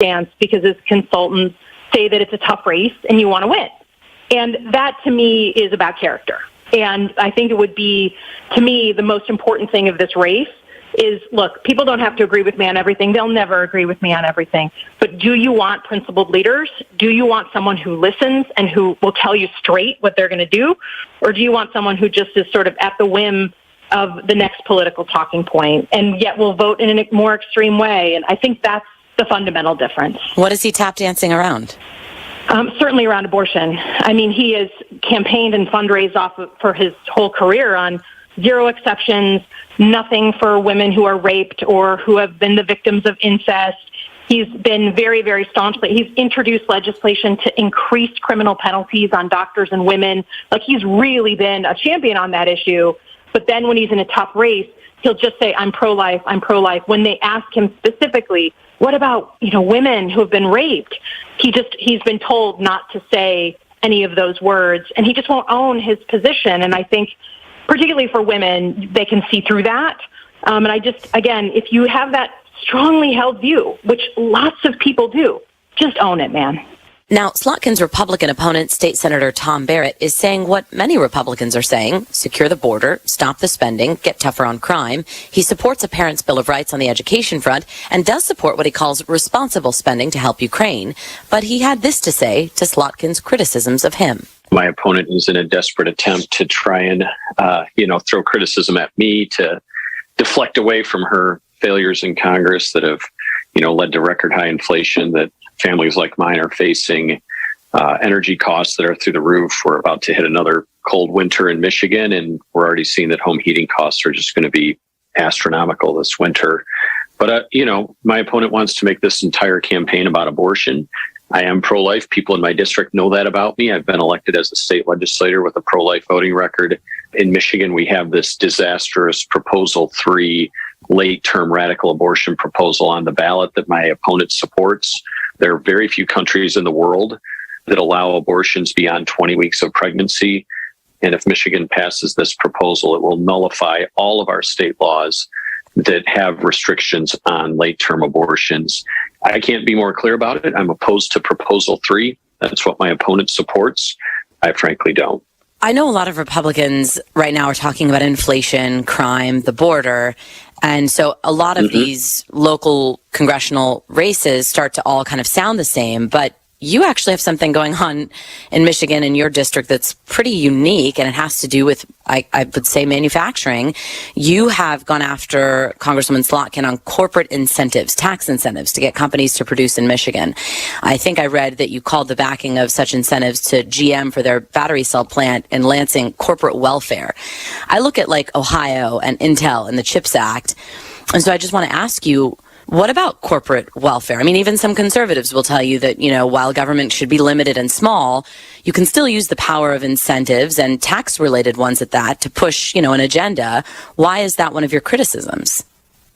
stance because his consultants say that it's a tough race and you want to win. And that, to me, is about character. And I think it would be, to me, the most important thing of this race is, look, people don't have to agree with me on everything. They'll never agree with me on everything. But do you want principled leaders? Do you want someone who listens and who will tell you straight what they're going to do? Or do you want someone who just is sort of at the whim of the next political talking point and yet will vote in a more extreme way? And I think that's the fundamental difference. What is he tap dancing around? Certainly around abortion. I mean, he has campaigned and fundraised for his whole career on zero exceptions, nothing for women who are raped or who have been the victims of incest. He's been very, very staunchly. He's introduced legislation to increase criminal penalties on doctors and women. Like, he's really been a champion on that issue. But then when he's in a tough race, he'll just say, I'm pro-life, I'm pro-life. When they ask him specifically, what about, women who have been raped? He's been told not to say any of those words, and he just won't own his position. And I think, particularly for women, they can see through that. And again, if you have that strongly held view, which lots of people do, just own it, man. Now, Slotkin's Republican opponent, State Senator Tom Barrett, is saying what many Republicans are saying: secure the border, stop the spending, get tougher on crime. He supports a parent's Bill of Rights on the education front and does support what he calls responsible spending to help Ukraine. But he had this to say to Slotkin's criticisms of him. My opponent is in a desperate attempt to try and, throw criticism at me to deflect away from her failures in Congress that have, led to record high inflation, that families like mine are facing, energy costs that are through the roof. We're about to hit another cold winter in Michigan, and we're already seeing that home heating costs are just going to be astronomical this winter. But, my opponent wants to make this entire campaign about abortion. I am pro-life. People in my district know that about me. I've been elected as a state legislator with a pro-life voting record. In Michigan, we have this disastrous Proposal 3 late-term radical abortion proposal on the ballot that my opponent supports. There are very few countries in the world that allow abortions beyond 20 weeks of pregnancy. And if Michigan passes this proposal, it will nullify all of our state laws that have restrictions on late-term abortions. I can't be more clear about it. I'm opposed to Proposal 3. That's what my opponent supports. I frankly don't. I know a lot of Republicans right now are talking about inflation, crime, the border. And so a lot of these local congressional races start to all kind of sound the same. But you actually have something going on in Michigan in your district that's pretty unique, and it has to do with, I would say, manufacturing. You have gone after Congresswoman Slotkin on corporate incentives, tax incentives to get companies to produce in Michigan. I think I read that you called the backing of such incentives to GM for their battery cell plant in Lansing corporate welfare. I look at like Ohio and Intel and the CHIPS Act, and so I just want to ask you, what about corporate welfare? I mean, even some conservatives will tell you that, while government should be limited and small, you can still use the power of incentives and tax-related ones at that to push, an agenda. Why is that one of your criticisms?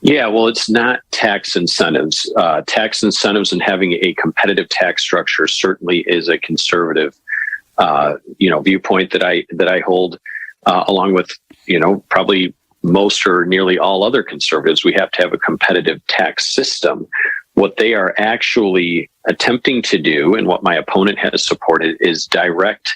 Yeah, well, it's not tax incentives. Tax incentives and having a competitive tax structure certainly is a conservative, viewpoint that I hold, along with, probably most or nearly all other conservatives. We have to have a competitive tax system. What they are actually attempting to do, and what my opponent has supported, is direct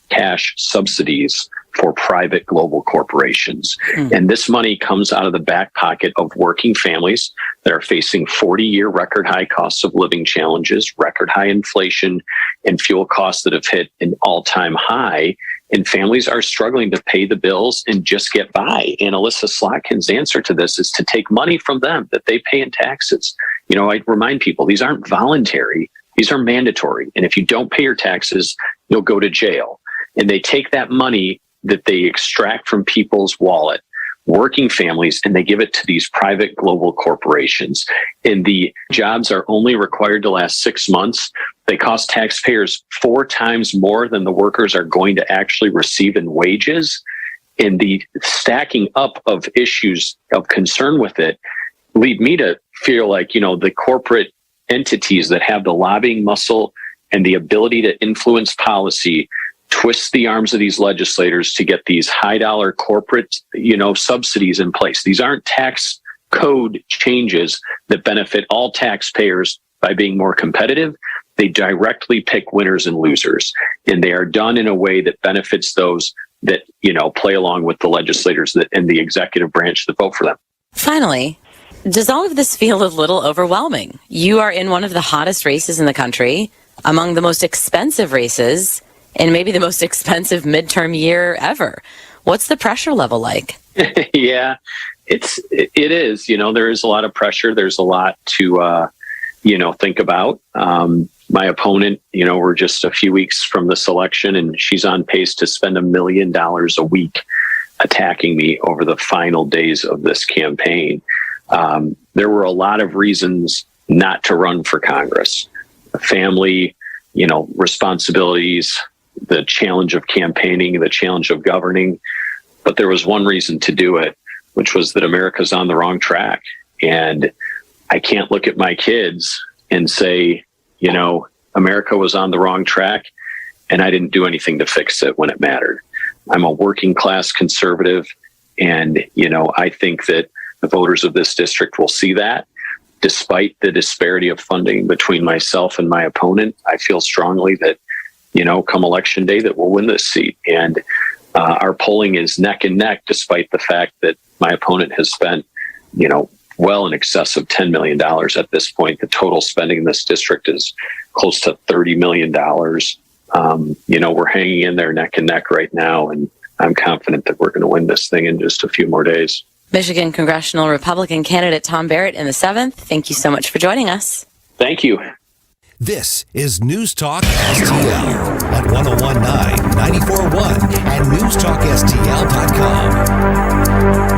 cash subsidies for private global corporations. And this money comes out of the back pocket of working families that are facing 40-year record high costs of living challenges, record high inflation, and fuel costs that have hit an all-time high. And families are struggling to pay the bills and just get by. And Alyssa Slotkin's answer to this is to take money from them that they pay in taxes. I remind people, these aren't voluntary. These are mandatory. And if you don't pay your taxes, you'll go to jail. And they take that money that they extract from people's wallet, working families, and they give it to these private global corporations. And the jobs are only required to last 6 months. They cost taxpayers 4 times more than the workers are going to actually receive in wages. And the stacking up of issues of concern with it lead me to feel like, the corporate entities that have the lobbying muscle and the ability to influence policy twist the arms of these legislators to get these high dollar corporate, subsidies in place. These aren't tax code changes that benefit all taxpayers by being more competitive, they directly pick winners and losers. And they are done in a way that benefits those that, play along with the legislators and the executive branch that vote for them. Finally, does all of this feel a little overwhelming? You are in one of the hottest races in the country, among the most expensive races, and maybe the most expensive midterm year ever. What's the pressure level like? Yeah, it is. There is a lot of pressure. There's a lot to, think about. My opponent, we're just a few weeks from this election, and she's on pace to spend $1 million a week attacking me over the final days of this campaign. There were a lot of reasons not to run for Congress. Family, responsibilities, the challenge of campaigning, the challenge of governing. But there was one reason to do it, which was that America's on the wrong track. And I can't look at my kids and say, America was on the wrong track and I didn't do anything to fix it when it mattered. I'm a working class conservative. And, I think that the voters of this district will see that. Despite the disparity of funding between myself and my opponent, I feel strongly that, come election day, that we'll win this seat. And our polling is neck and neck, despite the fact that my opponent has spent, well in excess of $10 million at this point. The total spending in this district is close to $30 million. We're hanging in there neck and neck right now, and I'm confident that we're going to win this thing in just a few more days. Michigan congressional Republican candidate Tom Barrett in the 7th. Thank you so much for joining us. Thank you. This is News Talk STL at 1019, 94.1 and NewstalkSTL.com.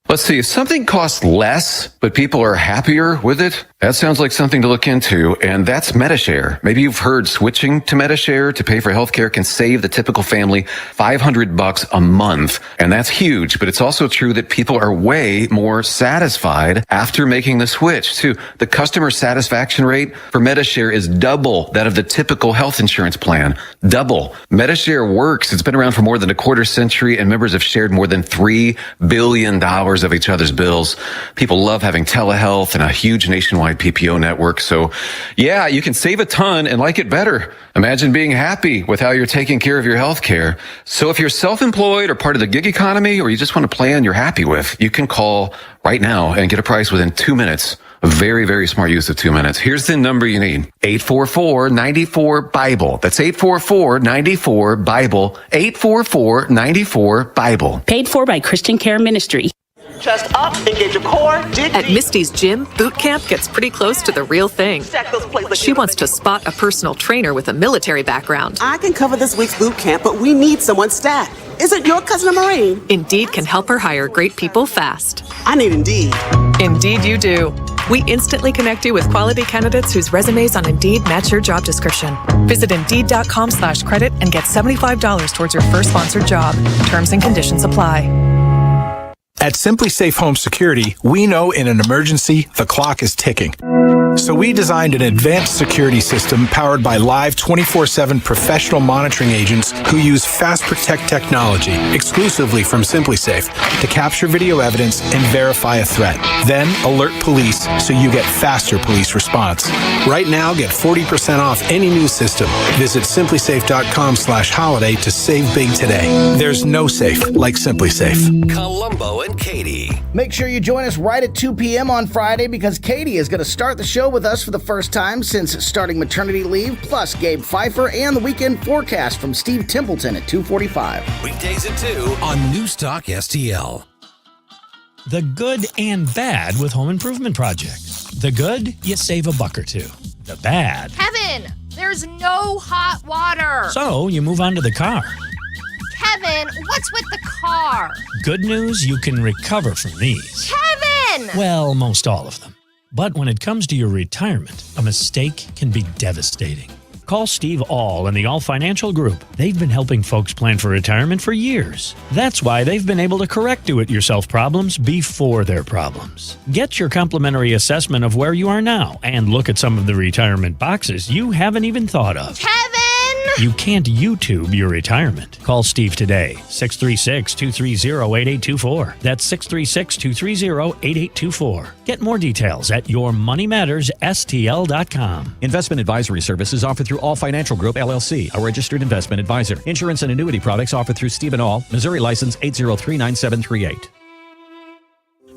Let's see, if something costs less, but people are happier with it, that sounds like something to look into, and that's MediShare. Maybe you've heard switching to MediShare to pay for healthcare can save the typical family $500 a month, and that's huge, but it's also true that people are way more satisfied after making the switch, too. The customer satisfaction rate for MediShare is double that of the typical health insurance plan. Double. MediShare works. It's been around for more than a quarter century, and members have shared more than $3 billion of each other's bills. People love having telehealth and a huge nationwide PPO network. So yeah, you can save a ton and like it better. Imagine being happy with how you're taking care of your health care. So if you're self-employed or part of the gig economy, or you just want a plan you're happy with, you can call right now and get a price within 2 minutes. A very, very smart use of 2 minutes. Here's the number you need. 844-94-BIBLE. That's 844-94-BIBLE. 844-94-BIBLE. Paid for by Christian Care Ministry. Chest up, engage your core, dig At Misty's gym, boot camp gets pretty close to the real thing. She wants to spot a personal trainer with a military background. I can cover this week's boot camp, but we need someone stat. Isn't your cousin a Marine? Indeed can help her hire great people fast. I need Indeed. Indeed you do. We instantly connect you with quality candidates whose resumes on Indeed match your job description. Visit Indeed.com/credit and get $75 towards your first sponsored job. Terms and conditions apply. At Simply Safe Home Security, we know in an emergency, the clock is ticking. So we designed an advanced security system powered by live 24/7 professional monitoring agents who use Fast Protect technology exclusively from Simply Safe to capture video evidence and verify a threat. Then alert police so you get faster police response. Right now, get 40% off any new system. Visit simplysafe.com/holiday to save big today. There's no safe like Simply Safe. Columbo and Katie. Make sure you join us right at 2 p.m. on Friday because Katie is going to start the show with us for the first time since starting maternity leave, plus Gabe Pfeiffer and the weekend forecast from Steve Templeton at 2:45. Weekdays at 2 on Newstalk STL. The good and bad with home improvement projects. The good, you save a buck or two. The bad, Kevin, there's no hot water. so you move on to the car. Kevin, what's with the car? Good news, you can recover from these. Kevin! Well, most all of them. But when it comes to your retirement, a mistake can be devastating. Call Steve All and the All Financial Group. They've been helping folks plan for retirement for years. That's why they've been able to correct do-it-yourself problems before they're problems. Get your complimentary assessment of where you are now and look at some of the retirement boxes you haven't even thought of. Kevin! You can't YouTube your retirement. Call Steve today, 636-230-8824. That's 636-230-8824. Get more details at yourmoneymattersstl.com. Investment advisory services offered through All Financial Group, LLC, a registered investment advisor. Insurance and annuity products offered through Stephen All, Missouri license 8039738.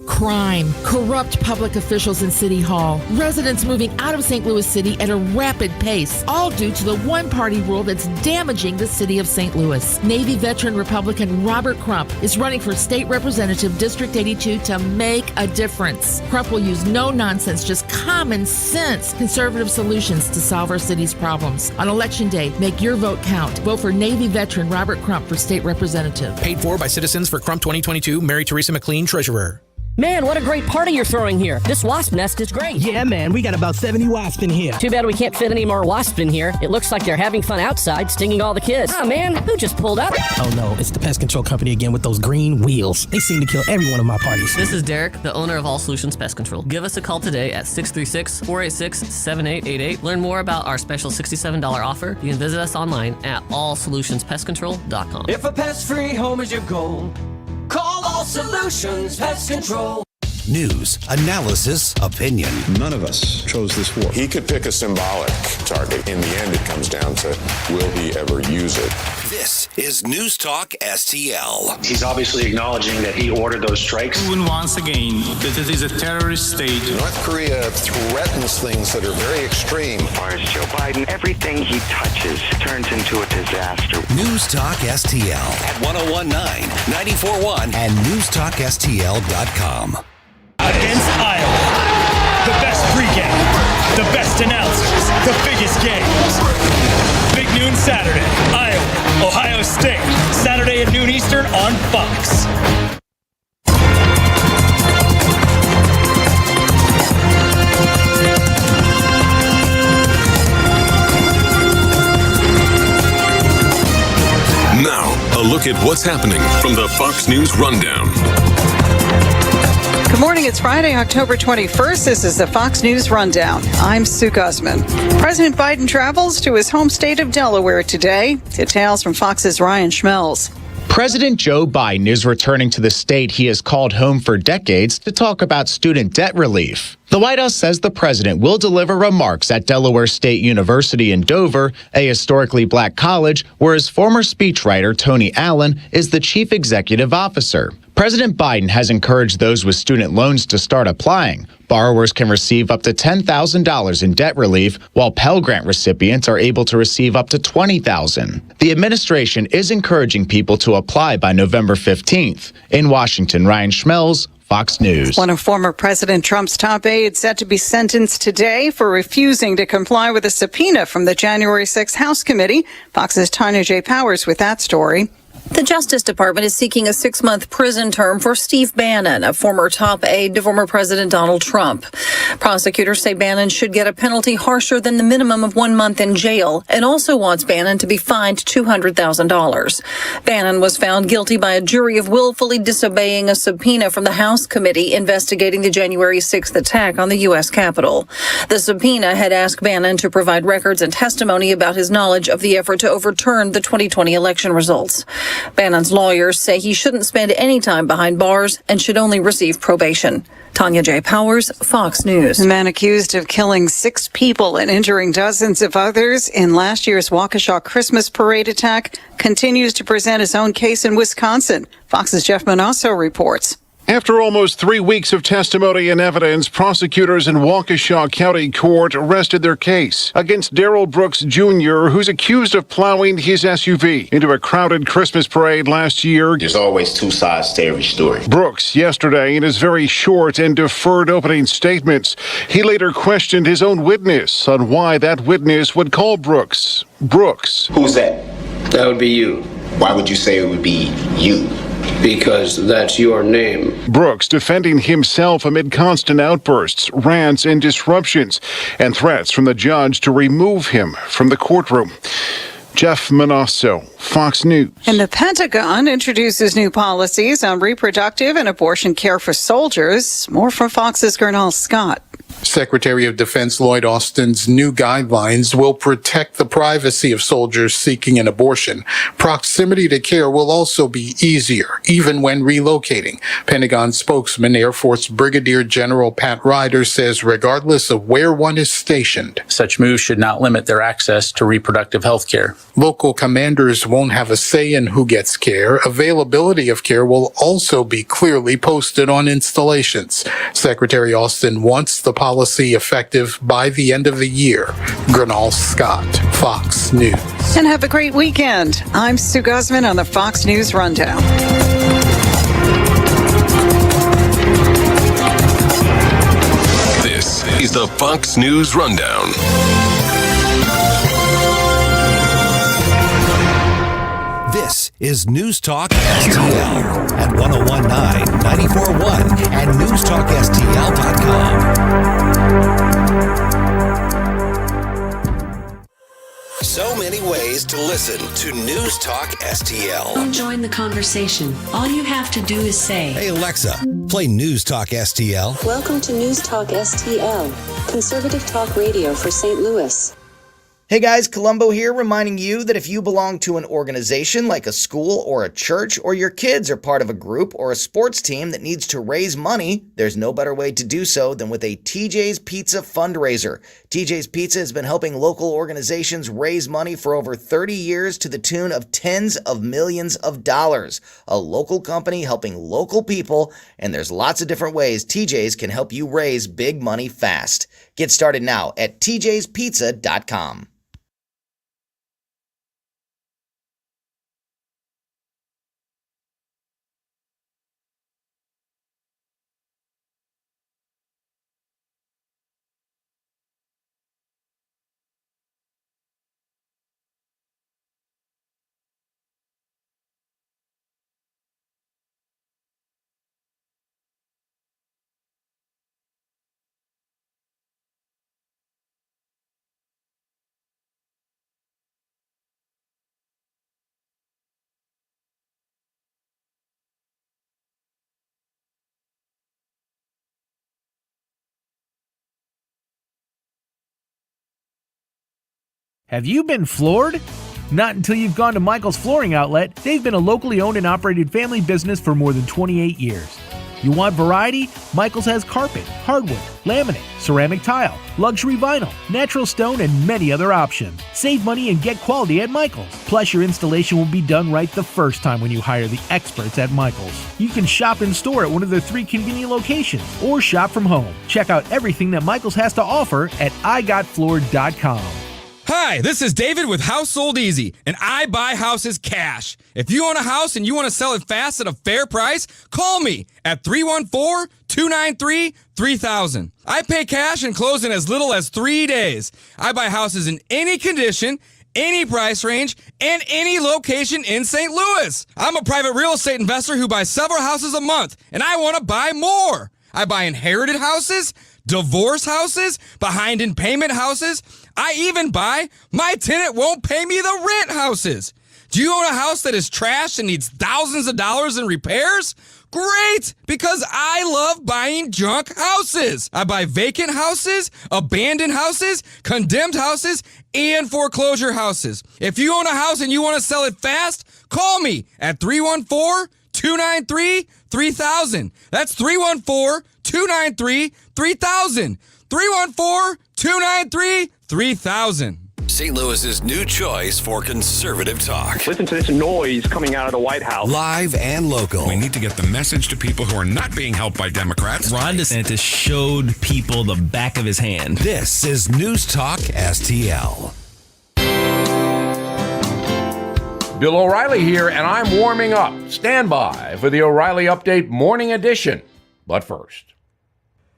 Crime, corrupt public officials in City Hall, residents moving out of St. Louis City at a rapid pace, all due to the one-party rule that's damaging the city of St. Louis. Navy veteran Republican Robert Crump is running for State Representative District 82 to make a difference. Crump will use no-nonsense, just common sense, conservative solutions to solve our city's problems. On Election Day, make your vote count. Vote for Navy veteran Robert Crump for State Representative. Paid for by Citizens for Crump 2022, Mary Teresa McLean, Treasurer. Man, what a great party you're throwing here. This wasp nest is great. Yeah, man, we got about 70 wasps in here. Too bad we can't fit any more wasps in here. It looks like they're having fun outside, stinging all the kids. Oh, man, who just pulled up? Oh, no, it's the pest control company again with those green wheels. They seem to kill every one of my parties. This is Derek, the owner of All Solutions Pest Control. Give us a call today at 636-486-7888. Learn more about our special $67 offer. You can visit us online at allsolutionspestcontrol.com. If a pest-free home is your goal, call All Solutions Pest Control. News, analysis, opinion. None of us chose this war. He could pick a symbolic target. In the end, it comes down to, will he ever use it? This is News Talk STL. He's obviously acknowledging that he ordered those strikes. Proven once again that it is a terrorist state. North Korea threatens things that are very extreme. As far as Joe Biden, everything he touches turns into a disaster. News Talk STL at 1019, 94.1, and newstalkstl.com. Against Iowa. The best pregame, the best announcers, the biggest games. Big noon Saturday, Iowa, Ohio State. Saturday at noon Eastern on Fox. Now, a look at what's happening from the Fox News Rundown. Good morning. It's Friday, October 21st. This is the Fox News Rundown. I'm Sue Guzman. President Biden travels to his home state of Delaware today. Details from Fox's Ryan Schmelz. President Joe Biden is returning to the state he has called home for decades to talk about student debt relief. The White House says the president will deliver remarks at Delaware State University in Dover, a historically black college where his former speechwriter Tony Allen is the chief executive officer. President Biden has encouraged those with student loans to start applying. Borrowers can receive up to $10,000 in debt relief, while Pell Grant recipients are able to receive up to $20,000. The administration is encouraging people to apply by November 15th. In Washington, Ryan Schmelz, Fox News. One of former President Trump's top aides set to be sentenced today for refusing to comply with a subpoena from the January 6th House Committee. Fox's Tanya J. Powers with that story. The Justice Department is seeking a 6-month prison term for Steve Bannon, a former top aide to former President Donald Trump. Prosecutors say Bannon should get a penalty harsher than the minimum of 1 month in jail and also wants Bannon to be fined $200,000. Bannon was found guilty by a jury of willfully disobeying a subpoena from the House Committee investigating the January 6th attack on the U.S. Capitol. The subpoena had asked Bannon to provide records and testimony about his knowledge of the effort to overturn the 2020 election results. Bannon's lawyers say he shouldn't spend any time behind bars and should only receive probation. Tanya J. Powers, Fox News. The man accused of killing 6 people and injuring dozens of others in last year's Waukesha Christmas parade attack continues to present his own case in Wisconsin. Fox's Jeff Manasso reports. After almost 3 weeks of testimony and evidence, prosecutors in Waukesha County Court rested their case against Darrell Brooks Jr., who's accused of plowing his SUV into a crowded Christmas parade last year. There's always two sides to every story. Brooks, yesterday, in his very short and deferred opening statements, he later questioned his own witness on why that witness would call Brooks. Who's that? That would be you. Why would you say it would be you? Because that's your name. Brooks defending himself amid constant outbursts, rants, and disruptions, and threats from the judge to remove him from the courtroom. Jeff Manasso, Fox News. And the Pentagon introduces new policies on reproductive and abortion care for soldiers. More from Fox's Gernal Scott. Secretary of Defense Lloyd Austin's new guidelines will protect the privacy of soldiers seeking an abortion. Proximity to care will also be easier, even when relocating. Pentagon spokesman Air Force Brigadier General Pat Ryder says regardless of where one is stationed, such moves should not limit their access to reproductive health care. Local commanders won't have a say in who gets care. Availability of care will also be clearly posted on installations. Secretary Austin wants the policy effective by the end of the year. Gernal Scott, Fox News. And have a great weekend. I'm Sue Guzman on the Fox News Rundown. This is the Fox News Rundown. This is News Talk STL at 101.9, 94.1, and NewstalkSTL.com. So many ways to listen to News Talk STL. Join the conversation. All you have to do is say, "Hey Alexa, play News Talk STL." Welcome to News Talk STL, conservative talk radio for St. Louis. Hey guys, Columbo here, reminding you that if you belong to an organization like a school or a church, or your kids are part of a group or a sports team that needs to raise money, there's no better way to do so than with a TJ's Pizza fundraiser. TJ's Pizza has been helping local organizations raise money for over 30 years to the tune of tens of millions of dollars. A local company helping local people, and there's lots of different ways TJ's can help you raise big money fast. Get started now at tjspizza.com. Have you been floored? Not until you've gone to Michael's Flooring Outlet. They've been a locally owned and operated family business for more than 28 years. You want variety? Michael's has carpet, hardwood, laminate, ceramic tile, luxury vinyl, natural stone, and many other options. Save money and get quality at Michael's. Plus, your installation will be done right the first time when you hire the experts at Michael's. You can shop in store at one of their 3 convenient locations or shop from home. Check out everything that Michael's has to offer at igotfloored.com. Hi, this is David with House Sold Easy, and I buy houses cash. If you own a house and you want to sell it fast at a fair price, call me at 314-293-3000. I pay cash and close in as little as 3 days. I buy houses in any condition, any price range, and any location in St. Louis. I'm a private real estate investor who buys several houses a month, and I want to buy more. I buy inherited houses, divorce houses, behind in payment houses. I even buy my tenant won't pay me the rent houses. Do you own a house that is trashed and needs thousands of dollars in repairs? Great, because I love buying junk houses. I buy vacant houses, abandoned houses, condemned houses, and foreclosure houses. If you own a house and you want to sell it fast, call me at 314-293-3000. That's 314-293-3000. 314-293-3000. St. Louis's new choice for conservative talk. Listen to this noise coming out of the White House. Live and local. We need to get the message to people who are not being helped by Democrats. Ron DeSantis showed people the back of his hand. This is News Talk STL. Bill O'Reilly here, and I'm warming up. Stand by for the O'Reilly Update Morning Edition. But first,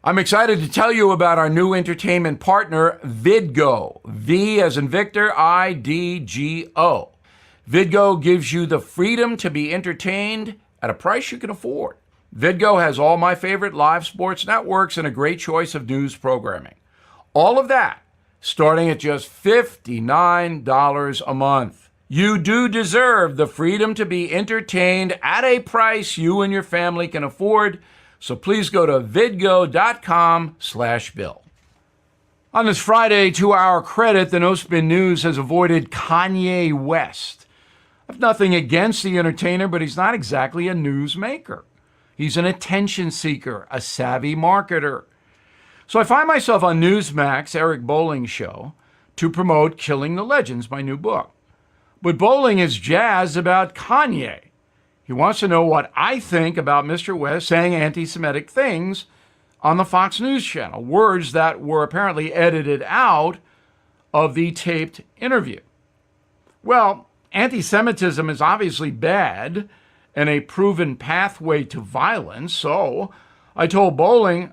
I'm excited to tell you about our new entertainment partner, Vidgo. V as in Victor, IDGO. Vidgo gives you the freedom to be entertained at a price you can afford. Vidgo has all my favorite live sports networks and a great choice of news programming. All of that starting at just $59 a month. You do deserve the freedom to be entertained at a price you and your family can afford. So please go to vidgo.com/Bill. On this Friday, to our credit, the No Spin News has avoided Kanye West. I have nothing against the entertainer, but he's not exactly a newsmaker. He's an attention seeker, a savvy marketer. So I find myself on Newsmax, Eric Bolling's show, to promote Killing the Legends, my new book. But Bolling is jazzed about Kanye. He wants to know what I think about Mr. West saying anti-Semitic things on the Fox News channel, words that were apparently edited out of the taped interview. Well, anti-Semitism is obviously bad and a proven pathway to violence, so I told Bolling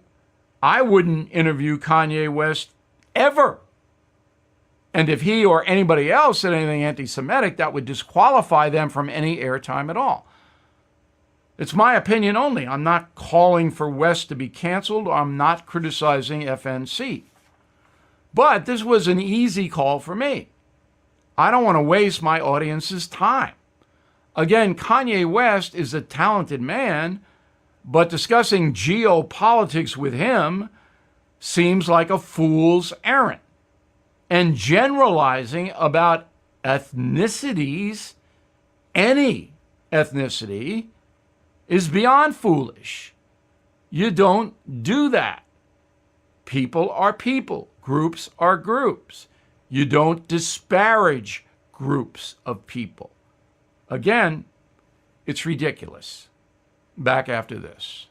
I wouldn't interview Kanye West ever. And if he or anybody else said anything anti-Semitic, that would disqualify them from any airtime at all. It's my opinion only. I'm not calling for West to be canceled. I'm not criticizing FNC. But this was an easy call for me. I don't want to waste my audience's time. Again, Kanye West is a talented man, but discussing geopolitics with him seems like a fool's errand. And generalizing about ethnicities, any ethnicity, is beyond foolish. You don't do that. People are people. Groups are groups. You don't disparage groups of people. Again, it's ridiculous. Back after this.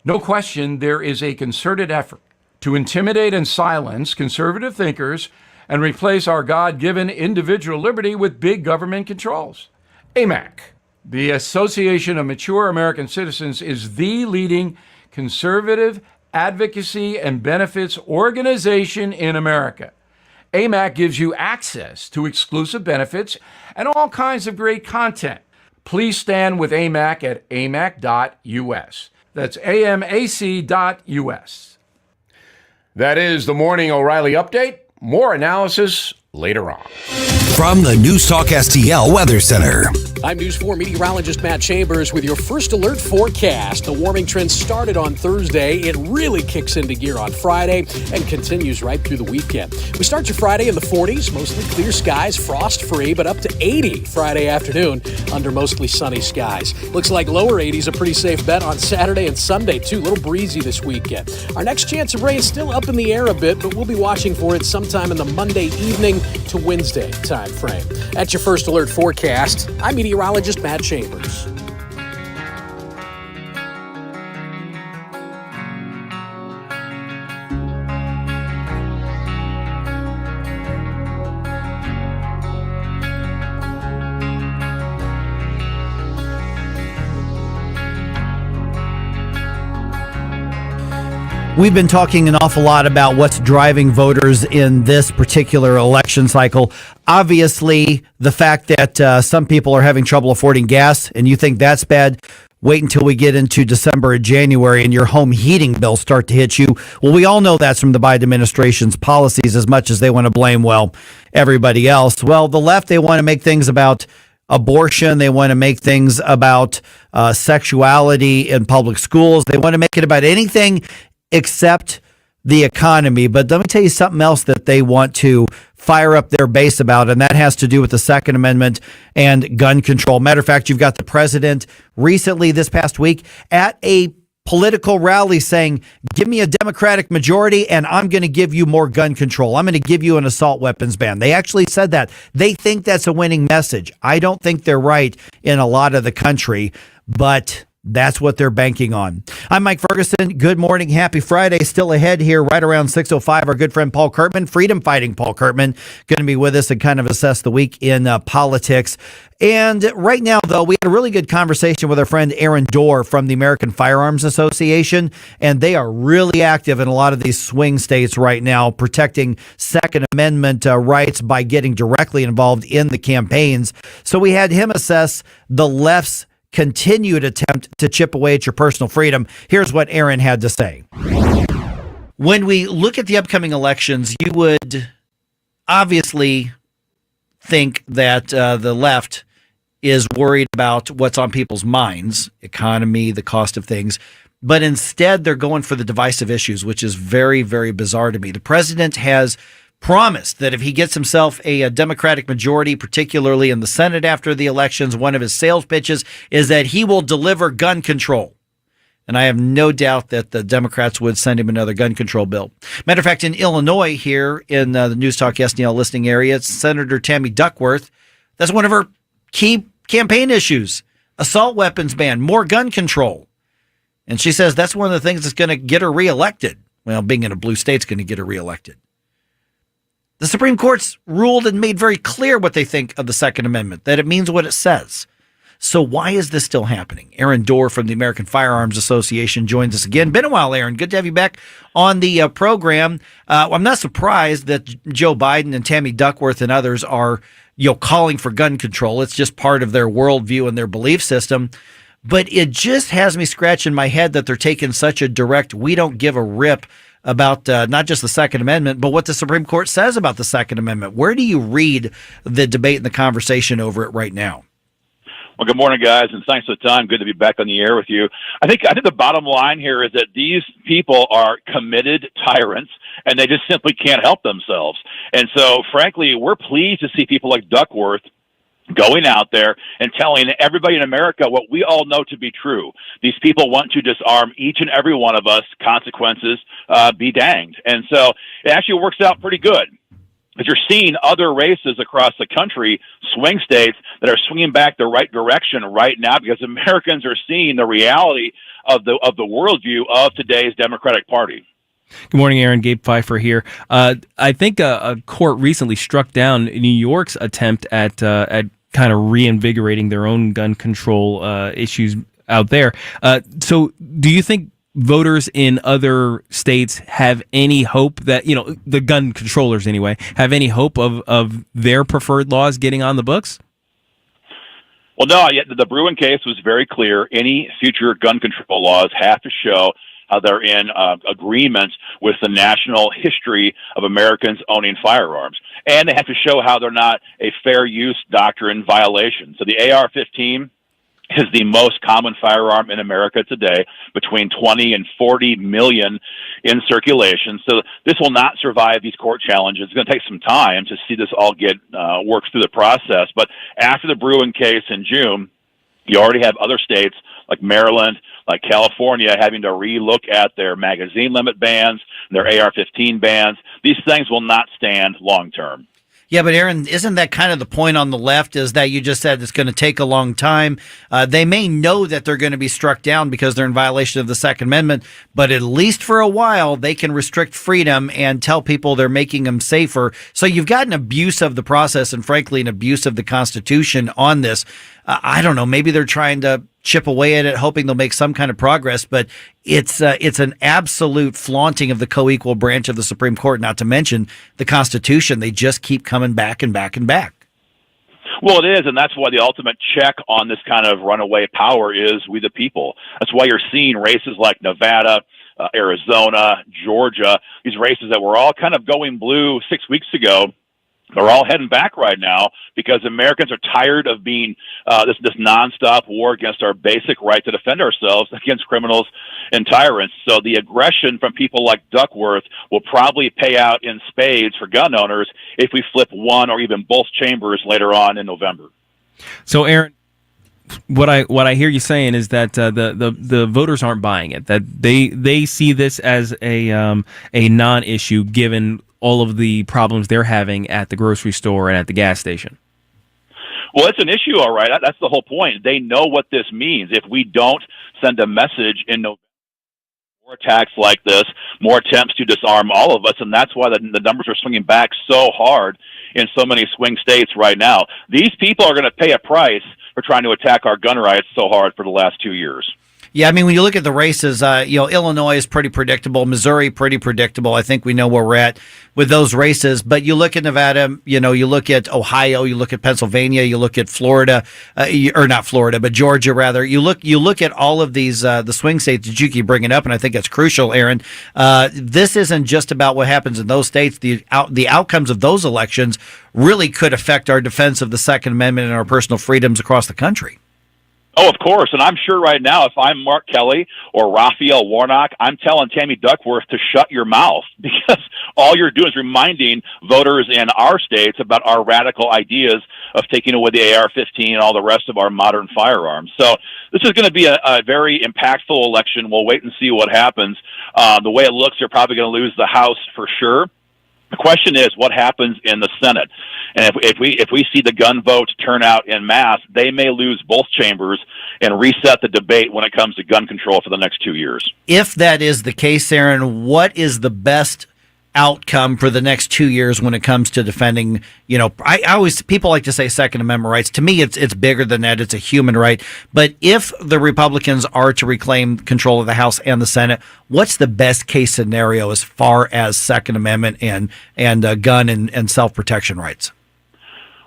No question, there is a concerted effort to intimidate and silence conservative thinkers and replace our God-given individual liberty with big government controls. AMAC, the Association of Mature American Citizens, is the leading conservative advocacy and benefits organization in America. AMAC gives you access to exclusive benefits and all kinds of great content. Please stand with AMAC at amac.us. That's amac.us. That is the Morning O'Reilly Update. More analysis later on. From the NewstalkSTL Weather Center. I'm News 4 meteorologist Matt Chambers with your first alert forecast. The warming trend started on Thursday. It really kicks into gear on Friday and continues right through the weekend. We start your Friday in the 40s, mostly clear skies, frost-free, but up to 80 Friday afternoon under mostly sunny skies. Looks like lower 80s a pretty safe bet on Saturday and Sunday, too. A little breezy this weekend. Our next chance of rain is still up in the air a bit, but we'll be watching for it sometime in the Monday evening to Wednesday time frame. That's your first alert forecast. I'm meteorologist Matt Chambers. We've been talking an awful lot about what's driving voters in this particular election cycle. Obviously, the fact that some people are having trouble affording gas, and you think that's bad, wait until we get into December and January and your home heating bills start to hit you. Well, we all know that's from the Biden administration's policies as much as they want to blame, well, everybody else. Well, the left, they want to make things about abortion. They want to make things about sexuality in public schools. They want to make it about anything except the economy. But let me tell you something else that they want to fire up their base about, and that has to do with the Second Amendment and gun control. Matter of fact, you've got the president recently this past week at a political rally saying, give me a Democratic majority and I'm going to give you more gun control. I'm going to give you an assault weapons ban. They actually said that. They think that's a winning message. I don't think they're right in a lot of the country, but that's what they're banking on. I'm Mike Ferguson. Good morning. Happy Friday. Still ahead here right around 6:05. Our good friend Paul Kurtman, freedom fighting Paul Kurtman, going to be with us and kind of assess the week in politics. And right now, though, we had a really good conversation with our friend Aaron Dorr from the American Firearms Association, and they are really active in a lot of these swing states right now, protecting Second Amendment rights by getting directly involved in the campaigns. So we had him assess the left's continued attempt to chip away at your personal freedom. Here's what Aaron had to say. When we look at the upcoming elections, you would obviously think that the left is worried about what's on people's minds, economy, the cost of things. But instead, they're going for the divisive issues, which is very, very bizarre to me. The president has promised that if he gets himself a Democratic majority, particularly in the Senate after the elections, one of his sales pitches is that he will deliver gun control. And I have no doubt that the Democrats would send him another gun control bill. Matter of fact, in Illinois, here in the News Talk STL listening area, Senator Tammy Duckworth, that's one of her key campaign issues. Assault weapons ban, more gun control. And she says that's one of the things that's going to get her reelected. Well, being in a blue state's going to get her reelected. The Supreme Court's ruled and made very clear what they think of the Second Amendment, that it means what it says. So why is this still happening? Aaron Dorr from the American Firearms Association joins us again. Been a while, Aaron. Good to have you back on the program. I'm not surprised that Joe Biden and Tammy Duckworth and others are, calling for gun control. It's just part of their worldview and their belief system. But it just has me scratching my head that they're taking such a direct, we don't give a rip about not just the Second Amendment, but what the Supreme Court says about the Second Amendment. Where do you read the debate and the conversation over it right now? Well, good morning, guys, and thanks for the time. Good to be back on the air with you. I think the bottom line here is that these people are committed tyrants, and they just simply can't help themselves. And so, frankly, we're pleased to see people like Duckworth going out there and telling everybody in America what we all know to be true. These people want to disarm each and every one of us. Consequences be danged. And so it actually works out pretty good. Because you're seeing other races across the country, swing states, that are swinging back the right direction right now because Americans are seeing the reality of the worldview of today's Democratic Party. Good morning, Aaron. Gabe Pfeiffer here. I think a court recently struck down New York's attempt at kind of reinvigorating their own gun control issues out there. So do you think voters in other states have any hope that, the gun controllers anyway, have any hope of their preferred laws getting on the books? Well, no, the Bruen case was very clear. Any future gun control laws have to show how they're in agreement with the national history of Americans owning firearms. And they have to show how they're not a fair use doctrine violation. So the AR-15 is the most common firearm in America today, between 20 and 40 million in circulation. So this will not survive these court challenges. It's going to take some time to see this all get worked through the process. But after the Bruen case in June, you already have other states like Maryland, like California, having to relook at their magazine limit bans, their AR-15 bans. These things will not stand long term. Yeah, but Aaron, isn't that kind of the point on the left, is that you just said it's going to take a long time? They may know that they're going to be struck down because they're in violation of the Second Amendment, but at least for a while, they can restrict freedom and tell people they're making them safer. So you've got an abuse of the process and, frankly, an abuse of the Constitution on this. I don't know, maybe they're trying to chip away at it, hoping they'll make some kind of progress, but it's an absolute flaunting of the co-equal branch of the Supreme Court, not to mention the Constitution. They just keep coming back and back and back. Well, it is, and that's why the ultimate check on this kind of runaway power is we the people. That's why you're seeing races like Nevada, Arizona, Georgia, these races that were all kind of going blue 6 weeks ago. They're all heading back right now because Americans are tired of being this nonstop war against our basic right to defend ourselves against criminals and tyrants. So the aggression from people like Duckworth will probably pay out in spades for gun owners if we flip one or even both chambers later on in November. So, Aaron, what I hear you saying is that the voters aren't buying it. That they see this as a non-issue given all of the problems they're having at the grocery store and at the gas station. Well, it's an issue, all right. That's the whole point. They know what this means. If we don't send a message in November, more attacks like this, more attempts to disarm all of us, and that's why the numbers are swinging back so hard in so many swing states right now. These people are going to pay a price for trying to attack our gun rights so hard for the last 2 years. Yeah, I mean, when you look at the races, Illinois is pretty predictable. Missouri, pretty predictable. I think we know where we're at with those races. But you look at Nevada, you look at Ohio, you look at Pennsylvania, you look at Florida, or not Florida, but Georgia, rather. You look at all of these, the swing states that you keep bringing up, and I think that's crucial, Aaron. This isn't just about what happens in those states. The outcomes of those elections really could affect our defense of the Second Amendment and our personal freedoms across the country. Oh, of course. And I'm sure right now, if I'm Mark Kelly or Raphael Warnock, I'm telling Tammy Duckworth to shut your mouth, because all you're doing is reminding voters in our states about our radical ideas of taking away the AR-15 and all the rest of our modern firearms. So this is going to be a very impactful election. We'll wait and see what happens. The way it looks, they're probably going to lose the House for sure. The question is, what happens in the Senate? And if we see the gun vote turn out en masse, they may lose both chambers and reset the debate when it comes to gun control for the next 2 years. If that is the case, Aaron, what is the best outcome for the next 2 years when it comes to defending, I always, people like to say Second Amendment rights. To me, it's bigger than that. It's a human right. But if the Republicans are to reclaim control of the House and the Senate, what's the best case scenario as far as Second Amendment and gun and self-protection rights?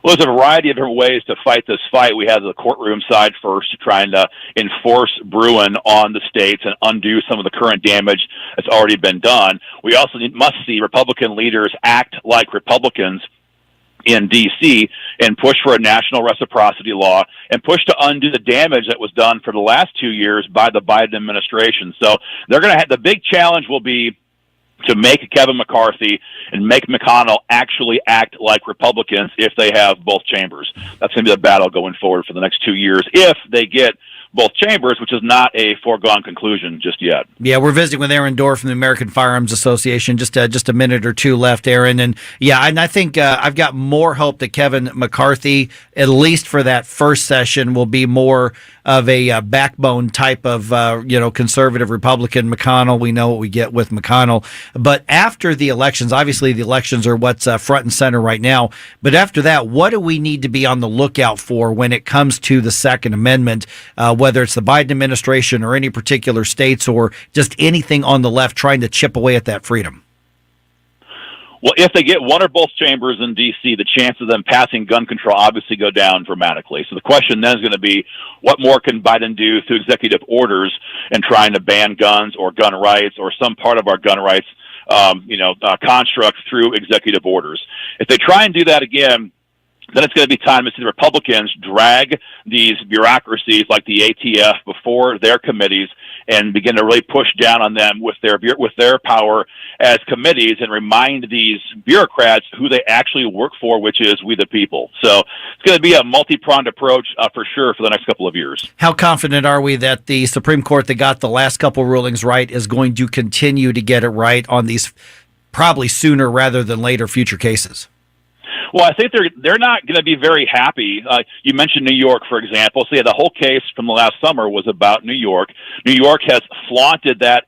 Well, there's a variety of different ways to fight this fight. We have the courtroom side first, trying to enforce Bruin on the states and undo some of the current damage that's already been done. We also must see Republican leaders act like Republicans in D.C. and push for a national reciprocity law and push to undo the damage that was done for the last 2 years by the Biden administration. So they're going to have, the big challenge will be to make Kevin McCarthy and make McConnell actually act like Republicans if they have both chambers. That's going to be the battle going forward for the next 2 years if they get both chambers, which is not a foregone conclusion just yet. Yeah, we're visiting with Aaron Dorr from the American Firearms Association. Just a minute or two left, Aaron. And I think I've got more hope that Kevin McCarthy, at least for that first session, will be more of a backbone type of conservative Republican. McConnell, we know what we get with McConnell. But after the elections, obviously the elections are what's front and center right now. But after that, what do we need to be on the lookout for when it comes to the Second Amendment? Whether it's the Biden administration or any particular states or just anything on the left trying to chip away at that freedom? Well, if they get one or both chambers in D.C., the chances of them passing gun control obviously go down dramatically. So the question then is going to be, what more can Biden do through executive orders and trying to ban guns or gun rights or some part of our gun rights construct through executive orders? If they try and do that again, then it's going to be time to see the Republicans drag these bureaucracies like the ATF before their committees and begin to really push down on them with their power as committees and remind these bureaucrats who they actually work for, which is we the people. So it's going to be a multi-pronged approach for sure for the next couple of years. How confident are we that the Supreme Court that got the last couple rulings right is going to continue to get it right on these probably sooner rather than later future cases? Well, I think they're not going to be very happy. You mentioned New York, for example. So, the whole case from the last summer was about New York. New York has flaunted that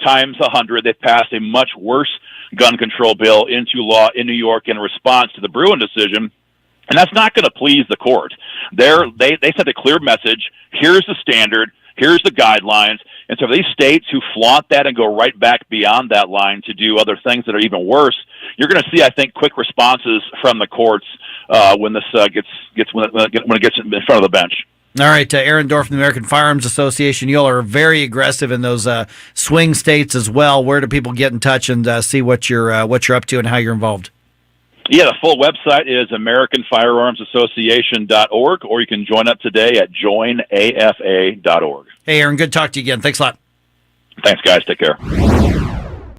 times 100. They've passed a much worse gun control bill into law in New York in response to the Bruin decision. And that's not going to please the court. They sent a clear message. Here's the standard. Here's the guidelines. And so for these states who flaunt that and go right back beyond that line to do other things that are even worse, you're going to see, I think, quick responses from the courts when this gets in front of the bench. All right, Aaron Dorr from the American Firearms Association. You all are very aggressive in those swing states as well. Where do people get in touch and see what you're up to and how you're involved? Yeah, the full website is AmericanFirearmsAssociation.org, or you can join up today at joinafa.org. Hey, Aaron, good to talk to you again. Thanks a lot. Thanks, guys. Take care.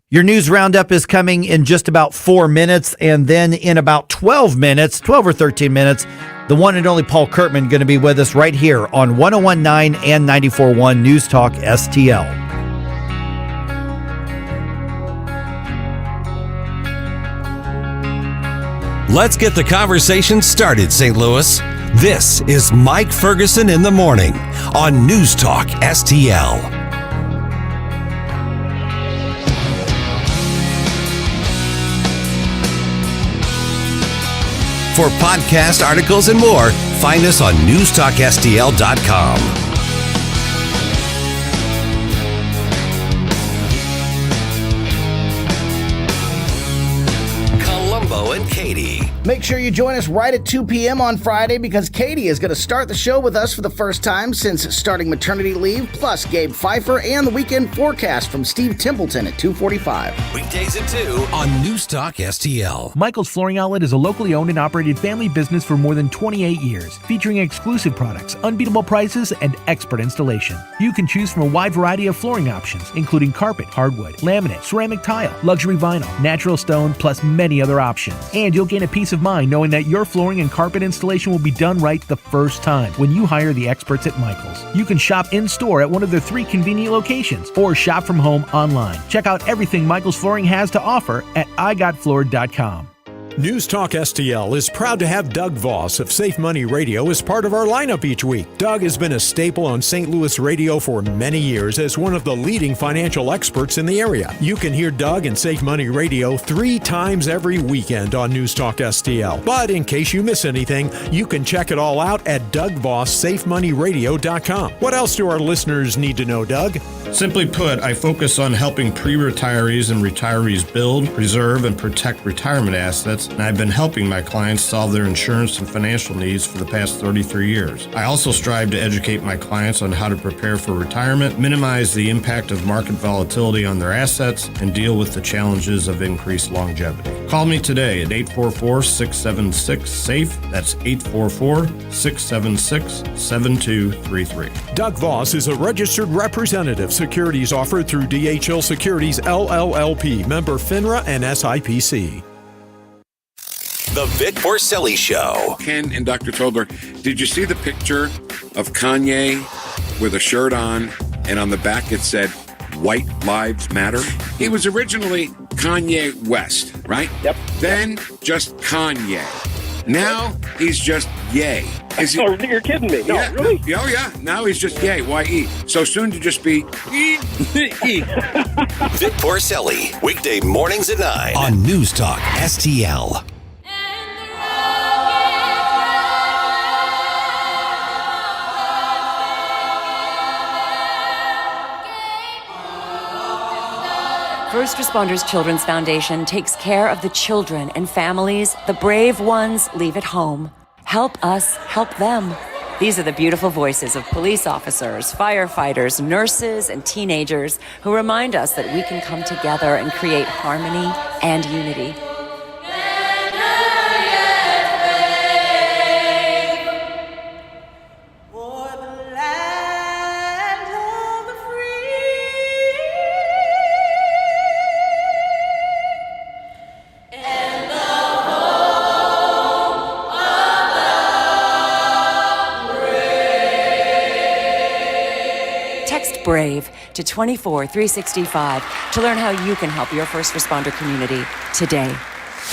Your news roundup is coming in just about 4 minutes, and then in about 12 or 13 minutes, the one and only Paul Kurtman going to be with us right here on 101.9 and 94.1 News Talk STL. Let's get the conversation started, St. Louis. This is Mike Ferguson in the morning on News Talk STL. For podcast articles and more, find us on newstalkstl.com. Columbo and Katie. Make sure you join us right at 2 p.m. on Friday because Katie is going to start the show with us for the first time since starting maternity leave, plus Gabe Pfeiffer and the weekend forecast from Steve Templeton at 2:45. Weekdays at 2 on Newstalk STL. Michael's Flooring Outlet is a locally owned and operated family business for more than 28 years, featuring exclusive products, unbeatable prices, and expert installation. You can choose from a wide variety of flooring options, including carpet, hardwood, laminate, ceramic tile, luxury vinyl, natural stone, plus many other options. And you'll gain a peace of mind knowing that your flooring and carpet installation will be done right the first time when you hire the experts at Michael's. You can shop in-store at one of their 3 convenient locations or shop from home online. Check out everything Michael's Flooring has to offer at igotfloored.com. Newstalk STL is proud to have Doug Voss of Safe Money Radio as part of our lineup each week. Doug has been a staple on St. Louis radio for many years as one of the leading financial experts in the area. You can hear Doug and Safe Money Radio 3 times every weekend on Newstalk STL. But in case you miss anything, you can check it all out at DougVossSafeMoneyRadio.com. What else do our listeners need to know, Doug? Simply put, I focus on helping pre-retirees and retirees build, preserve, and protect retirement assets, and I've been helping my clients solve their insurance and financial needs for the past 33 years. I also strive to educate my clients on how to prepare for retirement, minimize the impact of market volatility on their assets, and deal with the challenges of increased longevity. Call me today at 844-676-SAFE. That's 844-676-7233. Doug Voss is a registered representative. Securities offered through DHL Securities LLLP, member FINRA and SIPC. The Vic Porcelli Show. Ken and Dr. Tobler, did you see the picture of Kanye with a shirt on, and on the back it said, "White Lives Matter"? He was originally Kanye West, right? Yep. Then just Kanye. Now he's just Ye. Is he? Oh, you're kidding me. No, yeah, really? Oh, yeah. Now he's just Ye, Y-E. So soon to just be E. Vic Porcelli, weekday mornings at 9 on Newstalk STL. First Responders Children's Foundation takes care of the children and families the brave ones leave at home. Help us help them. These are the beautiful voices of police officers, firefighters, nurses, and teenagers who remind us that we can come together and create harmony and unity. BRAVE to 24365 to learn how you can help your first responder community today.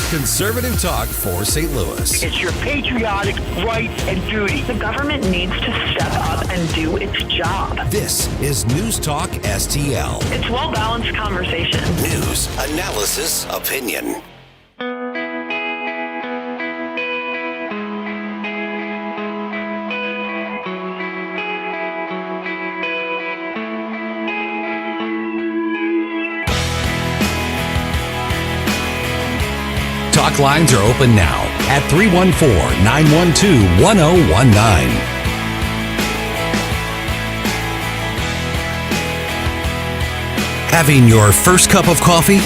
Conservative talk for St. Louis. It's your patriotic right and duty. The government needs to step up and do its job. This is Newstalk STL. It's well-balanced conversation. News, analysis, opinion. Talk lines are open now at 314-912-1019. Having your first cup of coffee?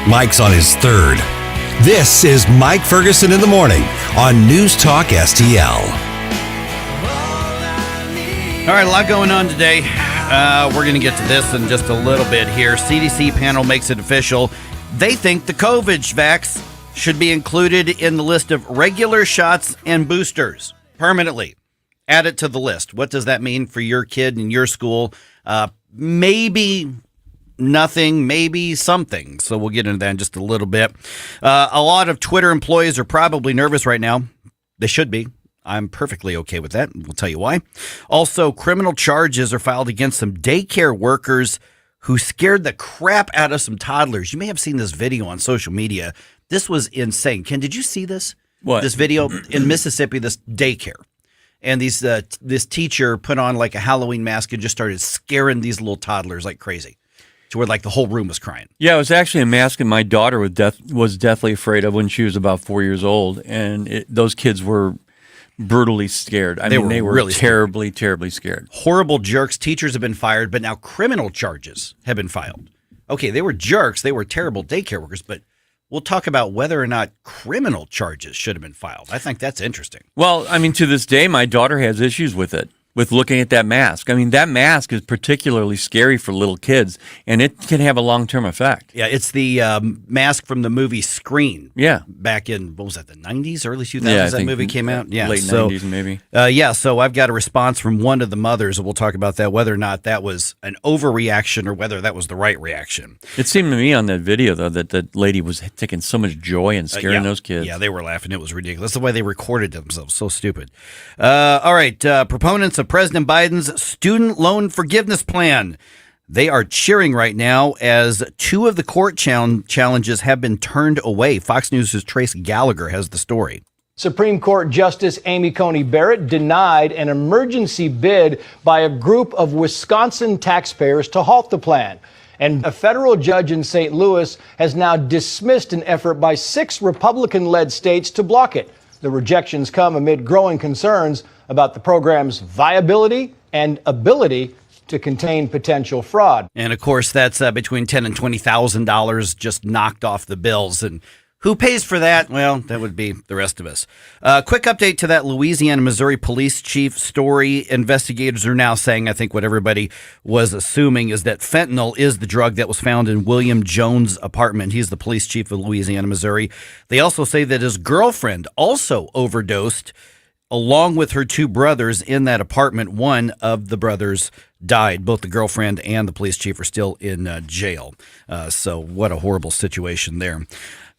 Mike's on his third. This is Mike Ferguson in the morning on Newstalk STL. All right, a lot going on today. We're going to get to this in just a little bit here. CDC panel makes it official. They think the COVID vax should be included in the list of regular shots and boosters permanently. Add it to the list. What does that mean for your kid and your school? Maybe nothing, maybe something. So we'll get into that in just a little bit. A lot of Twitter employees are probably nervous right now. They should be. I'm perfectly okay with that. We'll tell you why. Also, criminal charges are filed against some daycare workers who scared the crap out of some toddlers. You may have seen this video on social media. This was insane. Ken, did you see this? What? This video in Mississippi, this daycare. And this teacher put on like a Halloween mask and just started scaring these little toddlers like crazy. to where like the whole room was crying. Yeah, it was actually a mask that my daughter was deathly afraid of when she was about 4 years old, and those kids were brutally scared. They were really terribly scared. Horrible jerks. Teachers have been fired, but now criminal charges have been filed. Okay, they were jerks. They were terrible daycare workers, but we'll talk about whether or not criminal charges should have been filed. I think that's interesting. Well, I mean, to this day, my daughter has issues with it, with looking at that mask. I mean, that mask is particularly scary for little kids, and it can have a long-term effect. Yeah, it's the mask from the movie Scream. Yeah. Back in, what was that, the 90s, early 2000s Yeah, I that think movie came out? Yeah. late 90s maybe. So I've got a response from one of the mothers, and we'll talk about that, whether or not that was an overreaction or whether that was the right reaction. It seemed to me on that video, though, that the lady was taking so much joy in scaring those kids. Yeah, they were laughing. It was ridiculous. That's the way they recorded themselves. So stupid. All right, proponents of President Biden's student loan forgiveness plan. They are cheering right now as two of the court challenges have been turned away. Fox News' Trace Gallagher has the story. Supreme Court Justice Amy Coney Barrett denied an emergency bid by a group of Wisconsin taxpayers to halt the plan. And a federal judge in St. Louis has now dismissed an effort by 6 Republican-led states to block it. The rejections come amid growing concerns about the program's viability and ability to contain potential fraud. And of course, that's between $10,000 and $20,000 just knocked off the bills. And who pays for that? Well, that would be the rest of us. Quick update to that Louisiana, Missouri police chief story. Investigators are now saying, I think what everybody was assuming is that fentanyl is the drug that was found in William Jones' apartment. He's the police chief of Louisiana, Missouri. They also say that his girlfriend also overdosed along with her 2 brothers in that apartment. One of the brothers died. Both the girlfriend and the police chief are still in jail. So what a horrible situation there.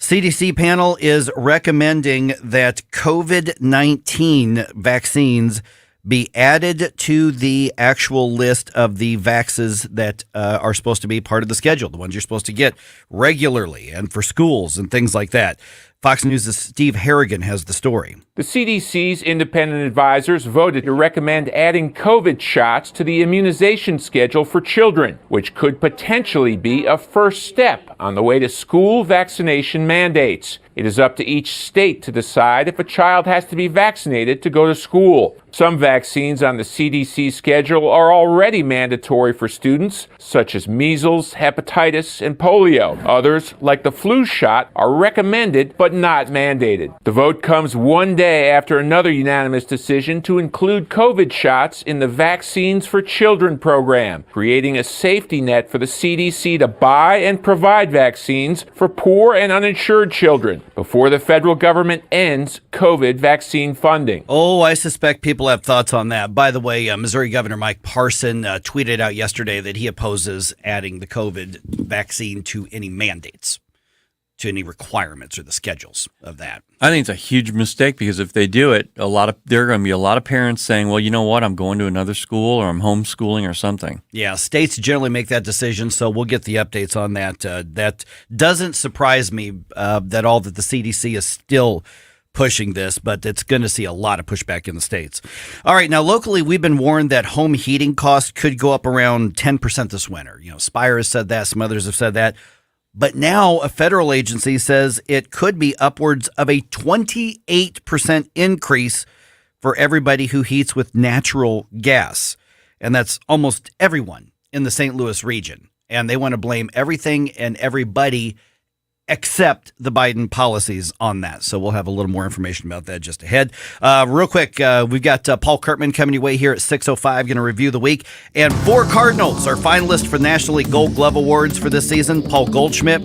CDC panel is recommending that COVID-19 vaccines be added to the actual list of the vaxes that are supposed to be part of the schedule, the ones you're supposed to get regularly and for schools and things like that. Fox News' Steve Harrigan has the story. The CDC's independent advisors voted to recommend adding COVID shots to the immunization schedule for children, which could potentially be a first step on the way to school vaccination mandates. It is up to each state to decide if a child has to be vaccinated to go to school. Some vaccines on the CDC schedule are already mandatory for students, such as measles, hepatitis, and polio. Others, like the flu shot, are recommended but not mandated. The vote comes one day after another unanimous decision to include COVID shots in the Vaccines for Children program, creating a safety net for the CDC to buy and provide vaccines for poor and uninsured children before the federal government ends COVID vaccine funding. Oh, I suspect people have thoughts on that. By the way, Missouri Governor Mike Parson tweeted out yesterday that he opposes adding the COVID vaccine to any mandates, to any requirements or the schedules of that. I think it's a huge mistake because if they do it, there are going to be a lot of parents saying, well, you know what, I'm going to another school or I'm homeschooling or something. Yeah, states generally make that decision, so we'll get the updates on that. That doesn't surprise me that the CDC is still pushing this, but it's going to see a lot of pushback in the states. All right, now locally, we've been warned that home heating costs could go up around 10% this winter. Spire has said that, some others have said that. But now a federal agency says it could be upwards of a 28% increase for everybody who heats with natural gas. And that's almost everyone in the St. Louis region. And they want to blame everything and everybody except the Biden policies on that. So we'll have a little more information about that just ahead. Real quick, we've got Paul Kurtman coming your way here at 6:05, going to review the week. And 4 Cardinals are finalists for the National League Gold Glove Awards for this season. Paul Goldschmidt,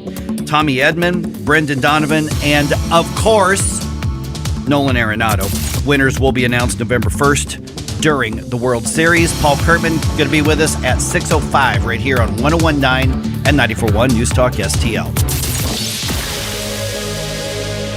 Tommy Edman, Brendan Donovan, and of course, Nolan Arenado. Winners will be announced November 1st during the World Series. Paul Kurtman going to be with us at 6:05 right here on 101.9 and 94.1 News Talk STL.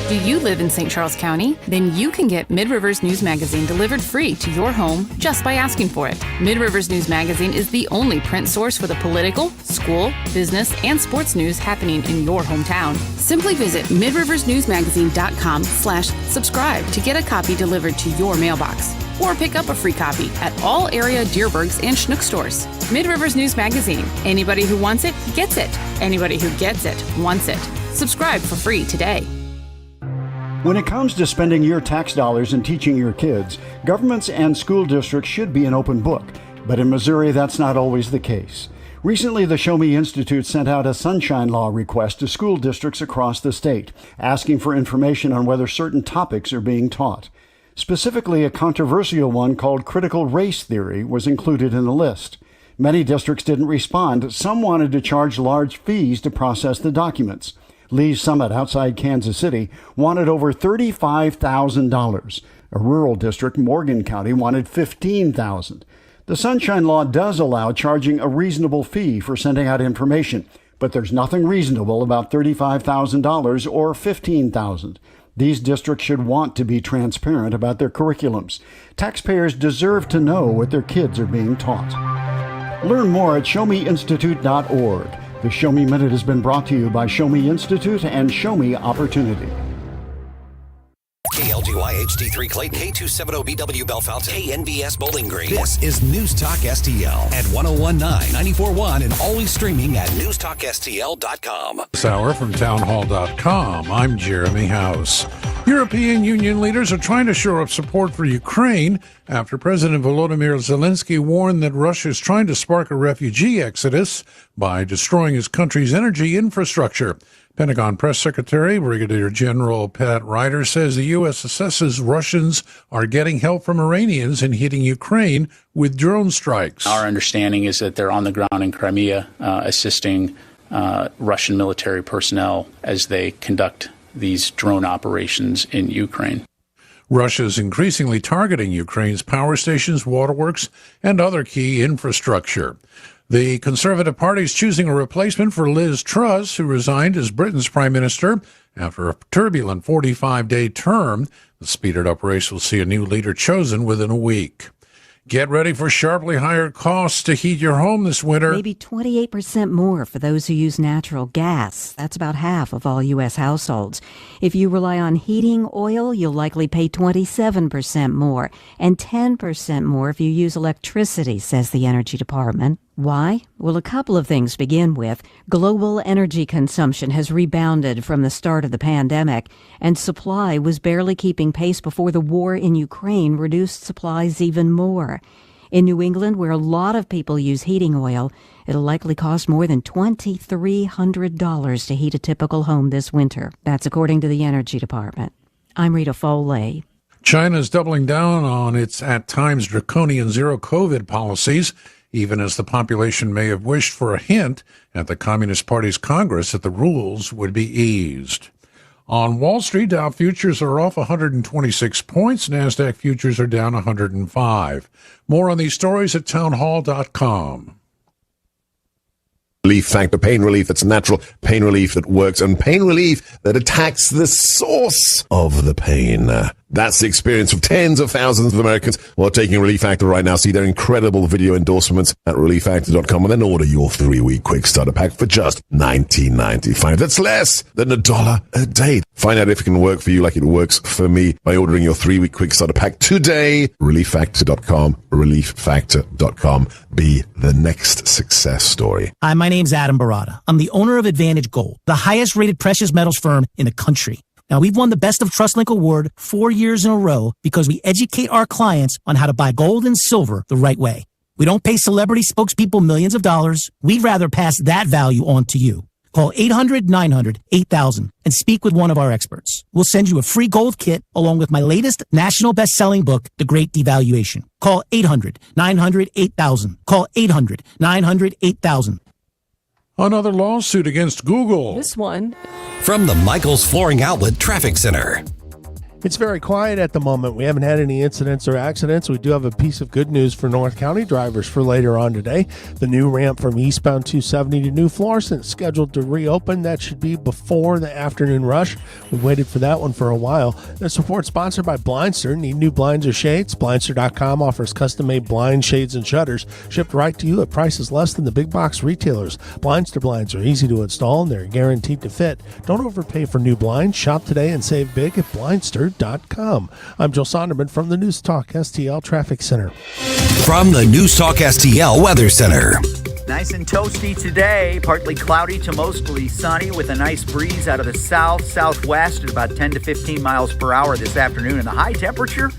Do you live in St. Charles County? Then you can get Mid-Rivers News Magazine delivered free to your home just by asking for it. Mid-Rivers News Magazine is the only print source for the political, school, business, and sports news happening in your hometown. Simply visit midriversnewsmagazine.com/subscribe to get a copy delivered to your mailbox. or pick up a free copy at all area Deerbergs and Schnuck stores. Mid-Rivers News Magazine. Anybody who wants it, gets it. Anybody who gets it, wants it. Subscribe for free today. When it comes to spending your tax dollars and teaching your kids, governments and school districts should be an open book. But in Missouri, that's not always the case. Recently, the Show Me Institute sent out a sunshine law request to school districts across the state, asking for information on whether certain topics are being taught. Specifically, a controversial one called critical race theory was included in the list. Many districts didn't respond. Some wanted to charge large fees to process the documents. Lee's Summit outside Kansas City wanted over $35,000. A rural district, Morgan County, wanted $15,000. The Sunshine Law does allow charging a reasonable fee for sending out information, but there's nothing reasonable about $35,000 or $15,000. These districts should want to be transparent about their curriculums. Taxpayers deserve to know what their kids are being taught. Learn more at showmeinstitute.org. The Show Me Minute has been brought to you by Show Me Institute and Show Me Opportunity. KLGY HD3 Clayton, K270BW Bellefonte, KNBS Bowling Green. This is News Talk STL at 1019, 94.1, and always streaming at newstalkstl.com. This hour from townhall.com, I'm Jeremy House. European Union leaders are trying to shore up support for Ukraine after President Volodymyr Zelensky warned that Russia is trying to spark a refugee exodus by destroying his country's energy infrastructure. Pentagon Press Secretary Brigadier General Pat Ryder says the U.S. assesses Russians are getting help from Iranians in hitting Ukraine with drone strikes. Our understanding is that they're on the ground in Crimea assisting Russian military personnel as they conduct these drone operations in Ukraine. Russia is increasingly targeting Ukraine's power stations, waterworks, and other key infrastructure. The Conservative Party is choosing a replacement for Liz Truss, who resigned as Britain's prime minister after a turbulent 45-day term. The speeded-up race will see a new leader chosen within a week. Get ready for sharply higher costs to heat your home this winter. Maybe 28% more for those who use natural gas. That's about half of all U.S. households. If you rely on heating oil, you'll likely pay 27% more, and 10% more if you use electricity, says the Energy Department. Why? Well, a couple of things to begin with. Global energy consumption has rebounded from the start of the pandemic, and supply was barely keeping pace before the war in Ukraine reduced supplies even more. In New England, where a lot of people use heating oil, it'll likely cost more than $2,300 to heat a typical home this winter. That's according to the Energy Department. I'm Rita Foley. China is doubling down on its at times draconian zero-COVID policies, even as the population may have wished for a hint at the Communist Party's Congress that the rules would be eased. On Wall Street, Dow futures are off 126 points. NASDAQ futures are down 105. More on these stories at townhall.com. Relief Factor, pain relief that's natural, pain relief that works, and pain relief that attacks the source of the pain. That's the experience of tens of thousands of Americans who are taking Relief Factor right now. See their incredible video endorsements at relieffactor.com and then order your 3-week quick starter pack for just $19.95. That's less than $1 a day. Find out if it can work for you like it works for me by ordering your 3-week quick starter pack today. Relieffactor.com, relieffactor.com. Be the next success story. Hi, my name's Adam Barada. I'm the owner of Advantage Gold, the highest rated precious metals firm in the country. Now, we've won the Best of TrustLink Award 4 years in a row because we educate our clients on how to buy gold and silver the right way. We don't pay celebrity spokespeople millions of dollars. We'd rather pass that value on to you. Call 800-900-8000 and speak with one of our experts. We'll send you a free gold kit along with my latest national best-selling book, The Great Devaluation. Call 800-900-8000. Call 800-900-8000. Another lawsuit against Google. This one. From the Michaels Flooring Outlet Traffic Center. It's very quiet at the moment. We haven't had any incidents or accidents. We do have a piece of good news for North County drivers for later on today. The new ramp from eastbound 270 to New Florissant is scheduled to reopen. That should be before the afternoon rush. We waited for that one for a while. This report sponsored by Blindster. Need new blinds or shades? Blindster.com offers custom-made blinds, shades, and shutters shipped right to you at prices less than the big box retailers. Blindster blinds are easy to install and they're guaranteed to fit. Don't overpay for new blinds. Shop today and save big at Blindster.com. NewstalkSTL.com. I'm Joe Sonderman from the News Talk STL Traffic Center. From the News Talk STL Weather Center. Nice and toasty today, partly cloudy to mostly sunny with a nice breeze out of the southwest at about 10 to 15 miles per hour this afternoon. And the high temperature,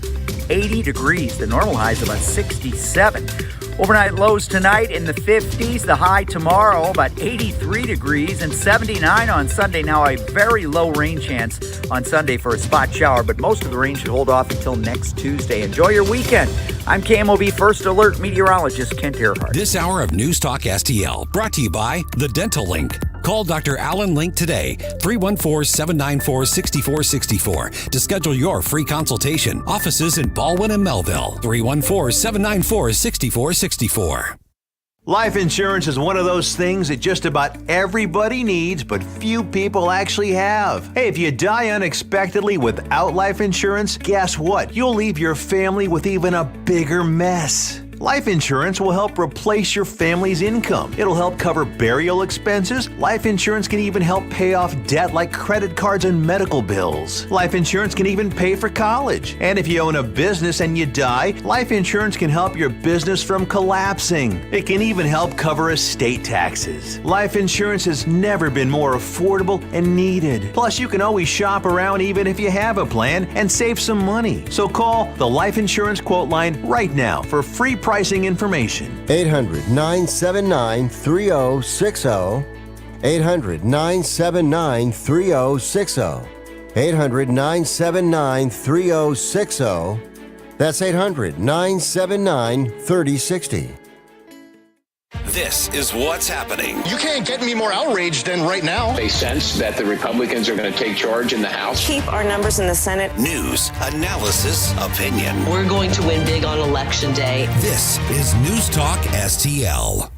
80 degrees. The normal high is about 67. Overnight lows tonight in the 50s. The high tomorrow about 83 degrees and 79 on Sunday. Now a very low rain chance on Sunday for a spot shower, but most of the rain should hold off until next Tuesday. Enjoy your weekend. I'm KMOV First Alert meteorologist Kent Earhart. This hour of News Talk STL brought to you by The Dental Link. Call Dr. Alan Link today, 314-794-6464 to schedule your free consultation. Offices in Baldwin and Melville, 314-794-6464. Life insurance is one of those things that just about everybody needs, but few people actually have. Hey, if you die unexpectedly without life insurance, guess what? You'll leave your family with even a bigger mess. Life insurance will help replace your family's income. It'll help cover burial expenses. Life insurance can even help pay off debt like credit cards and medical bills. Life insurance can even pay for college. And if you own a business and you die, life insurance can help your business from collapsing. It can even help cover estate taxes. Life insurance has never been more affordable and needed. Plus, you can always shop around even if you have a plan and save some money. So call the Life Insurance Quote Line right now for free pricing information. 800-979-3060. 800-979-3060. 800-979-3060. That's 800-979-3060. This is what's happening. You can't get me more outraged than right now. They sense that the Republicans are going to take charge in the House. Keep our numbers in the Senate. News, analysis, opinion. We're going to win big on Election Day. This is News Talk STL.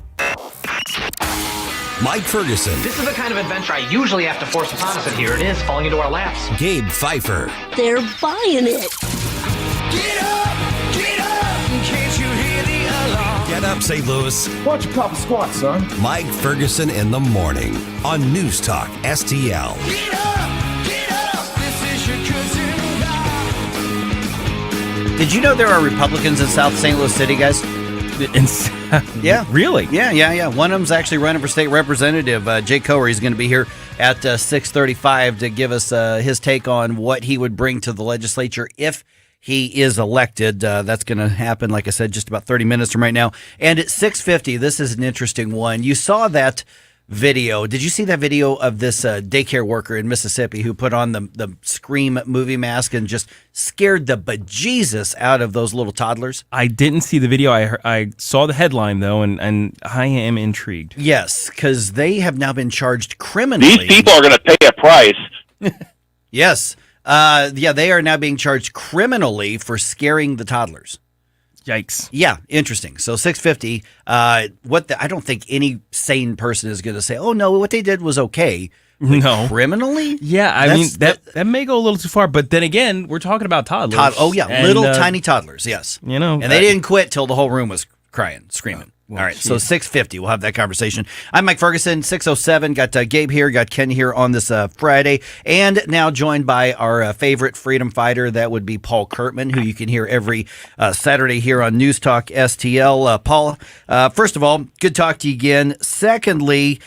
Mike Ferguson. This is the kind of adventure I usually have to force upon us, and here it is, falling into our laps. Gabe Pfeiffer. They're buying it. Get up! Get up! Can't you hear the alarm? Get up, St. Louis. Why don't you pop a squat, son? Mike Ferguson in the morning on News Talk STL. Get up! Get up! This is your cousin Bob. Did you know there are Republicans in South St. Louis City, guys? Yeah. Really? Yeah. One of them's actually running for state representative. Jay Coher is going to be here at 6:35 to give us his take on what he would bring to the legislature if he is elected. That's going to happen, like I said, just about 30 minutes from right now. And at 6:50, this is an interesting one. You saw that video. Did you see that video of this daycare worker in Mississippi who put on the Scream movie mask and just scared the bejesus out of those little toddlers? I didn't see the video. I saw the headline, though, and I am intrigued. Yes, because they have now been charged criminally. These people are going to pay a price. Yes. They are now being charged criminally for scaring the toddlers. Yikes. Yeah, interesting. So 650. I don't think any sane person is going to say, "Oh no, what they did was okay." Like, no, criminally. Yeah, I mean that may go a little too far. But then again, we're talking about toddlers. Little tiny toddlers. Yes, and they didn't quit till the whole room was crying, screaming. All right, so 6:50, we'll have that conversation. I'm Mike Ferguson, 6:07. Got Gabe here, got Ken here on this Friday, and now joined by our favorite freedom fighter. That would be Paul Kurtman, who you can hear every Saturday here on News Talk STL. Paul, first of all, good to talk to you again. Secondly,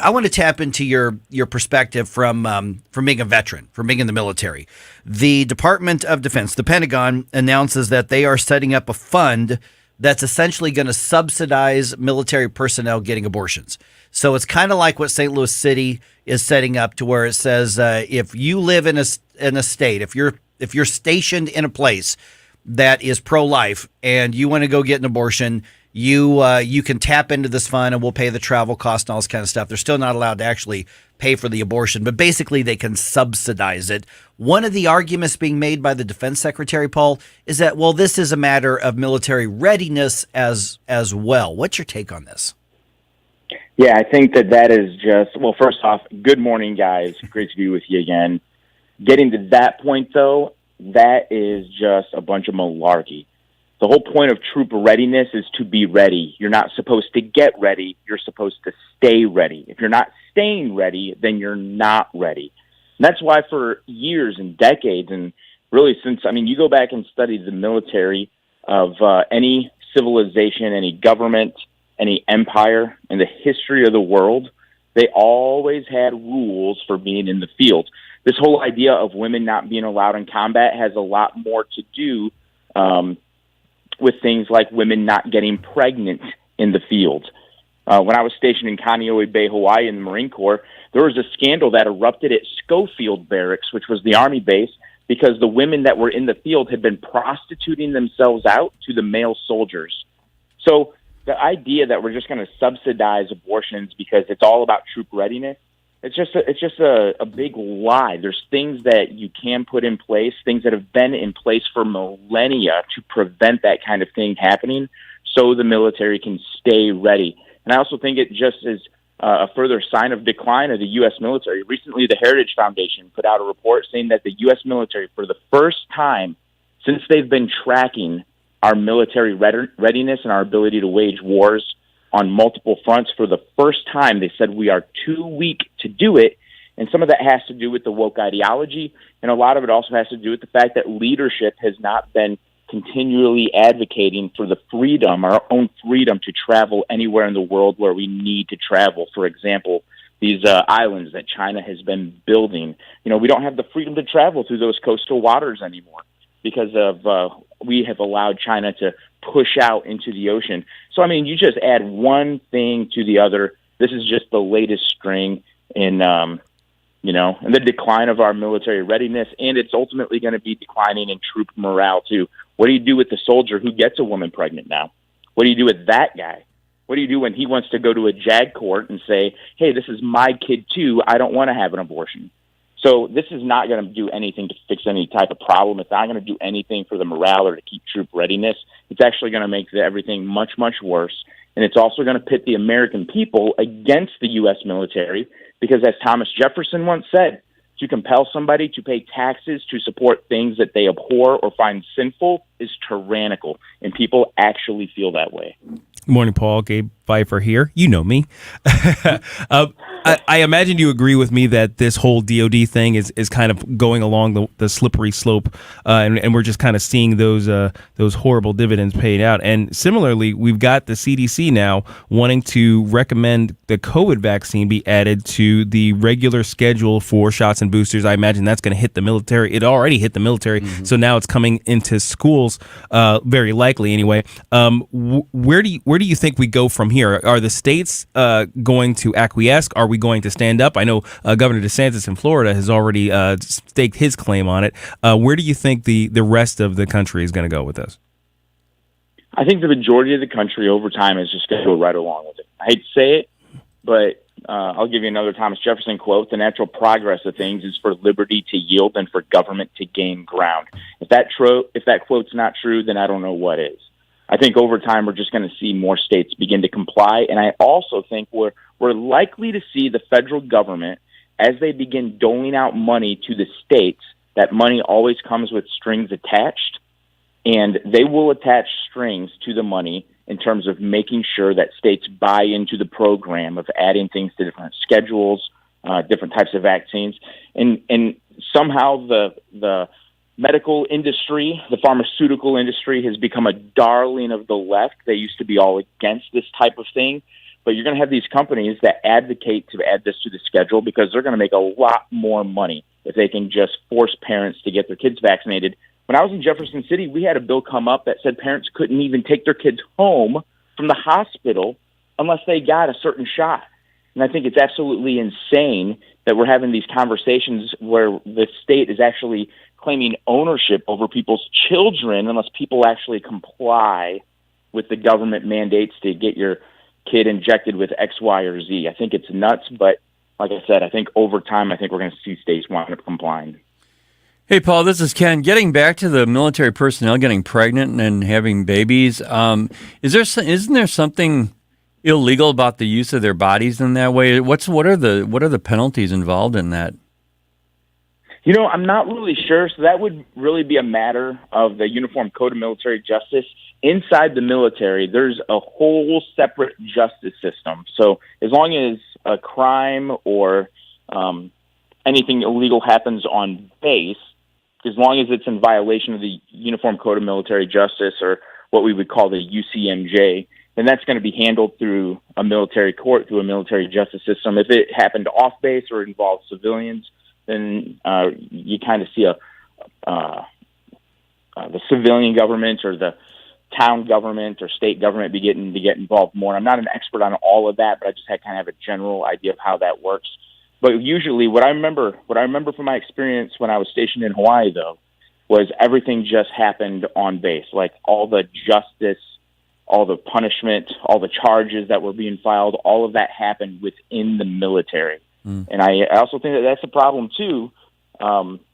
I want to tap into your perspective from being a veteran, from being in the military. The Department of Defense, the Pentagon, announces that they are setting up a fund that's essentially going to subsidize military personnel getting abortions. So it's kind of like what St. Louis City is setting up, to where it says if you live in a state, if you're stationed in a place that is pro-life and you want to go get an abortion, you can tap into this fund and we'll pay the travel cost and all this kind of stuff. They're still not allowed to actually pay for the abortion, but basically they can subsidize it. One of the arguments being made by the defense secretary, Paul, is that, well, this is a matter of military readiness as well. What's your take on this? Yeah, I think that is just, well, first off, good morning, guys. Great to be with you again. Getting to that point, though, that is just a bunch of malarkey. The whole point of troop readiness is to be ready. You're not supposed to get ready. You're supposed to stay ready. If you're not staying ready, then you're not ready. And that's why for years and decades, and really since, I mean, you go back and study the military of any civilization, any government, any empire in the history of the world, they always had rules for being in the field. This whole idea of women not being allowed in combat has a lot more to do with things like women not getting pregnant in the field. When I was stationed in Kaneohe Bay, Hawaii in the Marine Corps, there was a scandal that erupted at Schofield Barracks, which was the Army base, because the women that were in the field had been prostituting themselves out to the male soldiers. So the idea that we're just going to subsidize abortions because it's all about troop readiness, it's just a big lie. There's things that you can put in place, things that have been in place for millennia to prevent that kind of thing happening so the military can stay ready. And I also think it just is a further sign of decline of the U.S. military. Recently, the Heritage Foundation put out a report saying that the U.S. military, for the first time since they've been tracking our military readiness and our ability to wage wars on multiple fronts, for the first time, they said we are too weak to do it. And some of that has to do with the woke ideology, and a lot of it also has to do with the fact that leadership has not been continually advocating for the freedom, our own freedom to travel anywhere in the world where we need to travel. For example, these islands that China has been building. You know, we don't have the freedom to travel through those coastal waters anymore because of we have allowed China to push out into the ocean. So, I mean, you just add one thing to the other. This is just the latest string in, and the decline of our military readiness, and it's ultimately going to be declining in troop morale, too. What do you do with the soldier who gets a woman pregnant now? What do you do with that guy? What do you do when he wants to go to a JAG court and say, hey, this is my kid, too. I don't want to have an abortion. So this is not going to do anything to fix any type of problem. It's not going to do anything for the morale or to keep troop readiness. It's actually going to make everything much, much worse. And it's also going to pit the American people against the U.S. military because, as Thomas Jefferson once said, to compel somebody to pay taxes to support things that they abhor or find sinful is tyrannical. And people actually feel that way. Morning, Paul. Gabe Pfeiffer here. You know me. I imagine you agree with me that this whole DOD thing is kind of going along the slippery slope, and we're just kind of seeing those horrible dividends paid out. And similarly, we've got the CDC now wanting to recommend the COVID vaccine be added to the regular schedule for shots and boosters. I imagine that's going to hit the military. It already hit the military, so now it's coming into schools, very likely anyway. Where do you think we go from here? Are the states going to acquiesce? Are we going to stand up? I know Governor DeSantis in Florida has already staked his claim on it. Where do you think the rest of the country is going to go with this? I think the majority of the country over time is just going to go right along with it. I hate to say it, but I'll give you another Thomas Jefferson quote. The natural progress of things is for liberty to yield and for government to gain ground. If that quote's not true, then I don't know what is. I think over time we're just going to see more states begin to comply, and I also think we're likely to see the federal government, as they begin doling out money to the states, that money always comes with strings attached, and they will attach strings to the money in terms of making sure that states buy into the program of adding things to different schedules, different types of vaccines, and somehow the medical industry, the pharmaceutical industry has become a darling of the left. They used to be all against this type of thing, but you're going to have these companies that advocate to add this to the schedule because they're going to make a lot more money if they can just force parents to get their kids vaccinated. When I was in Jefferson City, we had a bill come up that said parents couldn't even take their kids home from the hospital unless they got a certain shot. And I think it's absolutely insane that we're having these conversations where the state is actually claiming ownership over people's children unless people actually comply with the government mandates to get your kid injected with X, Y, or Z. I think it's nuts, but like I said, I think over time, I think we're going to see states wind up complying. Hey, Paul, this is Ken. Getting back to the military personnel getting pregnant and having babies, isn't there something illegal about the use of their bodies in that way? What are the penalties involved in that? You know, I'm not really sure. So that would really be a matter of the Uniform Code of Military Justice. Inside the military, there's a whole separate justice system. So as long as a crime or anything illegal happens on base, as long as it's in violation of the Uniform Code of Military Justice, or what we would call the UCMJ, then that's going to be handled through a military court, through a military justice system. If it happened off base or involved civilians, then you kind of see the civilian government or the town government or state government be getting to get involved more. I'm not an expert on all of that, but I just had kind of a general idea of how that works. But usually what I remember from my experience when I was stationed in Hawaii, though, was everything just happened on base. Like all the justice, all the punishment, all the charges that were being filed, all of that happened within the military. And I also think that that's a problem, too,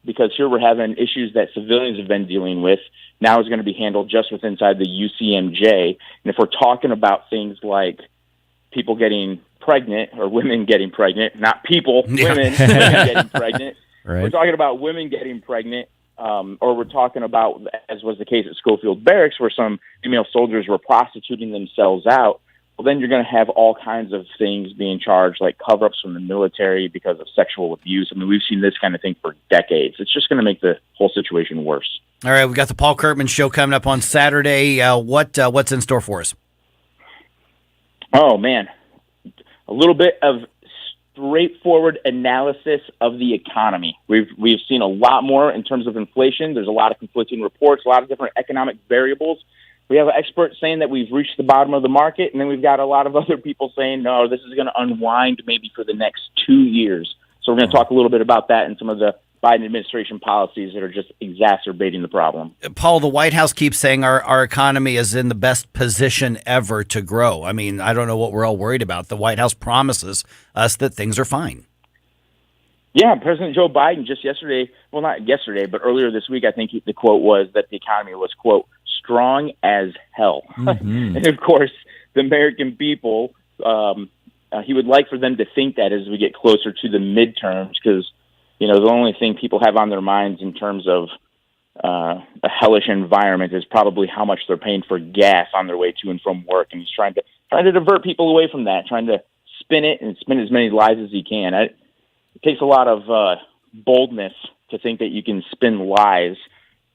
because here we're having issues that civilians have been dealing with. Now is going to be handled just within inside the UCMJ. And if we're talking about things like people getting pregnant or women getting pregnant, not people, women getting pregnant. Right. We're talking about women getting pregnant, or we're talking about, as was the case at Schofield Barracks, where some female soldiers were prostituting themselves out. Well, then you're going to have all kinds of things being charged, like cover-ups from the military because of sexual abuse. I mean, we've seen this kind of thing for decades. It's just going to make the whole situation worse. All right, we got the Paul Kurtman Show coming up on Saturday. What's in store for us? Oh, man. A little bit of straightforward analysis of the economy. We've seen a lot more in terms of inflation. There's a lot of conflicting reports, a lot of different economic variables. We have experts saying that we've reached the bottom of the market, and then we've got a lot of other people saying, no, this is going to unwind maybe for the next 2 years. So we're going to talk a little bit about that and some of the Biden administration policies that are just exacerbating the problem. Paul, the White House keeps saying our economy is in the best position ever to grow. I mean, I don't know what we're all worried about. The White House promises us that things are fine. Yeah, President Joe Biden just yesterday, well, not yesterday, but earlier this week, I think the quote was that the economy was, quote, strong as hell. Mm-hmm. And, of course, the American people, he would like for them to think that as we get closer to the midterms, because, you know, the only thing people have on their minds in terms of a hellish environment is probably how much they're paying for gas on their way to and from work. And he's trying to divert people away from that, trying to spin it and spin as many lies as he can. It takes a lot of boldness to think that you can spin lies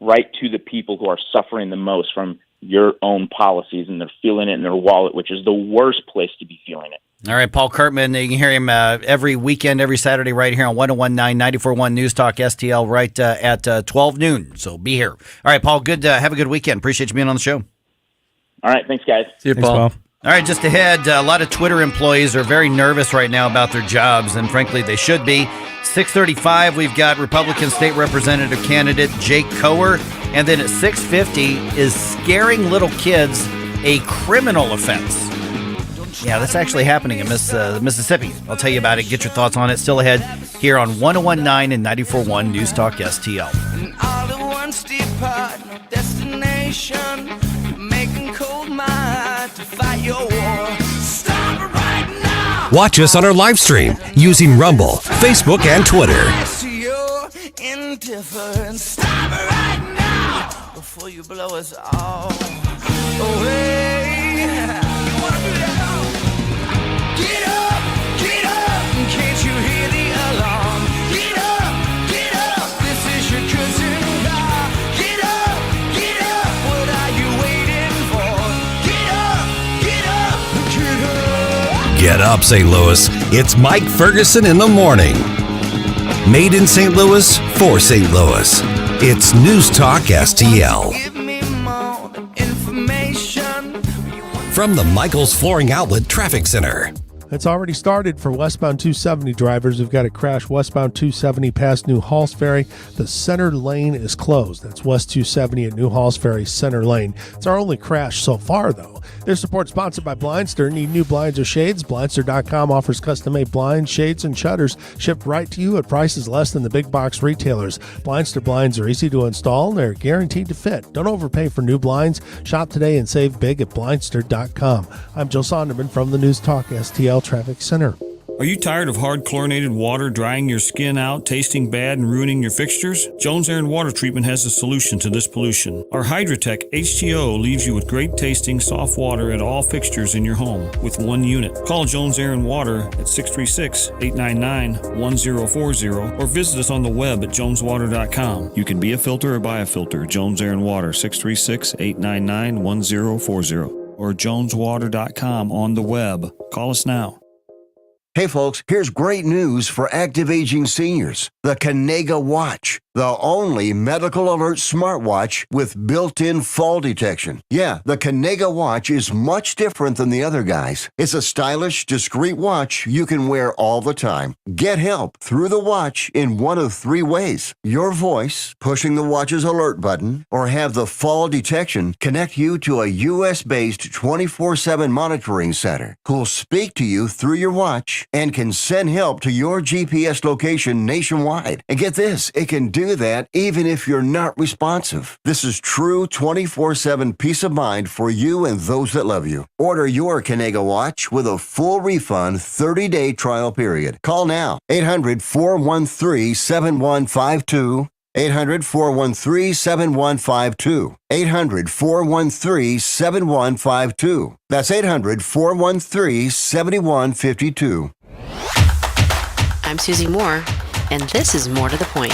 right to the people who are suffering the most from your own policies, and they're feeling it in their wallet, which is the worst place to be feeling it. All right, Paul Kurtman, you can hear him every weekend, every Saturday right here on 101.9, 94.1 News Talk STL right at 12 noon. So be here. All right, Paul, good. Have a good weekend. Appreciate you being on the show. All right, thanks, guys. See you, Paul. All right, just ahead, a lot of Twitter employees are very nervous right now about their jobs, and frankly, they should be. 6:35, we've got Republican State Representative candidate Jake Coher, and then at 6:50 is scaring little kids a criminal offense. Yeah, that's actually happening in Mississippi. I'll tell you about it. Get your thoughts on it. Still ahead here on 101.9 and 94.1 News Talk STL. And all at once depart, no destination, making cold mind to fight your war. Stop it right now. Watch us on our live stream using Rumble, Facebook, and Twitter. I see your indifference. Stop it right now before you blow us all away. Get up, can't you hear the alarm? Get up, this is your cousin car. Get up, what are you waiting for? Get up. Get up, St. Louis. It's Mike Ferguson in the morning. Made in St. Louis, for St. Louis. It's News Talk STL. Give me more information. From the Michaels Flooring Outlet Traffic Center. It's already started for westbound 270 drivers. We've got a crash westbound 270 past New Halls Ferry. The center lane is closed. That's West 270 at New Halls Ferry center lane. It's our only crash so far, though. Their support sponsored by Blindster. Need new blinds or shades? Blindster.com offers custom-made blinds, shades, and shutters shipped right to you at prices less than the big box retailers. Blindster blinds are easy to install and they're guaranteed to fit. Don't overpay for new blinds. Shop today and save big at Blindster.com. I'm Joe Sonderman from the News Talk STL Traffic Center. Are you tired of hard chlorinated water drying your skin out, tasting bad, and ruining your fixtures? Jones Air and Water Treatment has a solution to this pollution. Our Hydratech H2O leaves you with great tasting, soft water at all fixtures in your home with one unit. Call Jones Air and Water at 636-899-1040 or visit us on the web at joneswater.com. You can be a filter or buy a filter. Jones Air and Water, 636-899-1040 or joneswater.com on the web. Call us now. Hey folks, here's great news for active aging seniors. The Kanega Watch, the only medical alert smartwatch with built-in fall detection. Yeah, the Kanega Watch is much different than the other guys. It's a stylish, discreet watch you can wear all the time. Get help through the watch in one of three ways. Your voice, pushing the watch's alert button, or have the fall detection connect you to a U.S.-based 24/7 monitoring center who'll speak to you through your watch and can send help to your GPS location nationwide. And get this, it can do that even if you're not responsive. This is true 24/7 peace of mind for you and those that love you. Order your Kanega Watch with a full refund 30-day trial period. Call now, 800-413-7152. 800-413-7152. 800-413-7152. That's 800-413-7152. I'm Susie Moore, and this is More to the Point.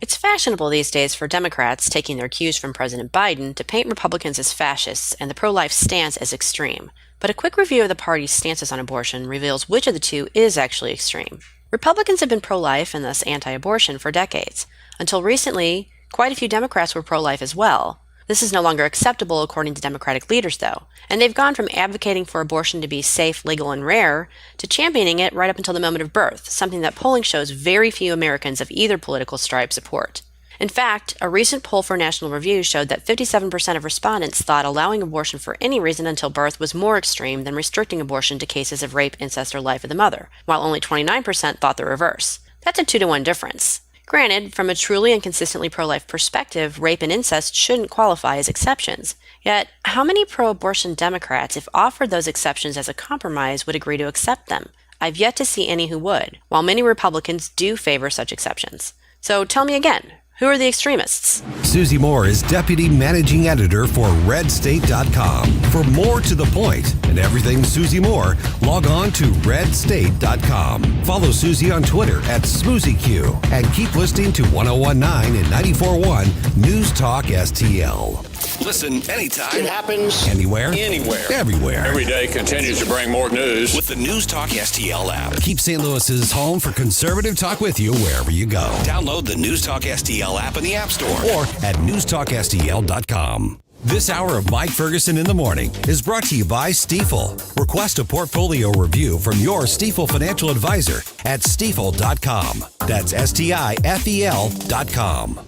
It's fashionable these days for Democrats, taking their cues from President Biden, to paint Republicans as fascists and the pro-life stance as extreme. But a quick review of the party's stances on abortion reveals which of the two is actually extreme. Republicans have been pro-life and thus anti-abortion for decades. Until recently, quite a few Democrats were pro-life as well. This is no longer acceptable according to Democratic leaders, though, and they've gone from advocating for abortion to be safe, legal, and rare to championing it right up until the moment of birth, something that polling shows very few Americans of either political stripe support. In fact, a recent poll for National Review showed that 57% of respondents thought allowing abortion for any reason until birth was more extreme than restricting abortion to cases of rape, incest, or life of the mother, while only 29% thought the reverse. That's a 2-to-1 difference. Granted, from a truly and consistently pro-life perspective, rape and incest shouldn't qualify as exceptions. Yet, how many pro-abortion Democrats, if offered those exceptions as a compromise, would agree to accept them? I've yet to see any who would, while many Republicans do favor such exceptions. So tell me again, who are the extremists? Susie Moore is Deputy Managing Editor for RedState.com. For more to the point and everything Susie Moore, log on to RedState.com. Follow Susie on Twitter at SmoozyQ and keep listening to 101.9 and 94.1 News Talk STL. Listen anytime. It happens anywhere. Anywhere. Everywhere. Every day continues to bring more news with the News Talk STL app. Keep St. Louis's home for conservative talk with you wherever you go. Download the News Talk STL app in the App Store or at newstalkstl.com. This hour of Mike Ferguson in the Morning is brought to you by Stifel. Request a portfolio review from your Stifel financial advisor at stifel.com. That's STIFEL.com.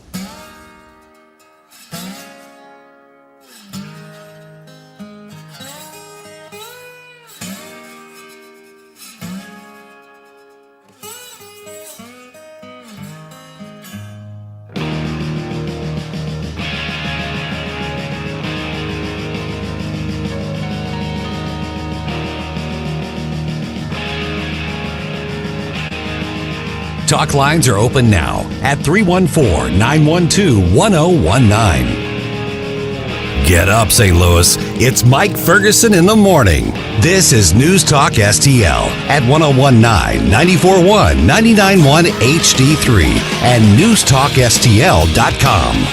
Talk lines are open now at 314-912-1019. Get up, St. Louis. It's Mike Ferguson in the morning. This is News Talk STL at 101.9, 94.1, 99.1 HD3 and newstalkstl.com.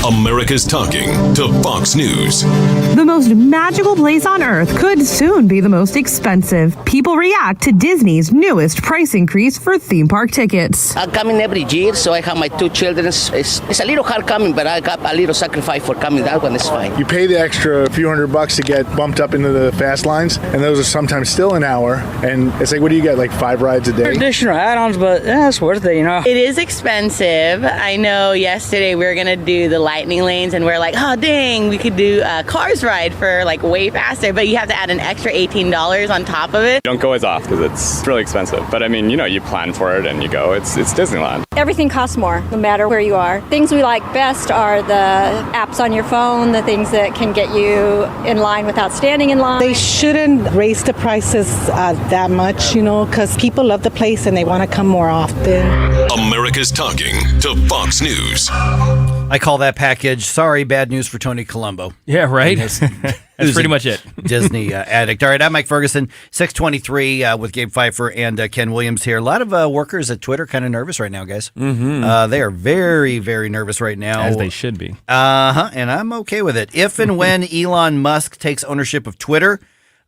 America's talking to Fox News. The most magical place on earth could soon be the most expensive. People react to Disney's newest price increase for theme park tickets. I'm coming every year, so I have my two children. It's a little hard coming, but I got a little sacrifice for coming. That one is fine. You pay the extra few $100 to get bumped up into the fast lines, and those are sometimes still an hour. And it's like, what do you get, like 5 rides a day? Additional add-ons, but yeah, it's worth it, you know. It is expensive. I know yesterday we were going to do the lightning lanes, and we're like, oh dang, we could do a Cars ride for like way faster, but you have to add an extra $18 on top of it. Don't go as off because it's really expensive. But I mean, you plan for it and you go. It's Disneyland. Everything costs more, no matter where you are. Things we like best are the apps on your phone, the things that can get you in line without standing in line. They shouldn't raise the prices that much, because people love the place and they want to come more often. America's talking to Fox News. I call that package, sorry, bad news for Tony Colombo. Yeah, right? That's pretty much it. Disney addict. All right, I'm Mike Ferguson, 623 with Gabe Pfeiffer and Ken Williams here. A lot of workers at Twitter kind of nervous right now, guys. Mm-hmm. They are very, very nervous right now. As they should be. And I'm okay with it. If and when Elon Musk takes ownership of Twitter,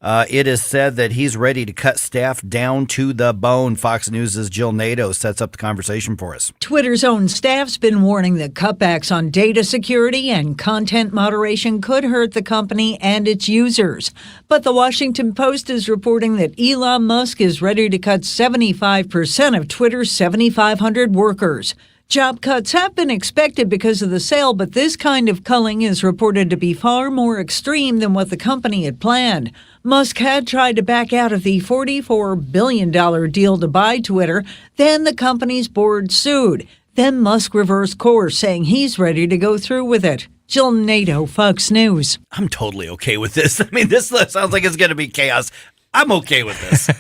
it is said that he's ready to cut staff down to the bone. Fox News' Jill Nato sets up the conversation for us. Twitter's own staff's been warning that cutbacks on data security and content moderation could hurt the company and its users. But the Washington Post is reporting that Elon Musk is ready to cut 75% of Twitter's 7,500 workers. Job cuts have been expected because of the sale, but this kind of culling is reported to be far more extreme than what the company had planned. Musk had tried to back out of the $44 billion deal to buy Twitter. Then the company's board sued. Then Musk reversed course, saying he's ready to go through with it. Jill Nato, Fox News. I'm totally okay with this. I mean, this sounds like it's going to be chaos. I'm okay with this.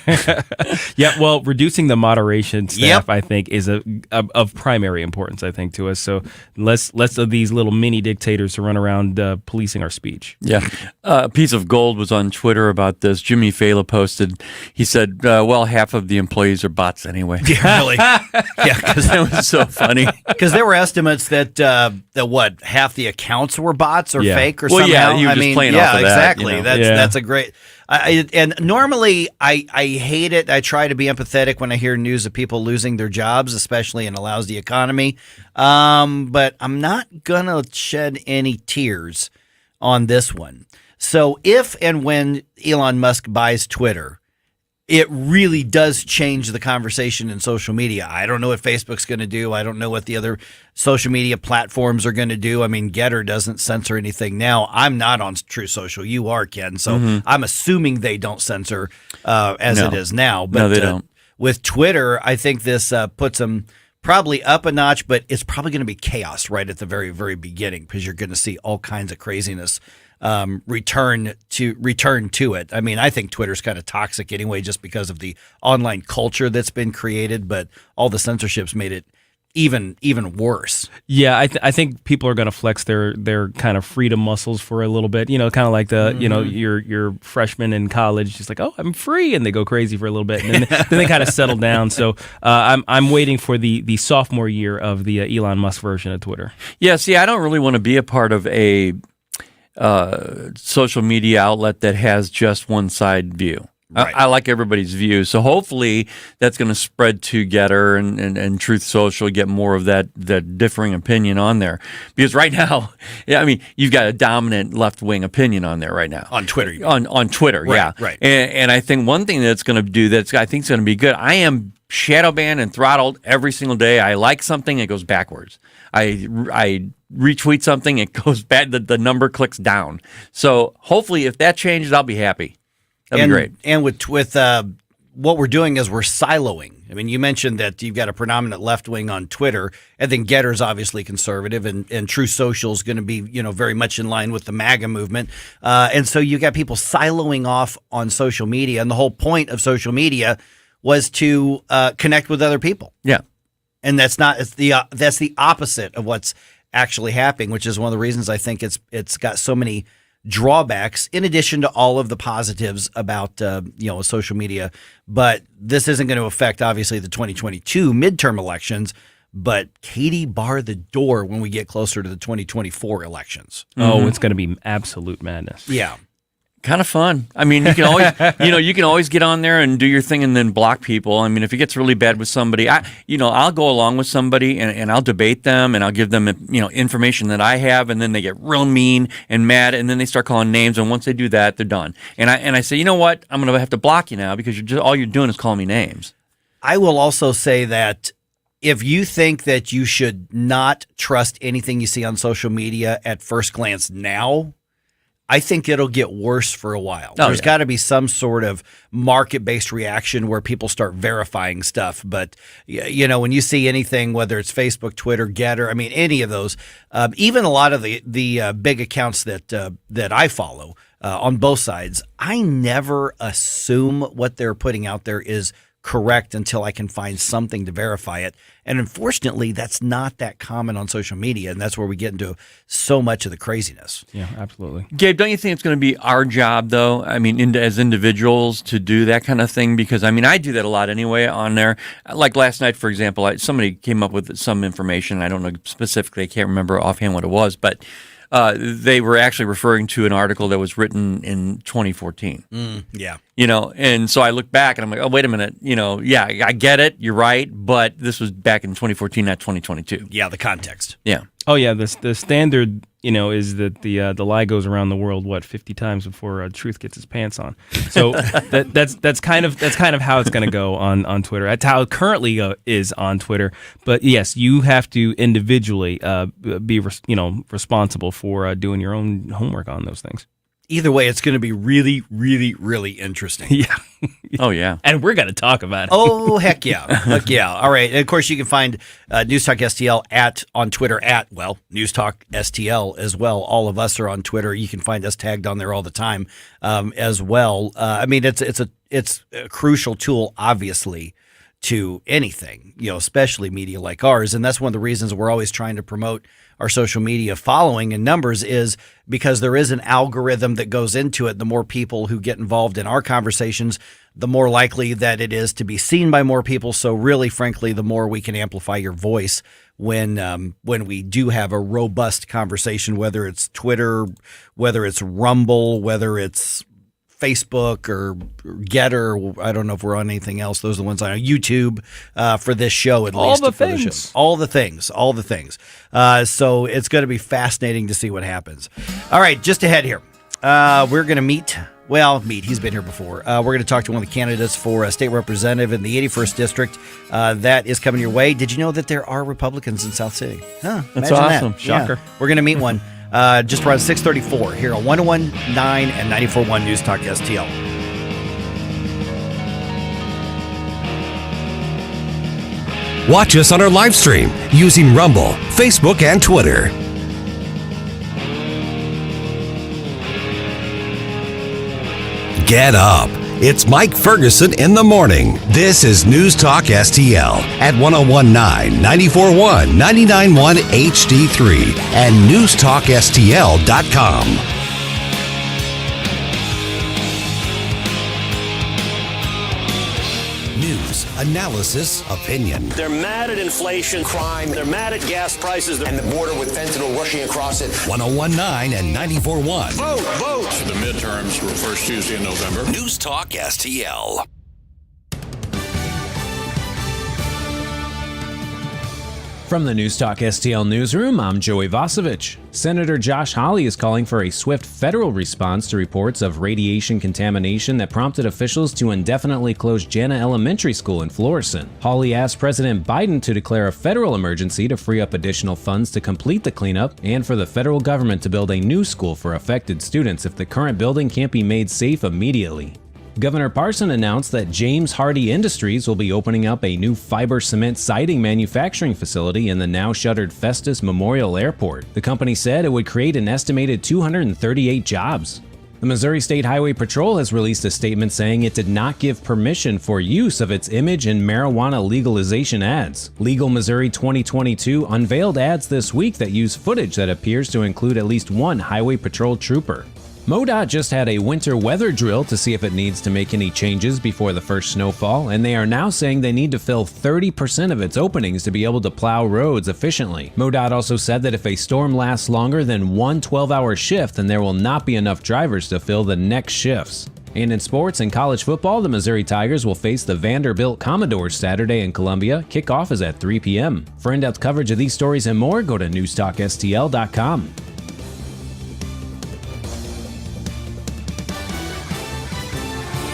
Yeah, well, reducing the moderation staff, I think, is of primary importance, I think, to us. So less of these little mini dictators to run around policing our speech. Yeah. A piece of gold was on Twitter about this. Jimmy Fallon posted, he said, well, half of the employees are bots anyway. Yeah, really? Yeah, because that was so funny. Because there were estimates that half the accounts were bots or fake or well, somehow. Yeah, he was just playing off of that. Exactly. That's a great. And normally I hate it. I try to be empathetic when I hear news of people losing their jobs, especially in a lousy economy. But I'm not going to shed any tears on this one. So if and when Elon Musk buys Twitter, it really does change the conversation in social media. I don't know what Facebook's going to do. I don't know what the other social media platforms are going to do. I mean, Getter doesn't censor anything now. I'm not on True Social. You are, Ken. So I'm assuming they don't censor it is now. But no, they don't. With Twitter, I think this puts them probably up a notch, but it's probably going to be chaos right at the very, very beginning because you're going to see all kinds of craziness return to it. I mean, I think Twitter's kind of toxic anyway, just because of the online culture that's been created, but all the censorship's made it even worse. Yeah, I think people are going to flex their kind of freedom muscles for a little bit. Kind of like the your freshman in college, just like, oh, I'm free, and they go crazy for a little bit, and then they kind of settle down. So I'm waiting for the sophomore year of the Elon Musk version of Twitter. Yeah, see, I don't really want to be a part of a social media outlet that has just one side view. Right. I like everybody's view. So hopefully that's going to spread to Getter and Truth Social, get more of that differing opinion on there. Because right now, yeah, I mean, you've got a dominant left-wing opinion on there right now. On Twitter. On Twitter, right, yeah. Right. And I think one thing that's going to do that I think is going to be good, I am shadow banned and throttled every single day. I like something, it goes backwards. I retweet something, it goes back, the number clicks down. So hopefully if that changes, I'll be happy. That'd be great. And with what we're doing is we're siloing. I mean, you mentioned that you've got a predominant left wing on Twitter, and then Getter's obviously conservative, and True Social is going to be, very much in line with the MAGA movement. And so you got people siloing off on social media, and the whole point of social media was to connect with other people. Yeah, and that's the opposite of what's actually happening, which is one of the reasons I think it's got so many drawbacks in addition to all of the positives about social media. But this isn't going to affect obviously the 2022 midterm elections, but Katie, bar the door when we get closer to the 2024 elections. Oh, it's going to be absolute madness. Yeah. Kind of fun. I mean, you can always, you can always get on there and do your thing and then block people. I mean, if it gets really bad with somebody, I'll go along with somebody and I'll debate them and I'll give them, information that I have, and then they get real mean and mad, and then they start calling names. And once they do that, they're done. And I say, you know what? I'm going to have to block you now because all you're doing is calling me names. I will also say that if you think that you should not trust anything you see on social media at first glance now, I think it'll get worse for a while. There's got to be some sort of market-based reaction where people start verifying stuff. But, you know, when you see anything, whether it's Facebook, Twitter, Getter, I mean, any of those, even a lot of the big accounts that I follow on both sides, I never assume what they're putting out there is correct until I can find something to verify it. And unfortunately, that's not that common on social media, and that's where we get into so much of the craziness. Yeah, absolutely. Gabe, don't you think it's going to be our job, though, I mean, as individuals to do that kind of thing? Because, I mean, I do that a lot anyway on there. Like last night, for example, somebody came up with some information. I don't know specifically. I can't remember offhand what it was, but they were actually referring to an article that was written in 2014. Yeah. You know, and so I look back and I'm like, oh, wait a minute. You know, yeah, I get it. You're right. But this was back in 2014, not 2022. Yeah, the context. Yeah. Oh yeah, the standard, you know, is that the lie goes around the world 50 times before truth gets his pants on. So that's kind of how it's going to go on Twitter. That's how it currently is on Twitter. But yes, you have to individually be responsible for doing your own homework on those things. Either way, it's going to be really, really, really interesting. Yeah. Oh, yeah. And we're going to talk about it. Oh, heck yeah. Heck yeah. All right. And of course, you can find NewstalkSTL on Twitter NewstalkSTL as well. All of us are on Twitter. You can find us tagged on there all the time as well. I mean, it's a crucial tool, obviously, to anything, you know, especially media like ours. And that's one of the reasons we're always trying to promote our social media following and numbers, is because there is an algorithm that goes into it. The more people who get involved in our conversations, the more likely that it is to be seen by more people. So really, frankly, the more we can amplify your voice when we do have a robust conversation, whether it's Twitter, whether it's Rumble, whether it's Facebook or Getter. I don't know if we're on anything else. Those are the ones I know. YouTube for this show, at least. All the things. All the things. So it's going to be fascinating to see what happens. All right, just ahead here. We're going to meet. He's been here before. We're going to talk to one of the candidates for a state representative in the 81st District. That is coming your way. Did you know that there are Republicans in South City? Huh, that's awesome. That. Shocker. Yeah. We're going to meet one. Just around 6:34 here on 101.9 and 94.1 News Talk STL. Watch us on our live stream using Rumble, Facebook, and Twitter. Get up. It's Mike Ferguson in the morning. This is News Talk STL at 101.9, 94.1, 99.1 HD3 and NewstalkSTL.com. News, analysis, opinion. They're mad at inflation, crime. They're mad at gas prices. And the border with fentanyl rushing across it. 101.9 and 94.1. Vote. For the midterms were first Tuesday in November. News Talk STL. From the News Talk STL newsroom, I'm Joey Vasovich. Senator Josh Hawley is calling for a swift federal response to reports of radiation contamination that prompted officials to indefinitely close Jana Elementary School in Florissant. Hawley asked President Biden to declare a federal emergency to free up additional funds to complete the cleanup and for the federal government to build a new school for affected students if the current building can't be made safe immediately. Governor Parson announced that James Hardie Industries will be opening up a new fiber cement siding manufacturing facility in the now shuttered Festus Memorial Airport. The company said it would create an estimated 238 jobs. The Missouri State Highway Patrol has released a statement saying it did not give permission for use of its image in marijuana legalization ads. Legal Missouri 2022 unveiled ads this week that use footage that appears to include at least one Highway Patrol trooper. MoDOT just had a winter weather drill to see if it needs to make any changes before the first snowfall, and they are now saying they need to fill 30% of its openings to be able to plow roads efficiently. MoDOT also said that if a storm lasts longer than one 12-hour shift, then there will not be enough drivers to fill the next shifts. And in sports and college football, the Missouri Tigers will face the Vanderbilt Commodores Saturday in Columbia. Kickoff is at 3 p.m. For in-depth coverage of these stories and more, go to NewstalkSTL.com.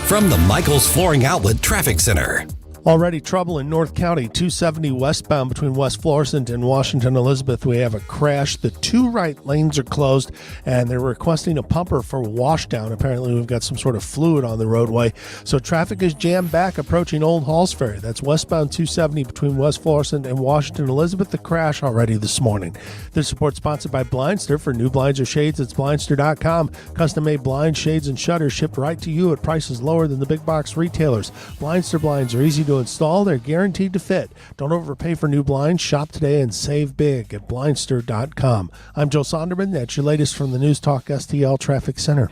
From the Michaels Flooring Outlet Traffic Center. Already trouble in North County, 270 westbound between West Florissant and Washington Elizabeth. We have a crash. The two right lanes are closed, and they're requesting a pumper for washdown. Apparently, we've got some sort of fluid on the roadway. So traffic is jammed back approaching Old Halls Ferry. That's westbound 270 between West Florissant and Washington Elizabeth. The crash already this morning. This report sponsored by Blindster. For new blinds or shades, it's Blindster.com. Custom-made blinds, shades, and shutters shipped right to you at prices lower than the big box retailers. Blindster blinds are easy to install. They're guaranteed to fit. Don't overpay for new blinds. Shop today and save big at Blindster.com. I'm Joe Sonderman. That's your latest from the News Talk STL Traffic Center.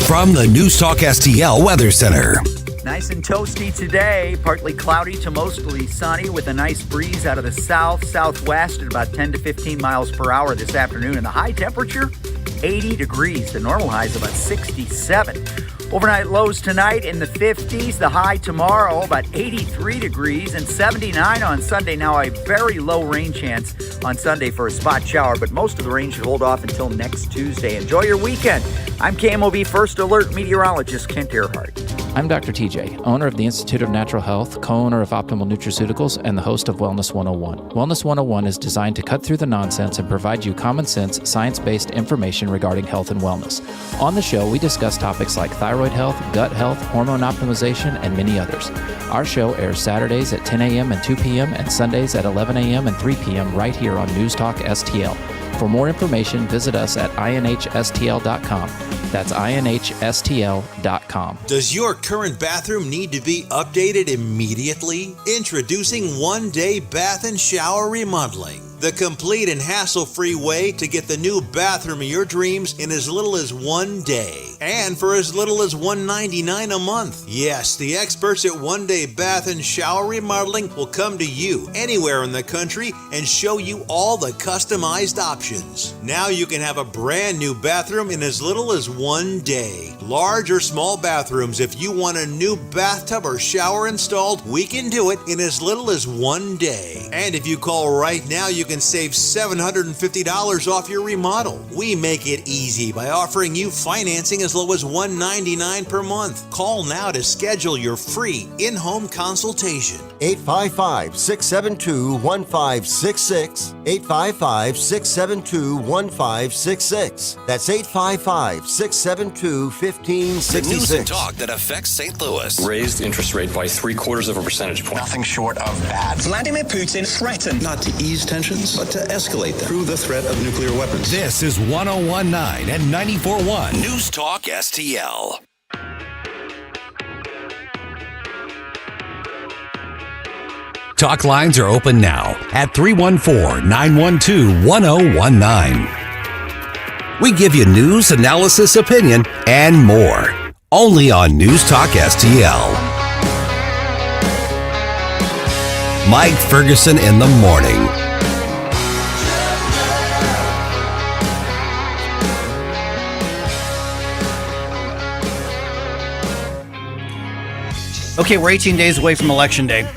From the News Talk STL Weather Center. Nice and toasty today, partly cloudy to mostly sunny with a nice breeze out of the southwest at about 10 to 15 miles per hour this afternoon. And the high temperature, 80 degrees. The normal high is about 67. Overnight lows tonight in the 50s. The high tomorrow about 83 degrees and 79 on Sunday. Now a very low rain chance on Sunday for a spot shower, but most of the rain should hold off until next Tuesday. Enjoy your weekend. I'm KMOV First Alert meteorologist Kent Earhart. I'm Dr. TJ, owner of the Institute of Natural Health, co-owner of Optimal Nutraceuticals, and the host of Wellness 101. Wellness 101 is designed to cut through the nonsense and provide you common sense, science-based information regarding health and wellness. On the show, we discuss topics like thyroid health, gut health, hormone optimization, and many others. Our show airs Saturdays at 10 a.m. and 2 p.m. and Sundays at 11 a.m. and 3 p.m. right here on News Talk STL. For more information, visit us at inhstl.com. That's inhstl.com. Does your current bathroom need to be updated immediately? Introducing One Day Bath and Shower Remodeling, the complete and hassle-free way to get the new bathroom of your dreams in as little as 1 day and for as little as $199 a month. Yes, the experts at One Day Bath and Shower Remodeling will come to you anywhere in the country and show you all the customized options. Now you can have a brand new bathroom in as little as 1 day. Large or small bathrooms, if you want a new bathtub or shower installed, we can do it in as little as 1 day. And if you call right now, you can save $750 off your remodel. We make it easy by offering you financing as low as $199 per month. Call now to schedule your free in-home consultation. 855-672-1566. 855-672-1566. That's 855-672-1566. The news and talk that affects St. Louis. Raised interest rate by 0.75 percentage point. Nothing short of bad. Vladimir Putin threatened Not to ease tensions, but to escalate them through the threat of nuclear weapons. This is 101.9 and 94.1 News Talk STL. Talk lines are open now at 314-912-1019. We give you news, analysis, opinion, and more. Only on News Talk STL. Mike Ferguson in the morning. Okay, we're 18 days away from Election Day.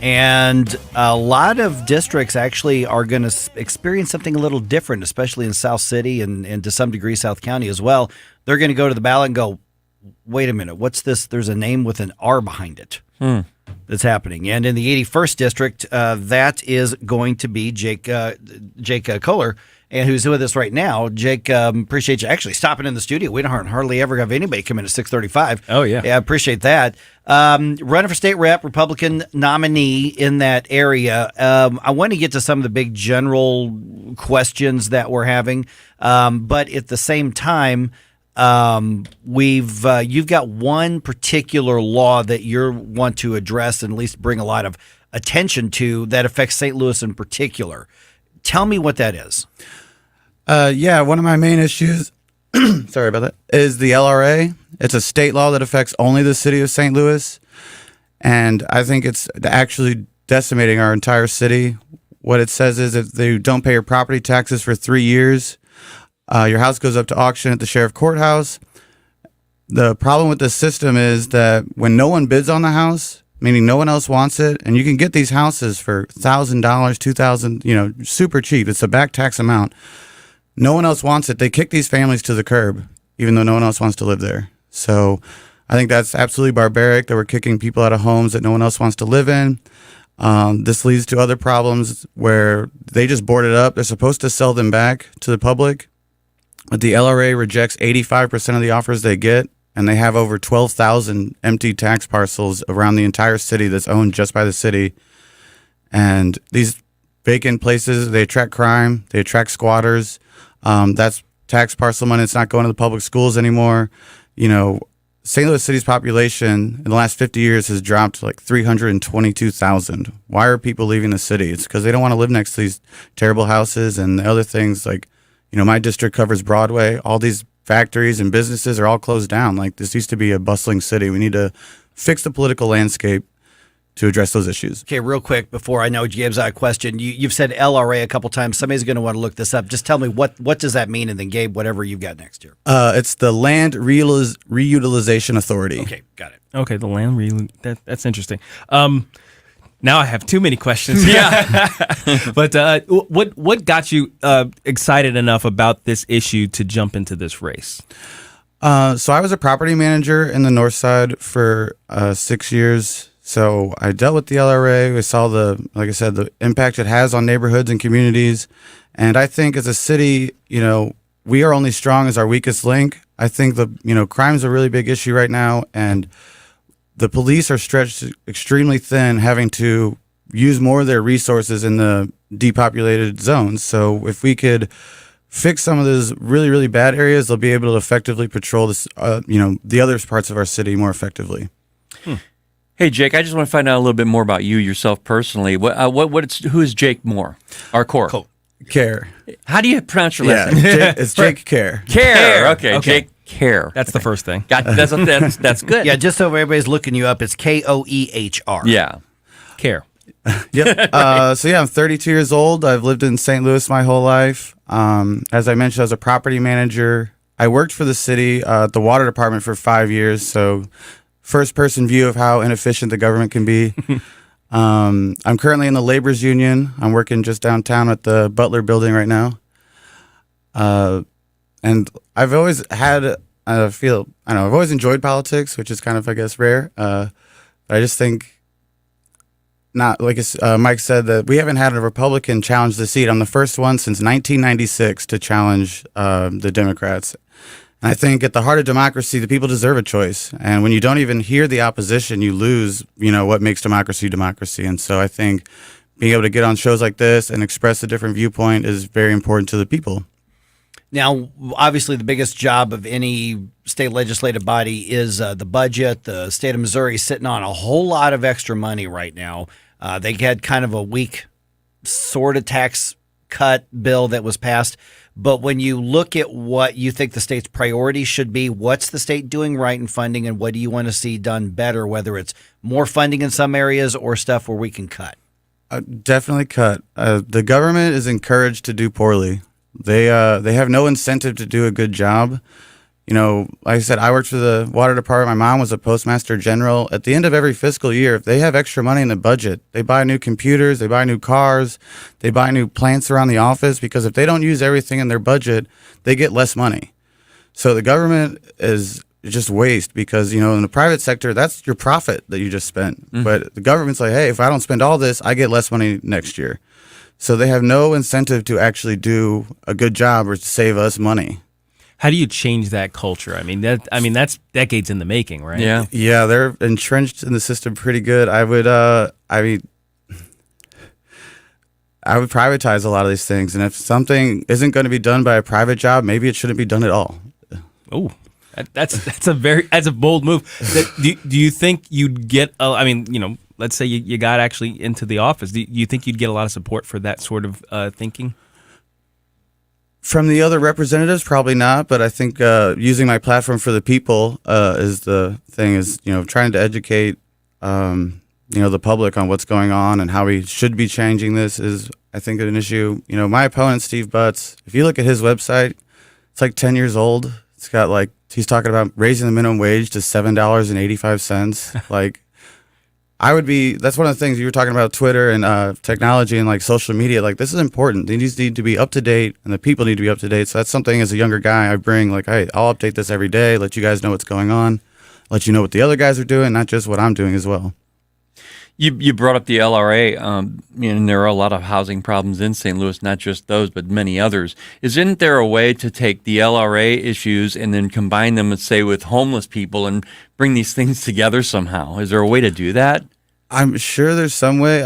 And a lot of districts actually are going to experience something a little different, especially in South City and to some degree South County as well. They're going to go to the ballot and go, wait a minute, what's this? There's a name with an R behind it that's happening. And in the 81st district, that is going to be Jake Kohler, and who's with us right now. Jake, appreciate you actually stopping in the studio. We don't hardly ever have anybody come in at 6:35. Oh, yeah. Yeah, I appreciate that. Running for state rep, Republican nominee in that area. I want to get to some of the big general questions that we're having, but at the same time, you've got one particular law that you want to address and at least bring a lot of attention to that affects St. Louis in particular. Tell me what that is. Yeah, one of my main issues, sorry about that, is the LRA. It's a state law that affects only the city of St. Louis, and I think it's actually decimating our entire city. What it says is if you don't pay your property taxes for 3 years, your house goes up to auction at the sheriff courthouse. The problem with this system is that when no one bids on the house, meaning no one else wants it, and you can get these houses for $1,000, $2,000, super cheap. It's a back tax amount. No one else wants it. They kick these families to the curb, even though no one else wants to live there. So I think that's absolutely barbaric that we're kicking people out of homes that no one else wants to live in. This leads to other problems where they just board it up. They're supposed to sell them back to the public, but the LRA rejects 85% of the offers they get, and they have over 12,000 empty tax parcels around the entire city that's owned just by the city. And these vacant places, they attract crime, they attract squatters. That's tax parcel money. It's not going to the public schools anymore. You know, St. Louis City's population in the last 50 years has dropped to like 322,000. Why are people leaving the city? It's because they don't want to live next to these terrible houses and the other things. Like, you know, my district covers Broadway. All these factories and businesses are all closed down. Like, this used to be a bustling city. We need to fix the political landscape to address those issues. Okay, real quick before I know Gabe's out of question, you've said LRA a couple times. Somebody's going to want to look this up. Just tell me what does that mean, and then Gabe, whatever you've got next year. It's the Land Reutilization Authority. Okay, got it. Okay, the land that's interesting. Now I have too many questions. Yeah. But what got you excited enough about this issue to jump into this race? So I was a property manager in the North Side for 6 years. So I dealt with the LRA. I saw like I said, the impact it has on neighborhoods and communities. And I think as a city, you know, we are only strong as our weakest link. I think crime is a really big issue right now, and the police are stretched extremely thin, having to use more of their resources in the depopulated zones. So if we could fix some of those really, really bad areas, they'll be able to effectively patrol this, the other parts of our city more effectively. Hey, Jake, I just want to find out a little bit more about you yourself personally. Who is Jake Moore? Our core. Care. How do you pronounce your last name? It's Jake Care. Care. Okay, Jake Care. That's the first thing. That's good. Yeah, just so everybody's looking you up, it's Koehr. Yeah. Care. Yep. I'm 32 years old. I've lived in St. Louis my whole life. As I mentioned, I was a property manager. I worked for the city, the water department for 5 years. So first-person view of how inefficient the government can be. I'm currently in the labor's union. I'm working just downtown at the Butler building right now. And I've always had, I've always enjoyed politics, which is kind of, I guess, rare. But I just think, not like Mike said, that we haven't had a Republican challenge the seat. I'm the first one since 1996 to challenge the Democrats. And I think at the heart of democracy, the people deserve a choice. And when you don't even hear the opposition, you lose, what makes democracy democracy. And so I think being able to get on shows like this and express a different viewpoint is very important to the people. Now, obviously, the biggest job of any state legislative body is the budget. The state of Missouri is sitting on a whole lot of extra money right now. They had kind of a weak sort of tax cut bill that was passed. But when you look at what you think the state's priorities should be, what's the state doing right in funding, and what do you want to see done better, whether it's more funding in some areas or stuff where we can cut? Definitely cut. The government is encouraged to do poorly. They have no incentive to do a good job. Like I said, I worked for the water department. My mom was a postmaster general. At the end of every fiscal year, if they have extra money in the budget, they buy new computers, they buy new cars, they buy new plants around the office, because if they don't use everything in their budget, they get less money. So the government is just waste, because, in the private sector, that's your profit that you just spent. Mm-hmm. But the government's like, hey, if I don't spend all this, I get less money next year. So they have no incentive to actually do a good job or to save us money. How do you change that culture? I mean, that's decades in the making, right? Yeah, they're entrenched in the system pretty good. I would privatize a lot of these things, and if something isn't going to be done by a private job, maybe it shouldn't be done at all. Oh, that's a bold move. Do you think you'd get? Let's say you got actually into the office. Do you think you'd get a lot of support for that sort of thinking? From the other representatives, probably not. But I think using my platform for the people is the thing. Is trying to educate the public on what's going on and how we should be changing this is, I think, an issue. My opponent, Steve Butts, if you look at his website, it's like 10 years old. It's got he's talking about raising the minimum wage to $7.85. That's one of the things you were talking about, Twitter and technology and social media. This is important. These need to be up to date, and the people need to be up to date. So that's something as a younger guy I bring. Hey, I'll update this every day, let you guys know what's going on. let you know what the other guys are doing, not just what I'm doing as well. You brought up the LRA, and there are a lot of housing problems in St. Louis, not just those, but many others. Isn't there a way to take the LRA issues and then combine them, let's say, with homeless people and bring these things together somehow? Is there a way to do that? I'm sure there's some way.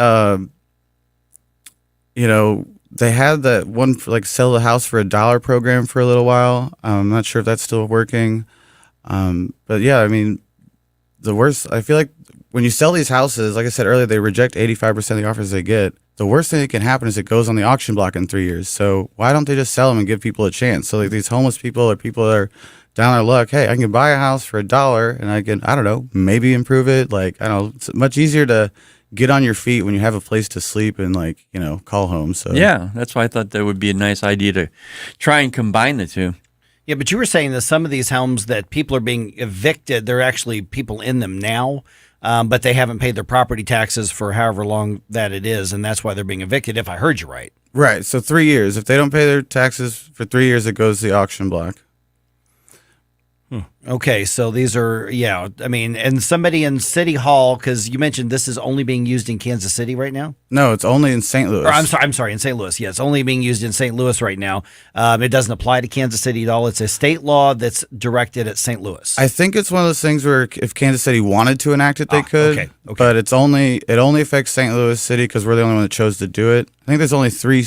They had that one for, like, sell the house for $1 program for a little while. I'm not sure if that's still working. But yeah, I mean, the worst, I feel like when you sell these houses, like I said earlier, they reject 85% of the offers they get. The worst thing that can happen is it goes on the auction block in 3 years. So why don't they just sell them and give people a chance? So like these homeless people or people that are down their luck, hey, I can buy a house for $1 and I can, I don't know, maybe improve it. Like, I don't know, it's much easier to get on your feet when you have a place to sleep and, like, call home. So yeah, that's why I thought that would be a nice idea to try and combine the two. Yeah, but you were saying that some of these homes that people are being evicted, there are actually people in them now, but they haven't paid their property taxes for however long that it is, and that's why they're being evicted, if I heard you right. Right, so 3 years. If they don't pay their taxes for 3 years, it goes to the auction block. Okay, so these are, yeah, I mean, and somebody in City Hall, because you mentioned this is only being used in Kansas City right now? No, it's only in St. Louis. Or I'm sorry, in St. Louis. Yeah, it's only being used in St. Louis right now. It doesn't apply to Kansas City at all. It's a state law that's directed at St. Louis. I think it's one of those things where if Kansas City wanted to enact it, they could. Okay. But it only affects St. Louis City because we're the only one that chose to do it. I think there's only 3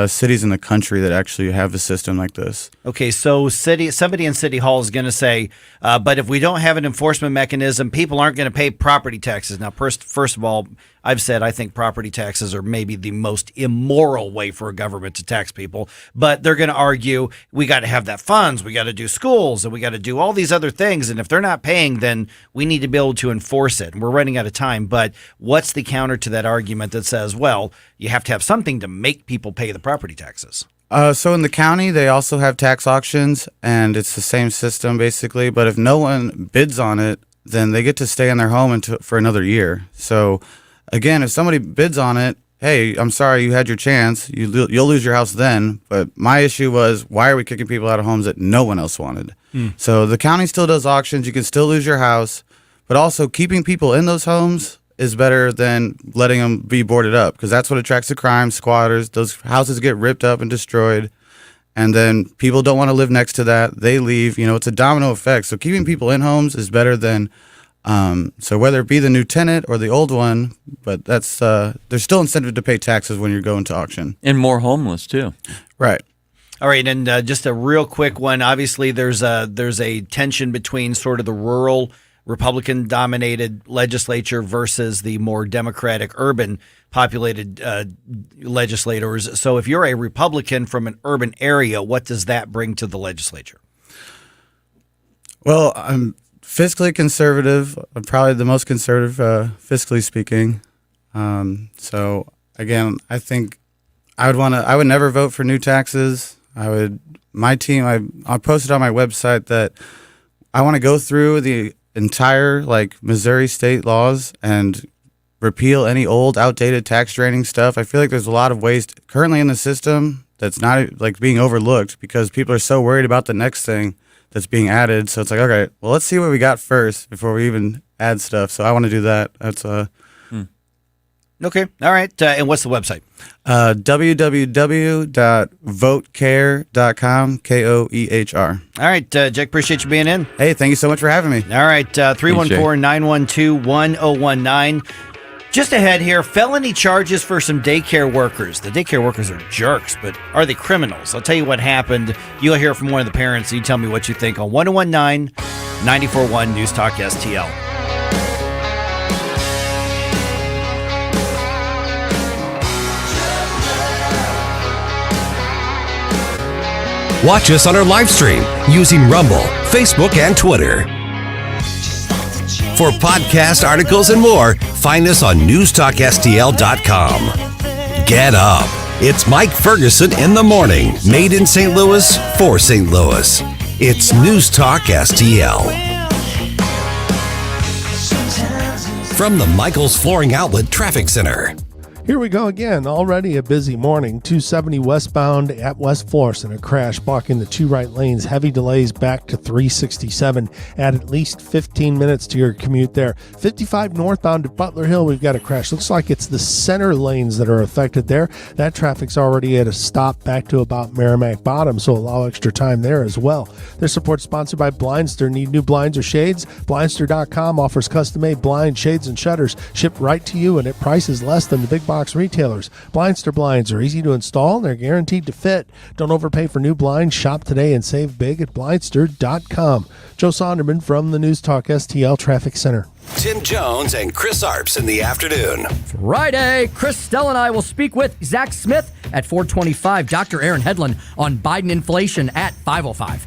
cities in the country that actually have a system like this. Okay, so somebody in City Hall is going to say, but if we don't have an enforcement mechanism, people aren't going to pay property taxes. Now, first of all, I've said I think property taxes are maybe the most immoral way for a government to tax people, but they're going to argue we got to have that funds, we got to do schools, and we got to do all these other things, and if they're not paying, then we need to be able to enforce it. And we're running out of time, but what's the counter to that argument that says, well, you have to have something to make people pay the property taxes? So in the county, they also have tax auctions, and it's the same system basically, but if no one bids on it, then they get to stay in their home for another year. So again, if somebody bids on it, hey, I'm sorry, you had your chance. You'll lose your house then. But my issue was, why are we kicking people out of homes that no one else wanted? So the county still does auctions. You can still lose your house, but also keeping people in those homes is better than letting them be boarded up, because that's what attracts the crime, squatters. Those houses get ripped up and destroyed, and then people don't want to live next to that. They leave. It's a domino effect. So keeping people in homes is better than so whether it be the new tenant or the old one, but that's there's still incentive to pay taxes when you're going to auction. And more homeless too. Right. All right, and just a real quick one. Obviously, there's a tension between sort of the rural Republican-dominated legislature versus the more Democratic, urban-populated legislators. So if you're a Republican from an urban area, what does that bring to the legislature? Well, I'm fiscally conservative. I'm probably the most conservative, fiscally speaking. So again, I think I would never vote for new taxes. I posted on my website that I want to go through the entire Missouri state laws and repeal any old outdated tax draining stuff. I feel like there's a lot of waste currently in the system that's not being overlooked because people are so worried about the next thing that's being added. So it's like, okay, well, let's see what we got first before we even add stuff. So I want to do that. That's Okay. All right. And what's the website? www.votecare.com, KOEHR. All right, Jake, appreciate you being in. Hey, thank you so much for having me. All right, 314-912-1019. Just ahead here, felony charges for some daycare workers. The daycare workers are jerks, but are they criminals? I'll tell you what happened. You'll hear from one of the parents. You tell me what you think on 1019 94.1 News Talk STL. Watch us on our live stream using Rumble, Facebook, and Twitter. For podcast articles and more, find us on NewstalkSTL.com. Get up. It's Mike Ferguson in the morning, made in St. Louis for St. Louis. It's News Talk STL. From the Michaels Flooring Outlet Traffic Center. Here we go again. Already a busy morning. 270 westbound at West Florissant. A crash blocking the two right lanes. Heavy delays back to 367. Add at least 15 minutes to your commute there. 55 northbound to Butler Hill. We've got a crash. Looks like it's the center lanes that are affected there. That traffic's already at a stop back to about Merrimack Bottom, so allow extra time there as well. This support sponsored by Blindster. Need new blinds or shades? Blindster.com offers custom-made blinds, shades, and shutters shipped right to you and at prices less than the big box retailers. Blindster blinds are easy to install and they're guaranteed to fit. Don't overpay for new blinds. Shop today and save big at Blindster.com. Joe Sonderman from the News Talk STL Traffic Center. Tim Jones and Chris Arps in the afternoon. Friday, Chris Stell and I will speak with Zach Smith at 425, Dr. Aaron Hedlund on Biden inflation at 505.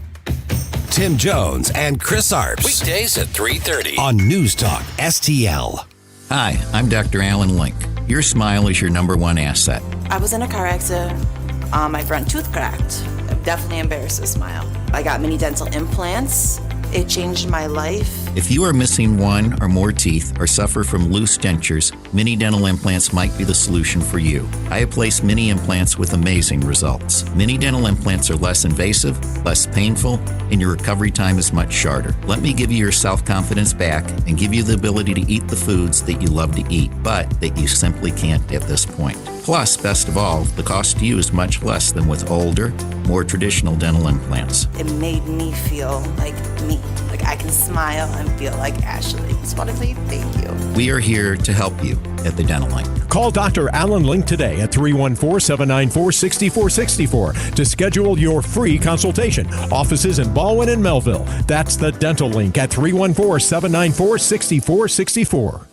Tim Jones and Chris Arps. Weekdays at 3:30 on News Talk STL. Hi, I'm Dr. Alan Link. Your smile is your number one asset. I was in a car accident. My front tooth cracked. I'm definitely embarrassed to smile. I got mini dental implants. It changed my life. If you are missing one or more teeth or suffer from loose dentures, mini dental implants might be the solution for you. I have placed mini implants with amazing results. Mini dental implants are less invasive, less painful, and your recovery time is much shorter. Let me give you your self-confidence back and give you the ability to eat the foods that you love to eat, but that you simply can't at this point. Plus, best of all, the cost to you is much less than with older, more traditional dental implants. It made me feel like me. Like I can smile and feel like Ashley. Just want to say thank you. We are here to help you at the Dental Link. Call Dr. Alan Link today at 314-794-6464 to schedule your free consultation. Offices in Baldwin and Melville. That's the Dental Link at 314-794-6464.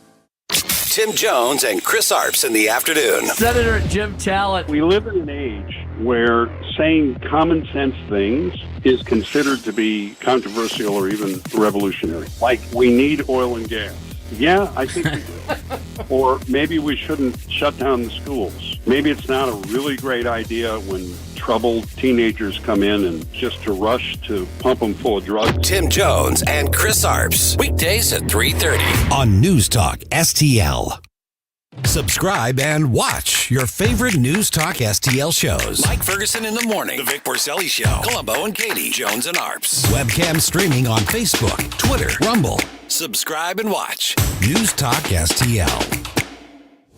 Tim Jones and Chris Arps in the afternoon. Senator Jim Talent. We live in an age where saying common sense things is considered to be controversial or even revolutionary. Like, we need oil and gas. Yeah, I think we do. Or maybe we shouldn't shut down the schools. Maybe it's not a really great idea when troubled teenagers come in and just to rush to pump them full of drugs. Tim Jones and Chris Arps. Weekdays at 3:30 on News Talk STL. Subscribe and watch your favorite News Talk STL shows. Mike Ferguson in the Morning, The Vic Porcelli Show, Columbo and Katie, Jones and Arps. Webcam streaming on Facebook, Twitter, Rumble. Subscribe and watch News Talk STL.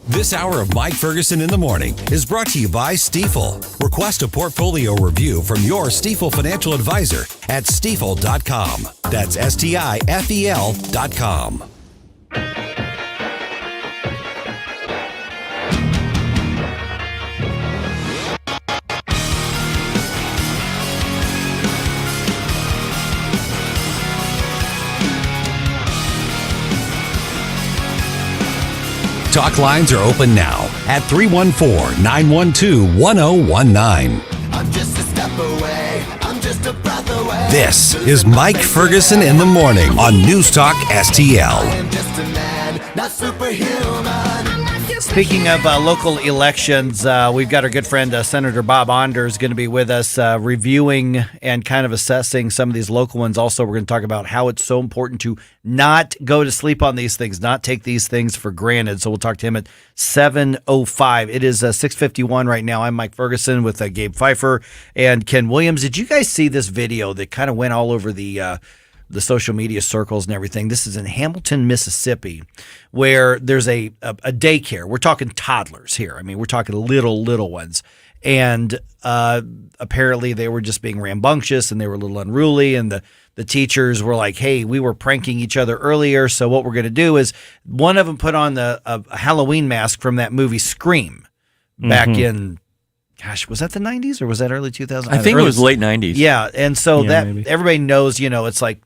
This hour of Mike Ferguson in the Morning is brought to you by Stifel. Request a portfolio review from your Stifel financial advisor at stifel.com. That's STIFEL.com. Talk lines are open now at 314-912-1019. I'm just a step away. I'm just a breath away. This is Mike Ferguson in the Morning on News Talk STL. I am just a man, not superhuman. Speaking of local elections, we've got our good friend Senator Bob Anders going to be with us reviewing and kind of assessing some of these local ones. Also, we're going to talk about how it's so important to not go to sleep on these things, not take these things for granted. So we'll talk to him at 7:05. It is 6:51 right now. I'm Mike Ferguson with Gabe Pfeiffer and Ken Williams. Did you guys see this video that kind of went all over the social media circles and everything? This is in Hamilton, Mississippi, where there's a daycare. We're talking toddlers here. I mean, we're talking little ones. And apparently they were just being rambunctious and they were a little unruly. And the teachers were like, hey, we were pranking each other earlier. So what we're going to do is one of them put on a Halloween mask from that movie Scream back in, gosh, was that the 90s or was that early 2000s? I think it was late 90s. Yeah. And so maybe. Everybody knows, it's like,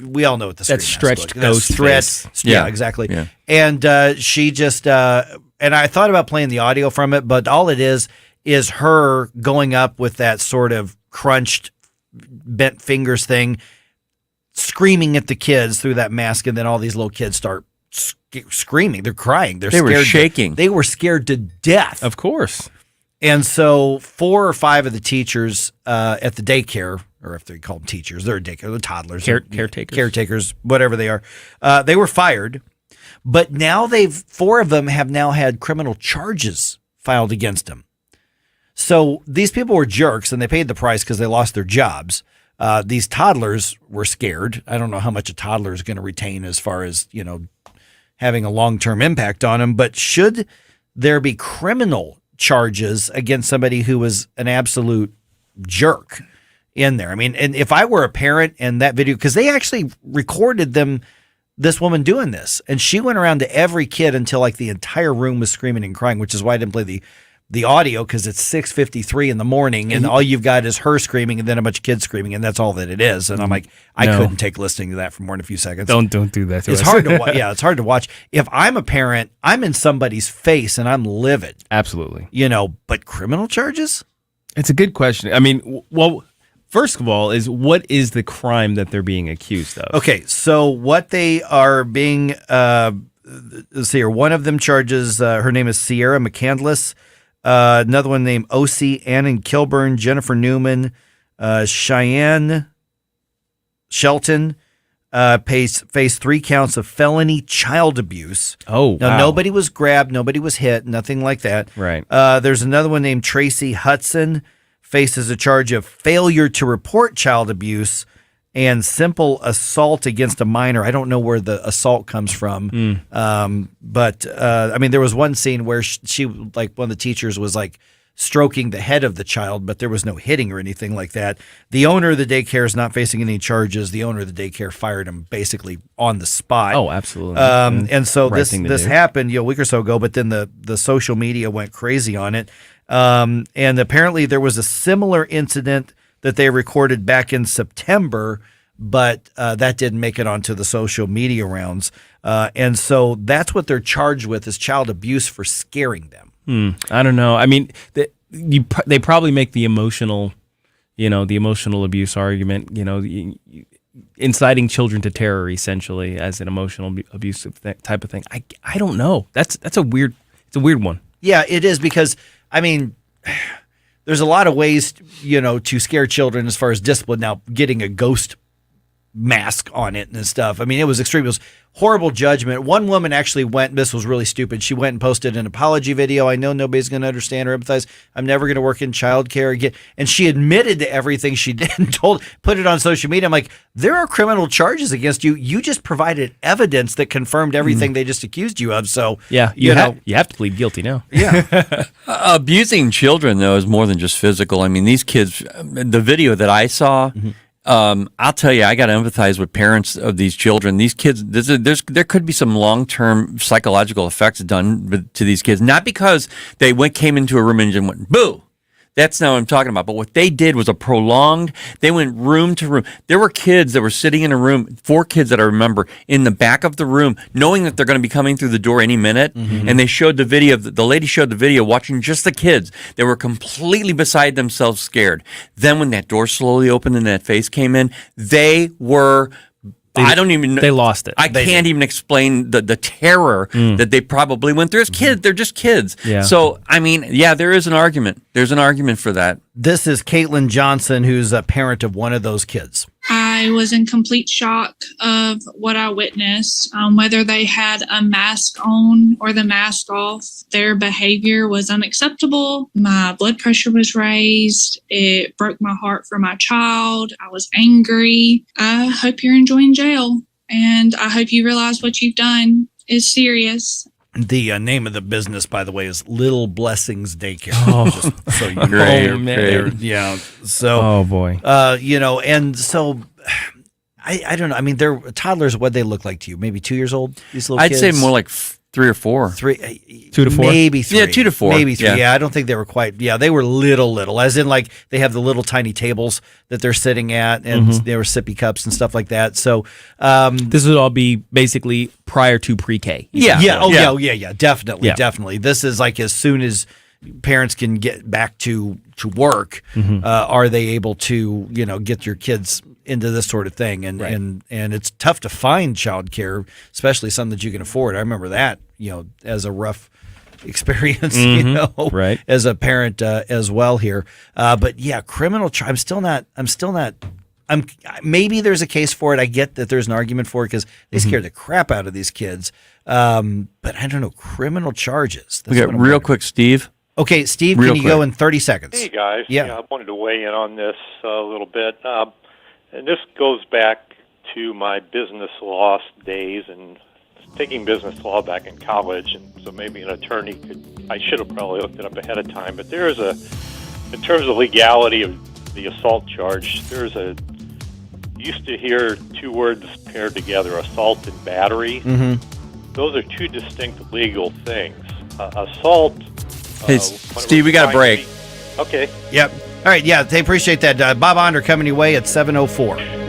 we all know what the That stretched ghost stretched. face. Yeah, exactly. Yeah. And she just, and I thought about playing the audio from it, but all it is her going up with that sort of crunched, bent fingers thing, screaming at the kids through that mask, and then all these little kids start screaming. They're crying. They were shaking. They were scared to death. Of course. And so 4 or 5 of the teachers at the daycare, or if they call them teachers, they're a daycare, they're toddlers. Caretakers. Caretakers, whatever they are. They were fired. But now 4 of them have now had criminal charges filed against them. So these people were jerks and they paid the price because they lost their jobs. These toddlers were scared. I don't know how much a toddler is going to retain as far as, having a long-term impact on them. But should there be criminal charges against somebody who was an absolute jerk in there? I mean, and if I were a parent and that video, because they actually recorded this woman doing this, and she went around to every kid until like the entire room was screaming and crying, which is why I didn't play the audio, because it's 6:53 in the morning and all you've got is her screaming and then a bunch of kids screaming, and that's all that it is. And I'm like, I couldn't take listening to that for more than a few seconds. Don't do that to us. Hard to watch. Yeah, it's hard to watch. If I'm a parent, I'm in somebody's face and I'm livid. Absolutely. But criminal charges? It's a good question. I mean, well, first of all, what is the crime that they're being accused of? Okay, so what they are being, let's see here. One of them charges, her name is Sierra McCandless. Another one named O.C. Annan Kilburn, Jennifer Newman, Cheyenne Shelton faced 3 counts of felony child abuse. Oh, now, wow. Nobody was grabbed, nobody was hit, nothing like that. Right. There's another one named Tracy Hudson, faces a charge of failure to report child abuse and simple assault against a minor. I don't know where the assault comes from. But I mean, there was one scene where she like one of the teachers was like stroking the head of the child, but there was no hitting or anything like that. The owner of the daycare is not facing any charges. The owner of the daycare fired him basically on the spot. Oh, absolutely. And so Right thing to this do. happened a week or so ago, but then the social media went crazy on it. And apparently there was a similar incident that they recorded back in September, but that didn't make it onto the social media rounds. And so that's what they're charged with, is child abuse for scaring them. I don't know. I mean, they probably make the emotional abuse argument, inciting children to terror essentially as an emotional abusive type of thing. I don't know. It's a weird one. Yeah, it is, because I mean, there's a lot of ways, to scare children as far as discipline. Now, getting a ghost mask on it and stuff. I mean, it was extreme. It was horrible judgment. One woman actually went, this was really stupid. She went and posted an apology video. I know nobody's going to understand or empathize. I'm never going to work in childcare again. And she admitted to everything she did and put it on social media. I'm like, there are criminal charges against you. You just provided evidence that confirmed everything they just accused you of. So yeah, you have to plead guilty now. Yeah. Abusing children, though, is more than just physical. I mean, these kids, the video that I saw, I'll tell you, I got to empathize with parents of these children. These kids, there could be some long-term psychological effects done to these kids, not because they came into a room and went, boo. That's not what I'm talking about. But what they did was they went room to room. There were kids that were sitting in a room, 4 kids that I remember, in the back of the room, knowing that they're going to be coming through the door any minute. Mm-hmm. And they showed the video, the lady showed the video watching just the kids. They were completely beside themselves, scared. Then when that door slowly opened and that face came in, they were... I don't even know. They lost it. I can't even explain the terror that they probably went through as kids. They're just kids. Yeah. So, I mean, yeah, there is an argument. There's an argument for that. This is Caitlin Johnson, who's a parent of one of those kids. I was in complete shock of what I witnessed. Whether they had a mask on or the mask off, their behavior was unacceptable. My blood pressure was raised. It broke my heart for my child. I was angry. I hope you're enjoying jail, and I hope you realize what you've done is serious. The name of the business, by the way, is Little Blessings Daycare. Oh, just so you know. Great. Yeah. So, oh boy. And so I don't know. I mean, they're toddlers. What they look like to you? Maybe 2 years old. These little kids? I'd say more like 3 or 4. 2 to 4, maybe 3. Yeah, 2 to 4. Maybe 3. Yeah, I don't think they were quite. Yeah, they were little, as in like they have the little tiny tables that they're sitting at, and they were sippy cups and stuff like that. So this would all be basically prior to pre-K. Yeah. Definitely. This is like as soon as parents can get back to work, are they able to get your kids into this sort of thing, and it's tough to find childcare, especially something that you can afford. I remember that as a rough experience, right, as a parent as well here. But yeah, criminal. I'm still not maybe there's a case for it. I get that there's an argument for it because they scare the crap out of these kids. But I don't know, criminal charges. We got real quick, Steve. Okay, Steve, can you go in 30 seconds? Hey, guys. Yeah. I wanted to weigh in on this a little bit. And this goes back to my business law days and taking business law back in college. And so maybe an attorney I should have probably looked it up ahead of time. But in terms of legality of the assault charge, you used to hear two words paired together, assault and battery. Mm-hmm. Those are two distinct legal things. Assault... Hey, Steve, we got a break. Okay. Yep. All right, yeah, they appreciate that. Bob Onder coming your way at 7:04.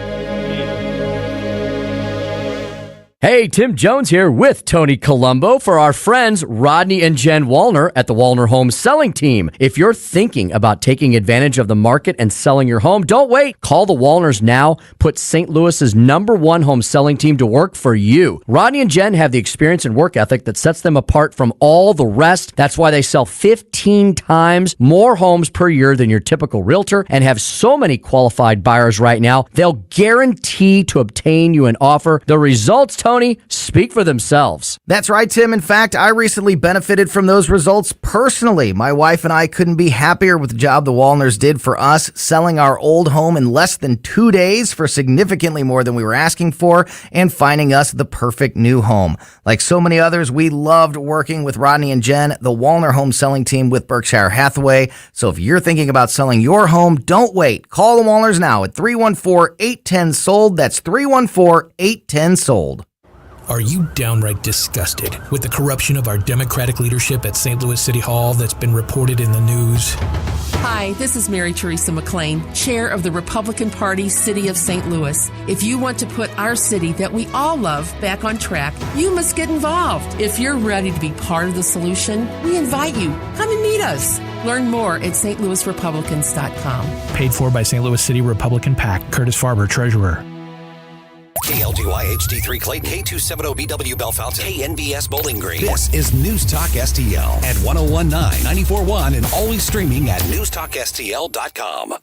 Hey, Tim Jones here with Tony Colombo for our friends Rodney and Jen Wallner at the Wallner Home Selling Team. If you're thinking about taking advantage of the market and selling your home, don't wait. Call the Wallners now. Put St. Louis's #1 home selling team to work for you. Rodney and Jen have the experience and work ethic that sets them apart from all the rest. That's why they sell 15 times more homes per year than your typical realtor and have so many qualified buyers right now. They'll guarantee to obtain you an offer. The results, Tony, speak for themselves. That's right, Tim. In fact, I recently benefited from those results personally. My wife and I couldn't be happier with the job the Wallners did for us, selling our old home in less than 2 days for significantly more than we were asking for and finding us the perfect new home. Like so many others, we loved working with Rodney and Jen, the Wallner Home Selling Team with Berkshire Hathaway. So if you're thinking about selling your home, don't wait. Call the Wallners now at 314-810-SOLD. That's 314-810-SOLD. Are you downright disgusted with the corruption of our Democratic leadership at St. Louis City Hall that's been reported in the news? Hi, this is Mary Teresa McClain, chair of the Republican Party City of St. Louis. If you want to put our city that we all love back on track, you must get involved. If you're ready to be part of the solution, we invite you. Come and meet us. Learn more at stlouisrepublicans.com. Paid for by St. Louis City Republican PAC. Curtis Farber, Treasurer. KLGY HD3 Clayton, K270BW Bellefonte, KNBS Bowling Green. This is News Talk STL at 1019, 94.1, and always streaming at NewstalkSTL.com.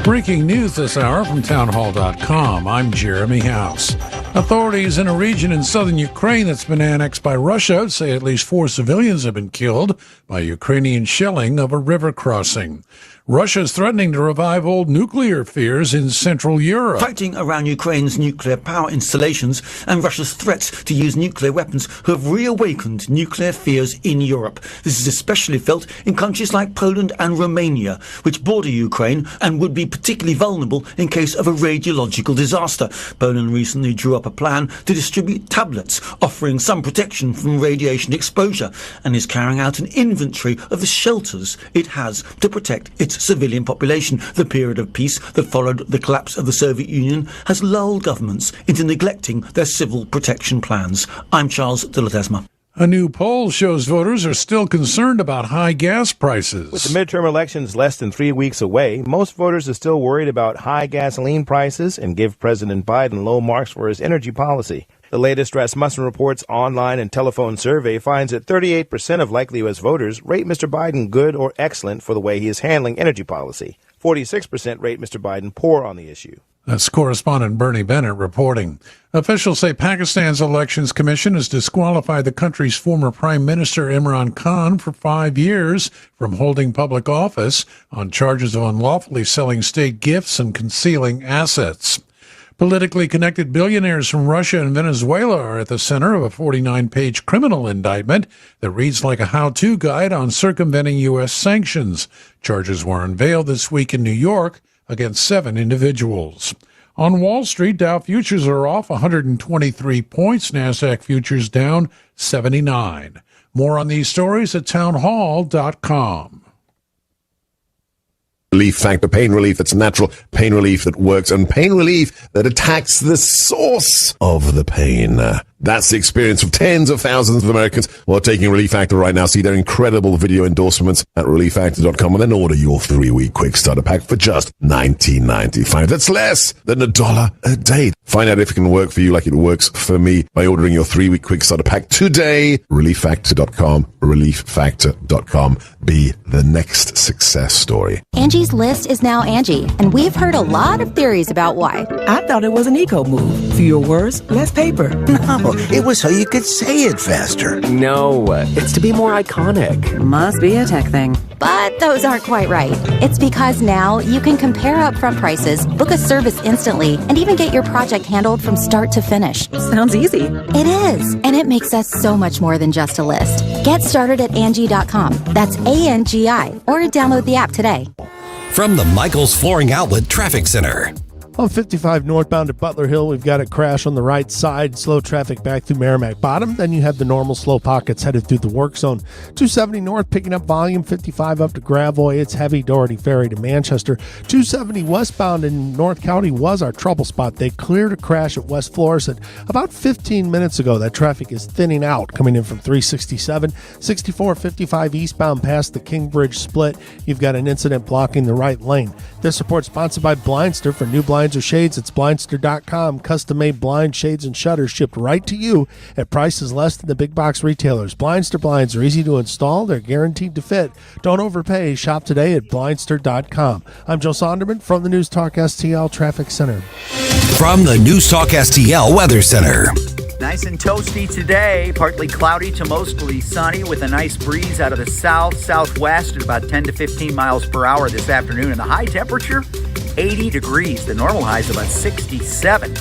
Breaking news this hour from townhall.com. I'm Jeremy House. Authorities in a region in southern Ukraine that's been annexed by Russia say at least 4 civilians have been killed by Ukrainian shelling of a river crossing. Russia is threatening to revive old nuclear fears in Central Europe. Fighting around Ukraine's nuclear power installations and Russia's threats to use nuclear weapons have reawakened nuclear fears in Europe. This is especially felt in countries like Poland and Romania, which border Ukraine and would be particularly vulnerable in case of a radiological disaster. Poland recently drew up a plan to distribute tablets offering some protection from radiation exposure and is carrying out an inventory of the shelters it has to protect its civilian population. The period of peace that followed the collapse of the Soviet Union has lulled governments into neglecting their civil protection plans. I'm Charles de la Tesma. A new poll shows voters are still concerned about high gas prices. With the midterm elections less than 3 weeks away, most voters are still worried about high gasoline prices and give President Biden low marks for his energy policy. The latest Rasmussen Reports online and telephone survey finds that 38% of likely U.S. voters rate Mr. Biden good or excellent for the way he is handling energy policy. 46% rate Mr. Biden poor on the issue. That's correspondent Bernie Bennett reporting. Officials say Pakistan's Elections Commission has disqualified the country's former Prime Minister Imran Khan for 5 years from holding public office on charges of unlawfully selling state gifts and concealing assets. Politically connected billionaires from Russia and Venezuela are at the center of a 49-page criminal indictment that reads like a how-to guide on circumventing U.S. sanctions. Charges were unveiled this week in New York against 7 individuals. On Wall Street, Dow futures are off 123 points, NASDAQ futures down 79. More on these stories at townhall.com. Relief factor, pain relief that's natural, pain relief that works, and pain relief that attacks the source of the pain. That's the experience of tens of thousands of Americans who are taking Relief Factor right now. See their incredible video endorsements at relieffactor.com and then order your 3-week quick starter pack for just $19.95. That's less than $1 a day. Find out if it can work for you like it works for me by ordering your 3-week quick starter pack today. relieffactor.com, relieffactor.com. Be the next success story. Angie's List is now Angie, and we've heard a lot of theories about why. I thought it was an eco move. Fewer words, less paper. No, it was so you could say it faster. No, it's to be more iconic. Must be a tech thing. But those aren't quite right. It's because now you can compare upfront prices, book a service instantly, and even get your project handled from start to finish. Sounds easy. It is, and it makes us so much more than just a list. Get started at Angie.com. That's ANGI, or download the app today. From the Michaels Flooring Outlet Traffic Center. On 55 northbound at Butler Hill, we've got a crash on the right side, slow traffic back through Merrimack Bottom. Then you have the normal slow pockets headed through the work zone. 270 north picking up volume, 55 up to Gravois. It's heavy Doherty Ferry to Manchester. 270 westbound in North County was our trouble spot. They cleared a crash at West Florissant about 15 minutes ago. That traffic is thinning out coming in from 367. 6455 eastbound past the King Bridge split. You've got an incident blocking the right lane. This report sponsored by Blindster. For new blinds or shades, it's blindster.com. Custom-made blind, shades, and shutters shipped right to you at prices less than the big box retailers. Blindster blinds are easy to install. They're guaranteed to fit. Don't overpay. Shop today at blindster.com. I'm Joe Sonderman from the News Talk STL Traffic Center. From the News Talk STL Weather Center. Nice and toasty today, partly cloudy to mostly sunny with a nice breeze out of the southwest at about 10 to 15 miles per hour this afternoon. And the high temperature, 80 degrees. The normal high is about 67.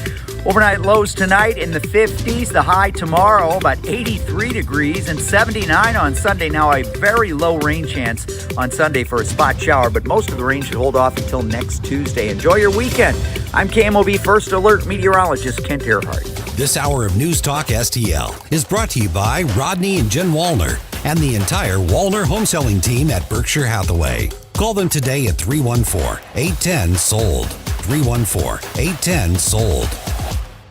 Overnight lows tonight in the 50s. The high tomorrow about 83 degrees and 79 on Sunday. Now a very low rain chance on Sunday for a spot shower, but most of the rain should hold off until next Tuesday. Enjoy your weekend. I'm KMOV First Alert meteorologist Kent Earhart. This hour of News Talk STL is brought to you by Rodney and Jen Wallner and the entire Wallner home selling team at Berkshire Hathaway. Call them today at 314-810-SOLD. 314-810-SOLD.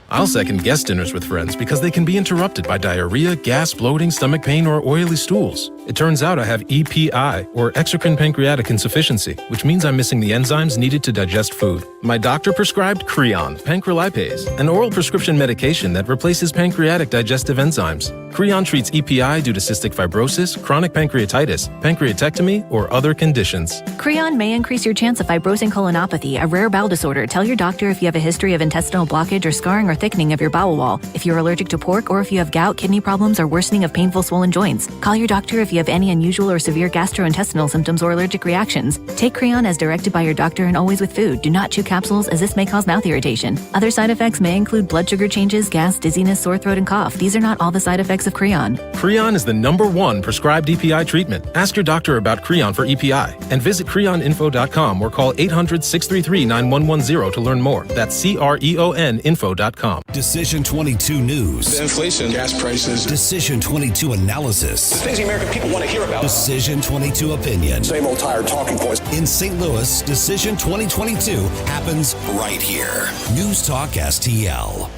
I'll second guest dinners with friends because they can be interrupted by diarrhea, gas, bloating, stomach pain, or oily stools. It turns out I have EPI, or exocrine pancreatic insufficiency, which means I'm missing the enzymes needed to digest food. My doctor prescribed Creon, pancrelipase, an oral prescription medication that replaces pancreatic digestive enzymes. Creon treats EPI due to cystic fibrosis, chronic pancreatitis, pancreatectomy, or other conditions. Creon may increase your chance of fibrosing colonopathy, a rare bowel disorder. Tell your doctor if you have a history of intestinal blockage or scarring or thickening of your bowel wall, if you're allergic to pork, or if you have gout, kidney problems, or worsening of painful swollen joints. Call your doctor if you have any unusual or severe gastrointestinal symptoms or allergic reactions. Take Creon as directed by your doctor and always with food. Do not chew capsules as this may cause mouth irritation. Other side effects may include blood sugar changes, gas, dizziness, sore throat, and cough. These are not all the side effects of Creon. Creon is the #1 prescribed EPI treatment. Ask your doctor about Creon for EPI and visit creoninfo.com or call 800-633-9110 to learn more. That's CREONinfo.com. Decision 22 News. The inflation, gas prices. Decision 22 Analysis. The things the American people want to hear about. Decision 22 Opinion. Same old tired talking points. In St. Louis, Decision 2022 happens right here. News Talk STL.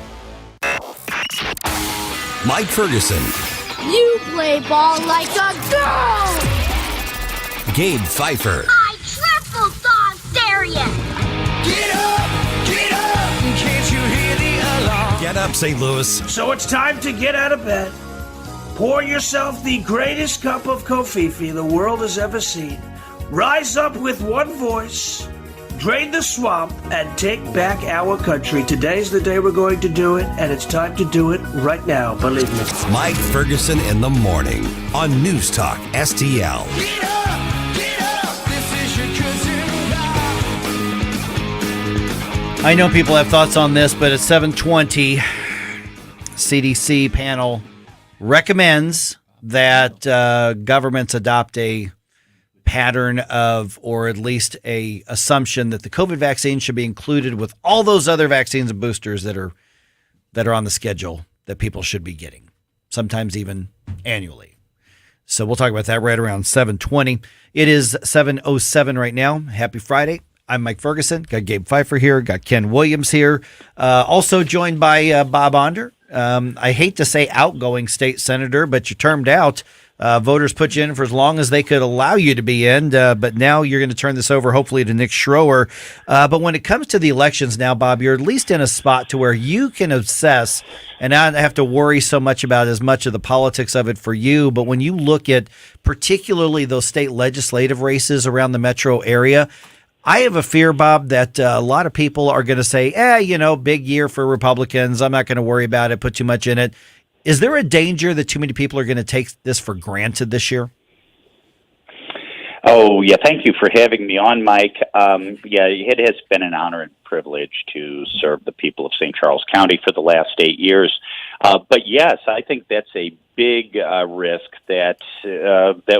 Mike Ferguson. You play ball like a girl! Gabe Pfeiffer. I triple dog dare ya! Get up! Get up! Can't you hear the alarm? Get up, St. Louis. So it's time to get out of bed. Pour yourself the greatest cup of Kofifi the world has ever seen. Rise up with one voice, drain the swamp, and take back our country. Today's the day we're going to do it, and it's time to do it right now, believe me. Mike Ferguson in the morning on News Talk STL. Get up! Get up! This is your cousin Rob. I know people have thoughts on this, but at 7:20, CDC panel recommends that governments adopt a pattern of, or at least a assumption that the COVID vaccine should be included with all those other vaccines and boosters that are on the schedule that people should be getting, sometimes even annually. So we'll talk about that right around 7:20. It is 7:07 right now. Happy Friday. I'm Mike Ferguson. Got Gabe Pfeiffer here. Got Ken Williams here. Also joined by Bob Onder. I hate to say outgoing state senator, but you termed out. Voters put you in for as long as they could allow you to be in, but now you're going to turn this over, hopefully, to Nick Schroer. But when it comes to the elections now, Bob, you're at least in a spot to where you can assess and not have to worry so much about as much of the politics of it for you. But when you look at particularly those state legislative races around the metro area, I have a fear, Bob, that a lot of people are going to say, big year for Republicans. I'm not going to worry about it, put too much in it. Is there a danger that too many people are going to take this for granted this year? Oh, yeah. Thank you for having me on, Mike. It has been an honor and privilege to serve the people of St. Charles County for the last 8 years. But yes, I think that's a big risk that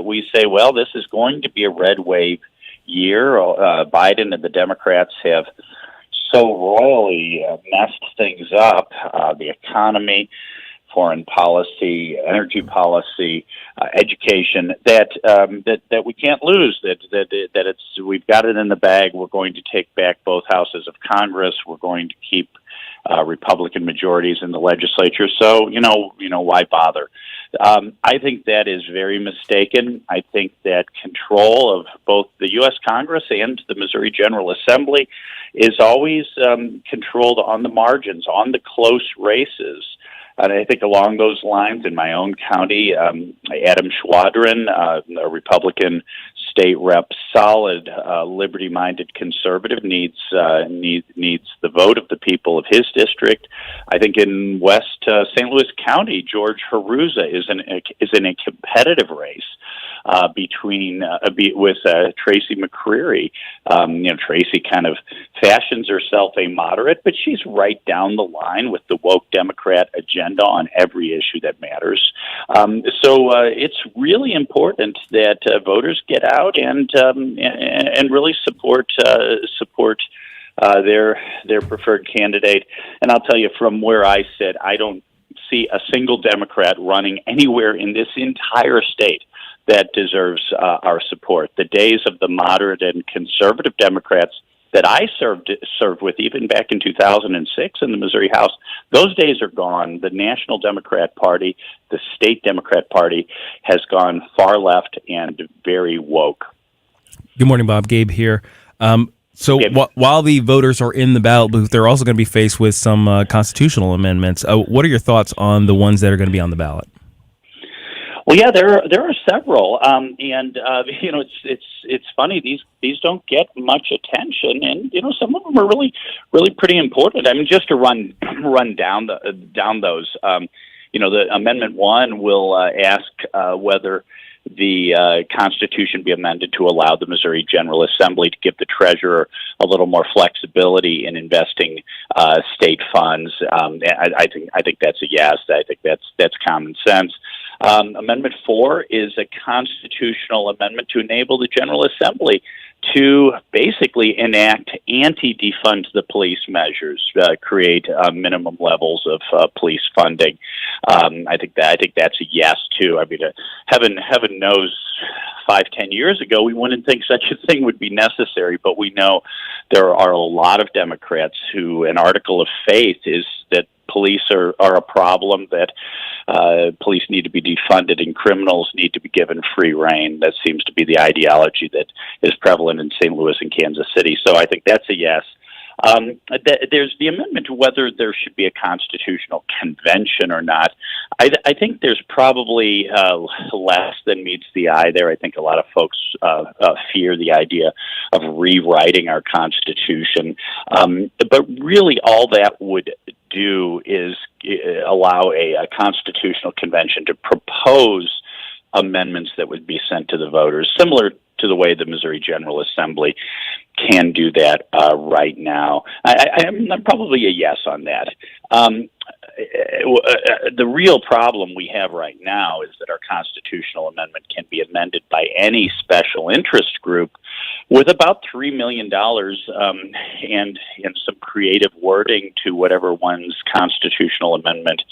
we say, well, this is going to be a red wave year. Biden and the Democrats have so royally messed things up, the economy, foreign policy, energy policy, education, that we can't lose. That we've got it in the bag. We're going to take back both houses of Congress. We're going to keep Republican majorities in the legislature. So why bother? I think that is very mistaken. I think that control of both the U.S. Congress and the Missouri General Assembly is always controlled on the margins, on the close races. And I think along those lines, in my own county, Adam Schwadron, a Republican state rep, solid, liberty-minded conservative, needs the vote of the people of his district. I think in West St. Louis County, George Haruza is in a competitive race with Tracy McCreary. Tracy kind of fashions herself a moderate, but she's right down the line with the woke Democrat agenda on every issue that matters. So it's really important that voters get out and really support their preferred candidate. And I'll tell you, from where I sit, I don't see a single Democrat running anywhere in this entire state that deserves our support. The days of the moderate and conservative Democrats that I served with, even back in 2006 in the Missouri House, those days are gone. The National Democrat Party, the State Democrat Party, has gone far left and very woke. Good morning, Bob. Gabe here. While the voters are in the ballot booth, they're also going to be faced with some constitutional amendments. What are your thoughts on the ones that are going to be on the ballot? Well, yeah, there are several, it's funny, these don't get much attention, and some of them are really pretty important. I mean, just to run down those, the Amendment 1 will ask whether the Constitution be amended to allow the Missouri General Assembly to give the treasurer a little more flexibility in investing state funds. I think that's a yes. I think that's common sense. Amendment 4 is a constitutional amendment to enable the General Assembly to basically enact anti-defund the police measures, create minimum levels of police funding. I think that's a yes too. I mean, heaven knows, 5-10 years ago, we wouldn't think such a thing would be necessary, but we know there are a lot of Democrats who an article of faith is that police are a problem, that police need to be defunded and criminals need to be given free rein. That seems to be the ideology that is prevalent in St. Louis and Kansas City. So I think that's a yes. There's the amendment to whether there should be a constitutional convention or not. I think there's probably less than meets the eye there. I think a lot of folks fear the idea of rewriting our Constitution. But really all that would do is allow a constitutional convention to propose amendments that would be sent to the voters, similar to the way the Missouri General Assembly can do that right now. I'm probably a yes on that. The real problem we have right now is that our constitutional amendment can be amended by any special interest group with about $3 million and some creative wording to whatever one's constitutional amendment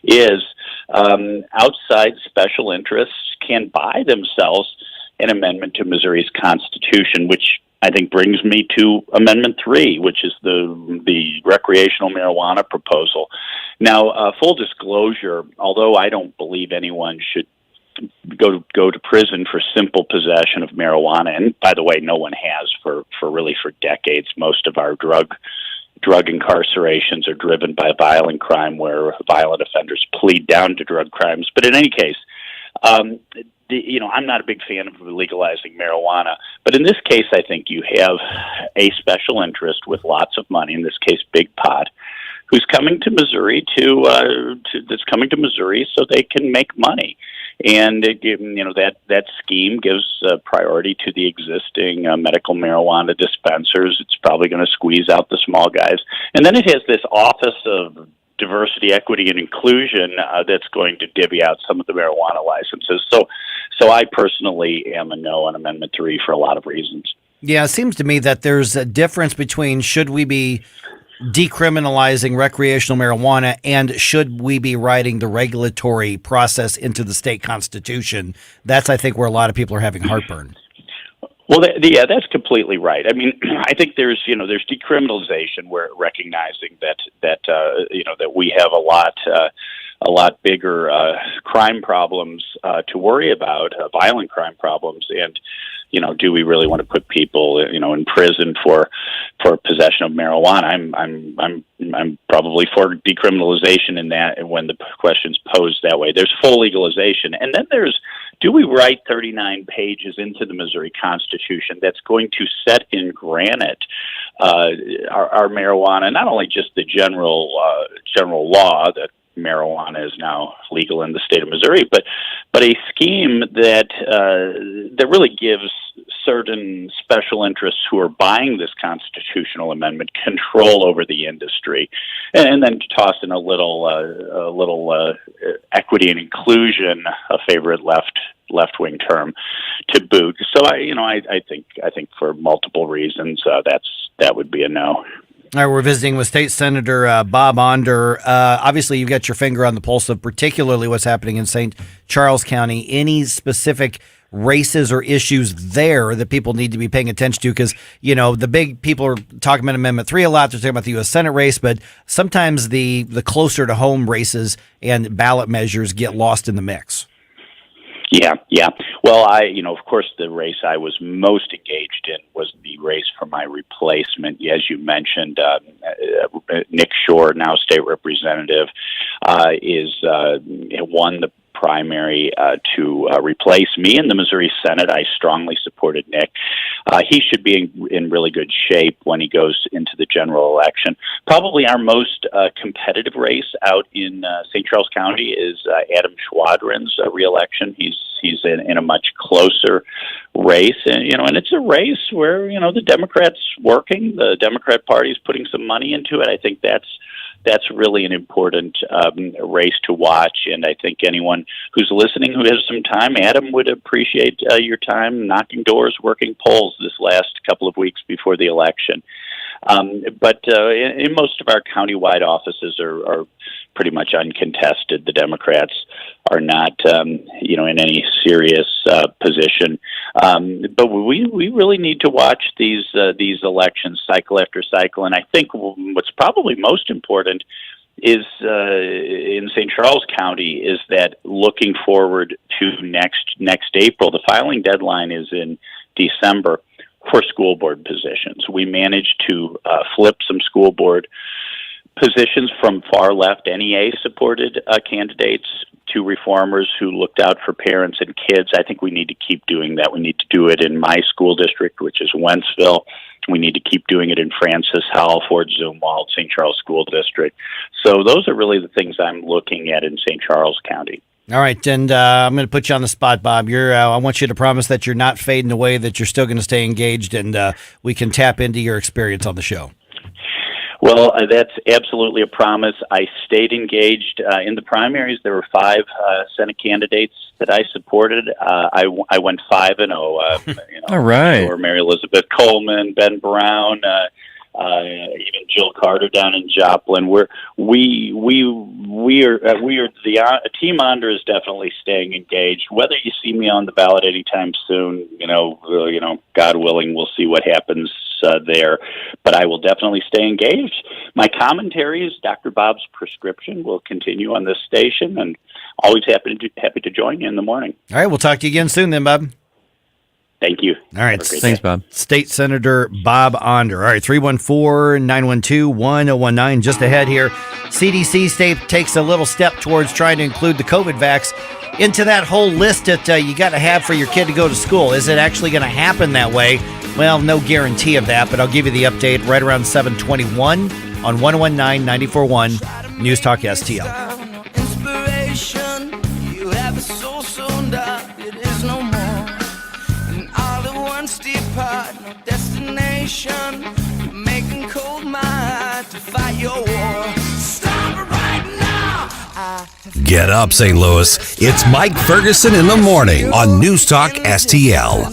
is. Outside special interests can buy themselves an amendment to Missouri's Constitution, which I think brings me to Amendment 3, which is the recreational marijuana proposal. Now, full disclosure, although I don't believe anyone should go to prison for simple possession of marijuana, and by the way, no one has for decades. Most of our drug incarcerations are driven by violent crime, where violent offenders plead down to drug crimes. But in any case, I'm not a big fan of legalizing marijuana. But in this case, I think you have a special interest with lots of money. In this case, Big Pot, who's coming to Missouri that's coming to Missouri so they can make money. And that scheme gives priority to the existing medical marijuana dispensers. It's probably going to squeeze out the small guys. And then it has this Office of Diversity, Equity, and Inclusion that's going to divvy out some of the marijuana licenses. So I personally am a no on Amendment 3 for a lot of reasons. Yeah, it seems to me that there's a difference between should we be decriminalizing recreational marijuana and should we be writing the regulatory process into the state constitution. That's, I think, where a lot of people are having heartburn. Well, yeah, that's completely right. I mean, I think there's decriminalization. We're recognizing that we have a lot bigger crime problems to worry about, violent crime problems, and do we really want to put people in prison for possession of marijuana? I'm probably for decriminalization in that, and when the question's posed that way, there's full legalization, and then there's, do we write 39 pages into the Missouri Constitution that's going to set in granite our marijuana, not only just the general law that marijuana is now legal in the state of Missouri, but a scheme that really gives certain special interests who are buying this constitutional amendment control over the industry, and then to toss in a little equity and inclusion, a favorite left wing term, to boot. So I think for multiple reasons that would be a no. All right, we're visiting with State Senator Bob Onder. Obviously, you've got your finger on the pulse of particularly what's happening in St. Charles County. Any specific races or issues there that people need to be paying attention to? Because, the big people are talking about Amendment 3 a lot. They're talking about the U.S. Senate race, but sometimes the closer to home races and ballot measures get lost in the mix. Yeah. Well, of course, the race I was most engaged in was the race for my replacement. As you mentioned, Nick Shore, now state representative, won the primary to replace me in the Missouri Senate. I strongly supported Nick. He should be in really good shape when he goes into the general election. Probably our most competitive race out in St. Charles County is Adam Schwadron's reelection. He's in a much closer race, and it's a race where the Democrats working. The Democrat Party is putting some money into it. I think that's really an important race to watch, and I think anyone who's listening who has some time, Adam would appreciate your time knocking doors, working polls this last couple of weeks before the election. But in most of our countywide offices are pretty much uncontested. The Democrats are not, in any serious position. But we really need to watch these elections cycle after cycle. And I think what's probably most important is in St. Charles County is that looking forward to next April. The filing deadline is in December for school board positions. We managed to flip some school board positions from far left NEA-supported candidates to reformers who looked out for parents and kids. I think we need to keep doing that. We need to do it in my school district, which is Wentzville. We need to keep doing it in Francis Howell, Fort Zumwalt, St. Charles School District. So those are really the things I'm looking at in St. Charles County. All right, and I'm going to put you on the spot, Bob. I want you to promise that you're not fading away, that you're still going to stay engaged, and we can tap into your experience on the show. Well, that's absolutely a promise. I stayed engaged in the primaries. There were 5 Senate candidates that I supported. I went 5-0. All right. Or Mary Elizabeth Coleman, Ben Brown, even Jill Carter down in Joplin. We are the team Onder is definitely staying engaged. Whether you see me on the ballot anytime soon, God willing, we'll see what happens there. But I will definitely stay engaged. My commentary is Dr. Bob's Prescription will continue on this station, and always happy to join you in the morning. All right, we'll talk to you again soon then, Bob. Thank you. All right. Thanks, Bob. State Senator Bob Onder. All right, 314-912-1019. Just ahead here, CDC takes a little step towards trying to include the COVID vax into that whole list that you got to have for your kid to go to school. Is it actually going to happen that way? Well, no guarantee of that, but I'll give you the update right around 7:21 on 119-94.1 News Talk STL. Inspiration, you have a soul so dark, it is no more. And all at once depart, no destination. You're making cold my heart to fight your war. Stop it right now. Get up, St. Louis. It's Mike Ferguson in the morning on News Talk STL.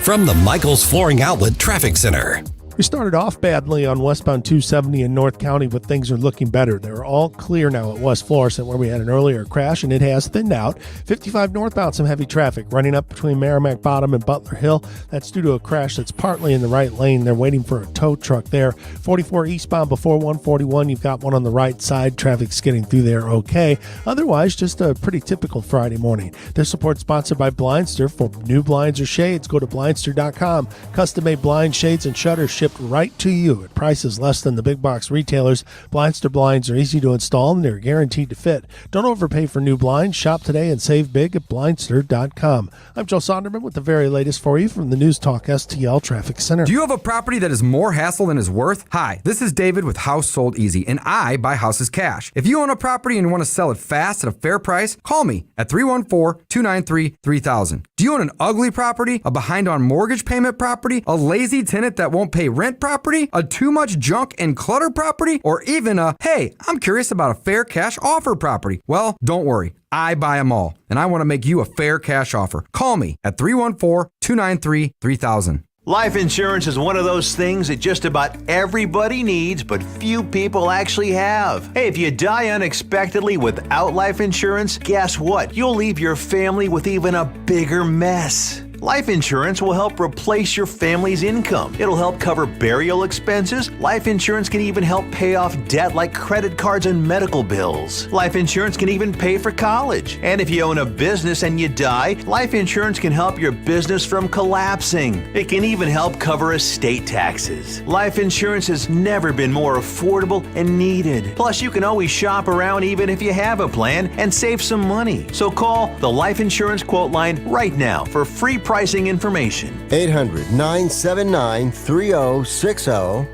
From the Michaels Flooring Outlet Traffic Center. We started off badly on westbound 270 in North County, but things are looking better. They're all clear now at West Florissant, where we had an earlier crash, and it has thinned out. 55 northbound, some heavy traffic running up between Merrimack Bottom and Butler Hill. That's due to a crash that's partly in the right lane. They're waiting for a tow truck there. 44 eastbound before 141, you've got one on the right side. Traffic's getting through there okay. Otherwise, just a pretty typical Friday morning. This support sponsored by Blindster. For new blinds or shades, go to Blindster.com. Custom-made blinds, shades, and shutters shipped right to you at prices less than the big box retailers. Blindster blinds are easy to install and they're guaranteed to fit. Don't overpay for new blinds. Shop today and save big at Blindster.com. I'm Joe Sonderman with the very latest for you from the News Talk STL Traffic Center. Do you have a property that is more hassle than is worth? Hi, this is David with House Sold Easy, and I buy houses cash. If you own a property and want to sell it fast at a fair price, call me at 314-293-3000. Do you own an ugly property, a behind on mortgage payment property, a lazy tenant that won't pay rent property, a too much junk and clutter property, or even a, hey, I'm curious about a fair cash offer property? Well, don't worry. I buy them all, and I want to make you a fair cash offer. Call me at 314-293-3000. Life insurance is one of those things that just about everybody needs, but few people actually have. Hey, if you die unexpectedly without life insurance, guess what? You'll leave your family with even a bigger mess. Life insurance will help replace your family's income. It'll help cover burial expenses. Life insurance can even help pay off debt like credit cards and medical bills. Life insurance can even pay for college. And if you own a business and you die, life insurance can help your business from collapsing. It can even help cover estate taxes. Life insurance has never been more affordable and needed. Plus, you can always shop around even if you have a plan and save some money. So call the Life Insurance Quote Line right now for free pricing information. 800-979-3060.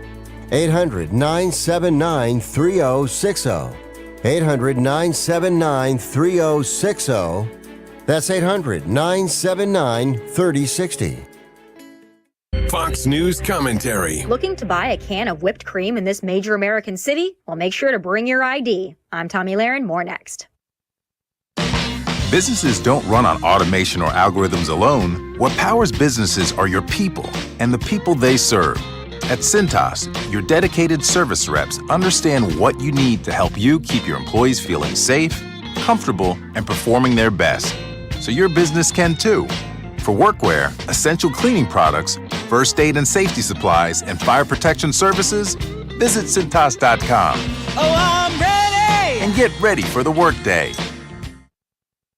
800-979-3060. 800-979-3060. That's 800-979-3060. Fox News commentary. Looking to buy a can of whipped cream in this major American city? Well, make sure to bring your ID. I'm Tommy Lahren. More next. Businesses don't run on automation or algorithms alone. What powers businesses are your people and the people they serve. At Cintas, your dedicated service reps understand what you need to help you keep your employees feeling safe, comfortable, and performing their best. So your business can too. For workwear, essential cleaning products, first aid and safety supplies, and fire protection services, visit Cintas.com. Oh, I'm ready! And get ready for the workday.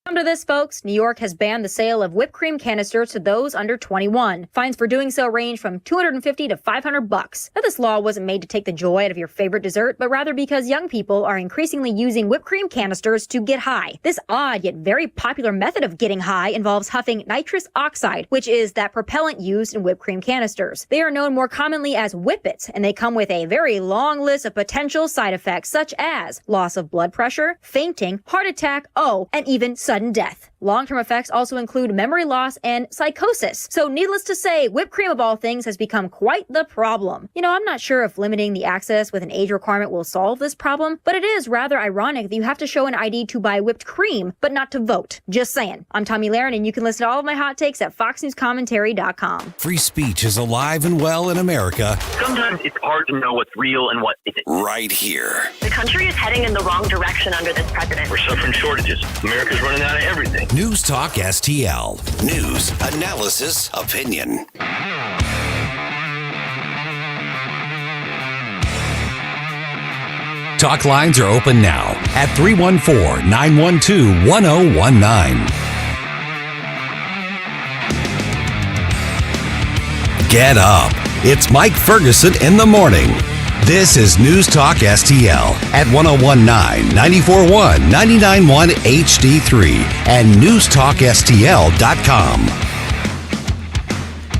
Come to this, folks. New York has banned the sale of whipped cream canisters to those under 21. Fines for doing so range from $250 to $500. Now, this law wasn't made to take the joy out of your favorite dessert, but rather because young people are increasingly using whipped cream canisters to get high. This odd yet very popular method of getting high involves huffing nitrous oxide, which is that propellant used in whipped cream canisters. They are known more commonly as whippets, and they come with a very long list of potential side effects such as loss of blood pressure, fainting, heart attack, and even sudden death. Long-term effects also include memory loss and psychosis. So needless to say, whipped cream of all things has become quite the problem. I'm not sure if limiting the access with an age requirement will solve this problem, but it is rather ironic that you have to show an ID to buy whipped cream, but not to vote. Just saying. I'm Tommy Lahren, and you can listen to all of my hot takes at foxnewscommentary.com. Free speech is alive and well in America. Sometimes it's hard to know what's real and what isn't. Right here. The country is heading in the wrong direction under this president. We're suffering shortages. America's running out of everything. News Talk STL. News, analysis, opinion. Talk lines are open now at 314-912-1019. Get up. It's Mike Ferguson in the morning. This is News Talk STL at 1019, 94.1, 99.1 HD3 and NewstalkSTL.com.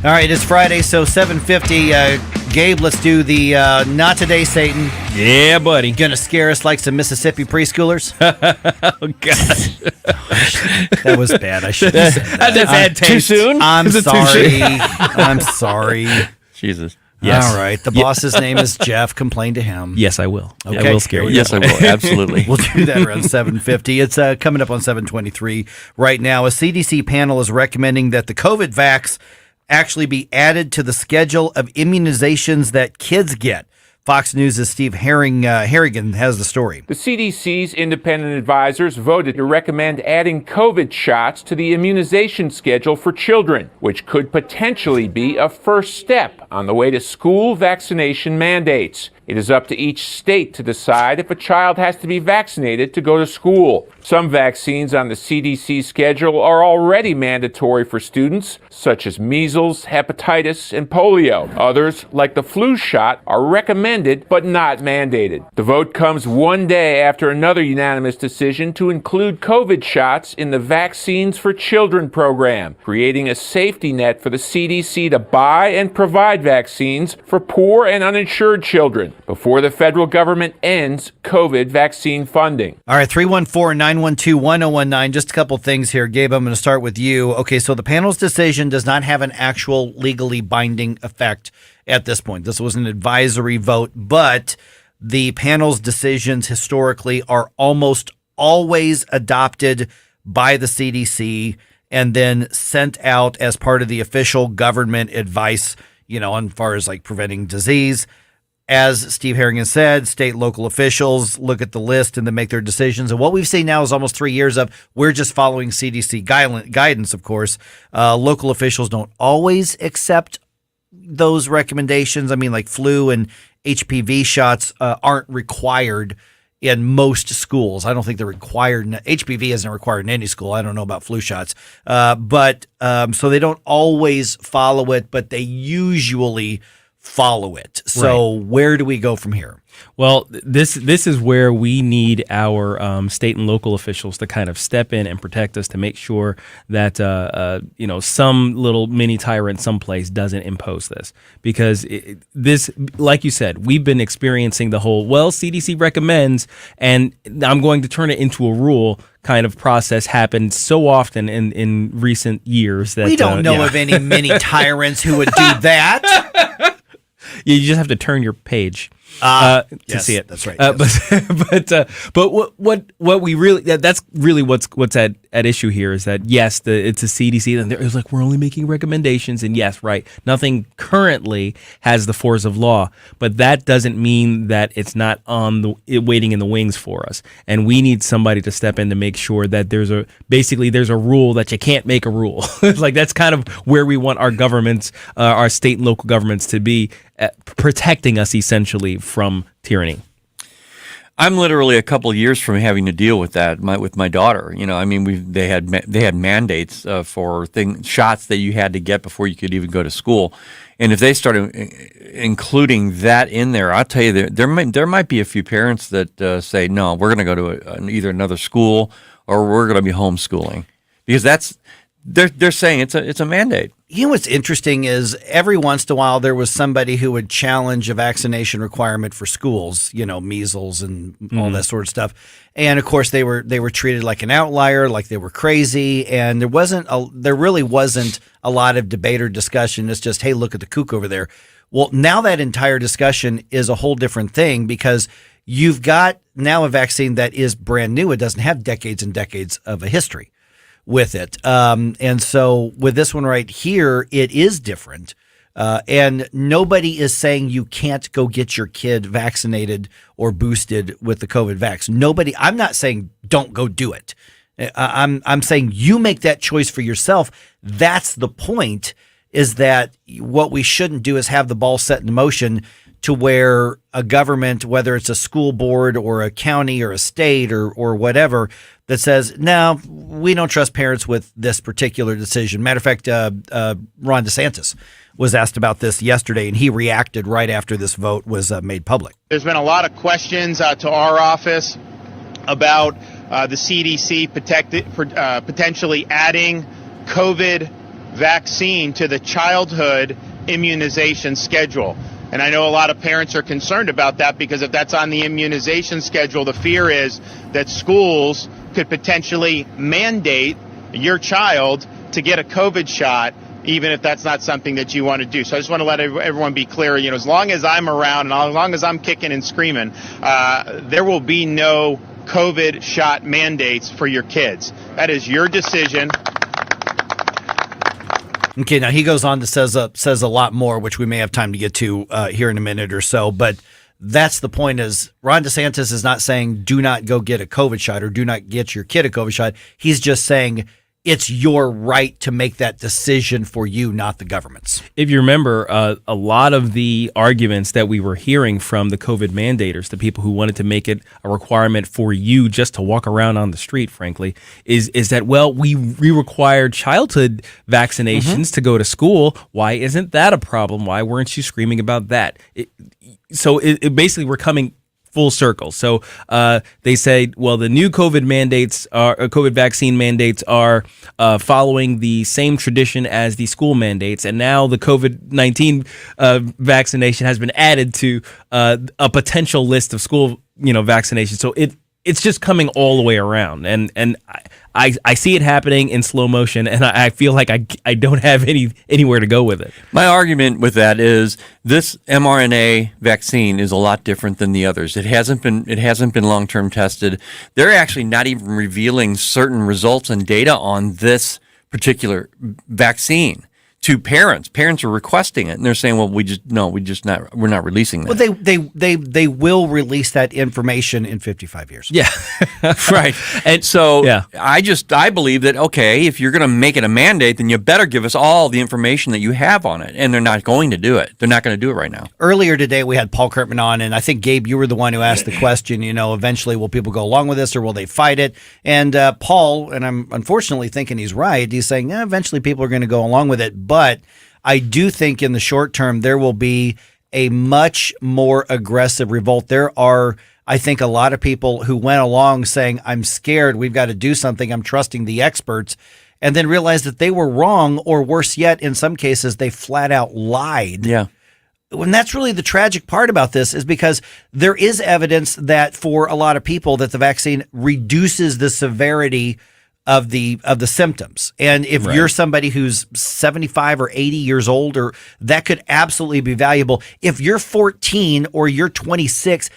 All right, it's Friday, so 7:50. Gabe, let's do the Not Today, Satan. Yeah, buddy. Gonna scare us like some Mississippi preschoolers? Oh, gosh. That was bad. I should have said that. That's bad taste. Too soon? I'm sorry. I'm sorry. Jesus. Yes. All right. The boss's name is Jeff. Complain to him. Yes, I will. Okay. I will scare you. Yes, I will. Absolutely. We'll do that around 7:50. It's coming up on 7:23 right now. A CDC panel is recommending that the COVID vax actually be added to the schedule of immunizations that kids get. Fox News' Steve Harrigan has the story. The CDC's independent advisors voted to recommend adding COVID shots to the immunization schedule for children, which could potentially be a first step on the way to school vaccination mandates. It is up to each state to decide if a child has to be vaccinated to go to school. Some vaccines on the CDC schedule are already mandatory for students, such as measles, hepatitis, and polio. Others, like the flu shot, are recommended but not mandated. The vote comes one day after another unanimous decision to include COVID shots in the Vaccines for Children program, creating a safety net for the CDC to buy and provide vaccines for poor and uninsured children before the federal government ends COVID vaccine funding. All right, 314-912-1019. Just a couple things here. Gabe, I'm going to start with you. Okay, so the panel's decision does not have an actual legally binding effect at this point. This was an advisory vote, but the panel's decisions historically are almost always adopted by the CDC and then sent out as part of the official government advice, as far as like preventing disease. As Steve Harrigan said, state and local officials look at the list and then make their decisions. And what we've seen now is almost 3 years of we're just following CDC guidance, of course. Local officials don't always accept those recommendations. I mean, like flu and HPV shots aren't required in most schools. I don't think they're required. HPV isn't required in any school. I don't know about flu shots. But so they don't always follow it, but they usually follow it. So Where do we go from here? Well, this is where we need our state and local officials to kind of step in and protect us to make sure that some little mini tyrant someplace doesn't impose this, because this, like you said, we've been experiencing the whole CDC recommends and I'm going to turn it into a rule kind of process happened so often in recent years that we don't know of any mini tyrants who would do that. You just have to turn your page to see it. That's right. But what we really that's really what's at issue here is that yes, it's a CDC and it's like we're only making recommendations, and yes, right, nothing currently has the force of law, but that doesn't mean that it's not waiting in the wings for us, and we need somebody to step in to make sure that there's a rule that you can't make a rule. Like that's kind of where we want our governments, our state and local governments to be, protecting us essentially from tyranny. I'm literally a couple of years from having to deal with that with my daughter. They had mandates for shots that you had to get before you could even go to school, and if they started including that in there, I'll tell you there might be a few parents that say no, we're going to go to either another school or we're going to be homeschooling, because they're saying it's a mandate. You know what's interesting is every once in a while there was somebody who would challenge a vaccination requirement for schools, measles and all that sort of stuff. And of course they were treated like an outlier, like they were crazy, and there really wasn't a lot of debate or discussion. It's just, hey, look at the kook over there. Well, now that entire discussion is a whole different thing because you've got now a vaccine that is brand new. It doesn't have decades and decades of a history with it. And so with this one right here, it is different. And nobody is saying you can't go get your kid vaccinated or boosted with the COVID vax. I'm not saying don't go do it. I'm saying you make that choice for yourself. That's the point, is that what we shouldn't do is have the ball set in motion to where a government, whether it's a school board or a county or a state or whatever, that says, no, we don't trust parents with this particular decision. Matter of fact, Ron DeSantis was asked about this yesterday, and he reacted right after this vote was made public. There's been a lot of questions to our office about the CDC potentially adding COVID vaccine to the childhood immunization schedule. And I know a lot of parents are concerned about that because if that's on the immunization schedule, the fear is that schools could potentially mandate your child to get a COVID shot, even if that's not something that you want to do. So I just want to let everyone be clear, as long as I'm around and as long as I'm kicking and screaming, there will be no COVID shot mandates for your kids. That is your decision. Okay, now he goes on to says a lot more, which we may have time to get to here in a minute or so. But that's the point: is Ron DeSantis is not saying do not go get a COVID shot or do not get your kid a COVID shot. He's just saying it's your right to make that decision for you, not the government's. If you remember, a lot of the arguments that we were hearing from the COVID mandators, the people who wanted to make it a requirement for you just to walk around on the street, frankly, is that, well, we required childhood vaccinations to go to school. Why isn't that a problem? Why weren't you screaming about that? So basically we're coming full circle. So they say, well, the new COVID vaccine mandates are following the same tradition as the school mandates, and now the COVID-19 vaccination has been added to a potential list of school, vaccinations. So it's just coming all the way around, and I see it happening in slow motion, and I feel like I don't have anywhere to go with it. My argument with that is this mRNA vaccine is a lot different than the others. It hasn't been long-term tested. They're actually not even revealing certain results and data on this particular vaccine to parents. Parents are requesting it, and they're saying, "Well, we're not releasing that." Well, they will release that information in 55 years. Yeah, right. And so, I believe that if you're going to make it a mandate, then you better give us all the information that you have on it. And they're not going to do it. They're not going to do it right now. Earlier today, we had Paul Kurtman on, and I think Gabe, you were the one who asked the question. Eventually, will people go along with this, or will they fight it? And Paul, and I'm unfortunately thinking he's right. He's saying, eventually people are going to go along with it. But I do think in the short term, there will be a much more aggressive revolt. There are, I think, a lot of people who went along saying, I'm scared, we've got to do something, I'm trusting the experts, and then realized that they were wrong, or worse yet, in some cases, they flat out lied. Yeah. And that's really the tragic part about this, is because there is evidence that for a lot of people that the vaccine reduces the severity of the symptoms. And if you're somebody who's 75 or 80 years old, or that could absolutely be valuable. If you're 14 or you're 26,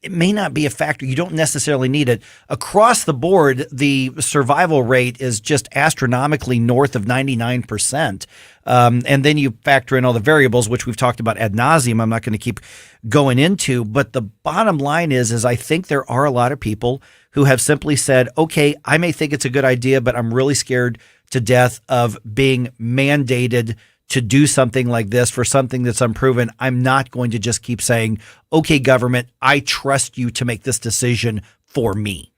it may not be a factor. You don't necessarily need it. Across the board, the survival rate is just astronomically north of 99%. And then you factor in all the variables, which we've talked about ad nauseum. I'm not going to keep going into. But the bottom line is I think there are a lot of people who have simply said, okay, I may think it's a good idea, but I'm really scared to death of being mandated to do something like this for something that's unproven. I'm not going to just keep saying, okay, government, I trust you to make this decision for me.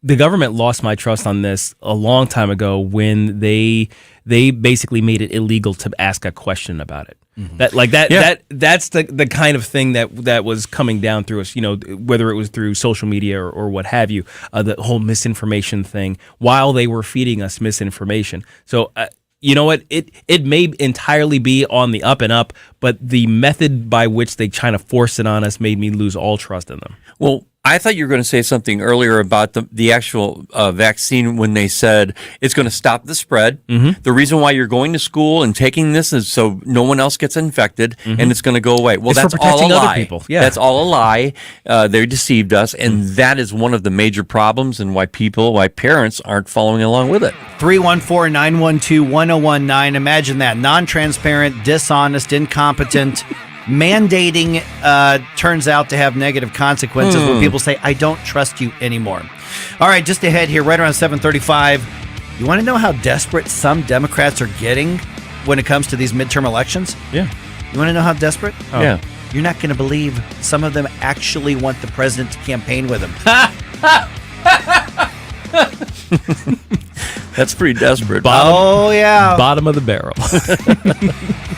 the government lost my trust on this a long time ago when they basically made it illegal to ask a question about it. That's the kind of thing that was coming down through us, whether it was through social media or what have you, the whole misinformation thing, while they were feeding us misinformation. So you know what? It may entirely be on the up and up, but the method by which they kind of forced it on us made me lose all trust in them. Well, I thought you were going to say something earlier about the actual vaccine when they said it's going to stop the spread. Mm-hmm. The reason why you're going to school and taking this is so no one else gets infected, and it's going to go away. Well, it's that's for protecting all a lie. Other people. Yeah. That's all a lie. They deceived us, and that is one of the major problems and why parents aren't following along with it. 314-912-1019. Imagine that. Non-transparent, dishonest, incompetent. Mandating turns out to have negative consequences when people say, I don't trust you anymore. All right, just ahead here, right around 7:35. You want to know how desperate some Democrats are getting when it comes to these midterm elections? Yeah. You want to know how desperate? Oh. Yeah. You're not going to believe some of them actually want the president to campaign with them. That's pretty desperate. Bottom of the barrel.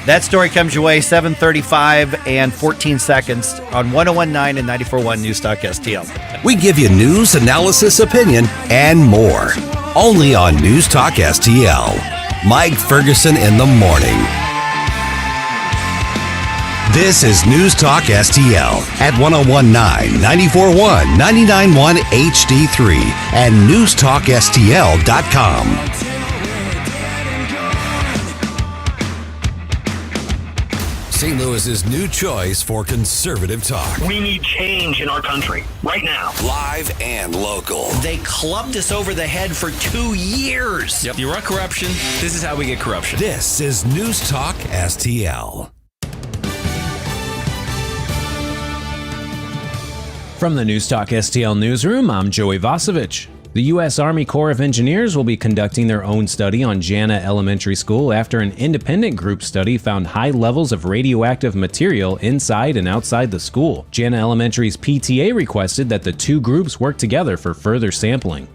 That story comes your way 7:35 and 14 seconds on 101.9 and 94.1 Newstalk STL. We give you news, analysis, opinion, and more. Only on Newstalk STL. Mike Ferguson in the morning. This is Newstalk STL at 101.9, 94.1, 99.1 HD3 and NewstalkSTL.com. St. Louis's new choice for conservative talk. We need change in our country right now. Live and local. They clubbed us over the head for 2 years. Yep. You want corruption? This is how we get corruption. This is Newstalk STL. From the Newstalk STL newsroom, I'm Joey Vasovich. The U.S. Army Corps of Engineers will be conducting their own study on Jana Elementary School after an independent group study found high levels of radioactive material inside and outside the school. Jana Elementary's PTA requested that the two groups work together for further sampling.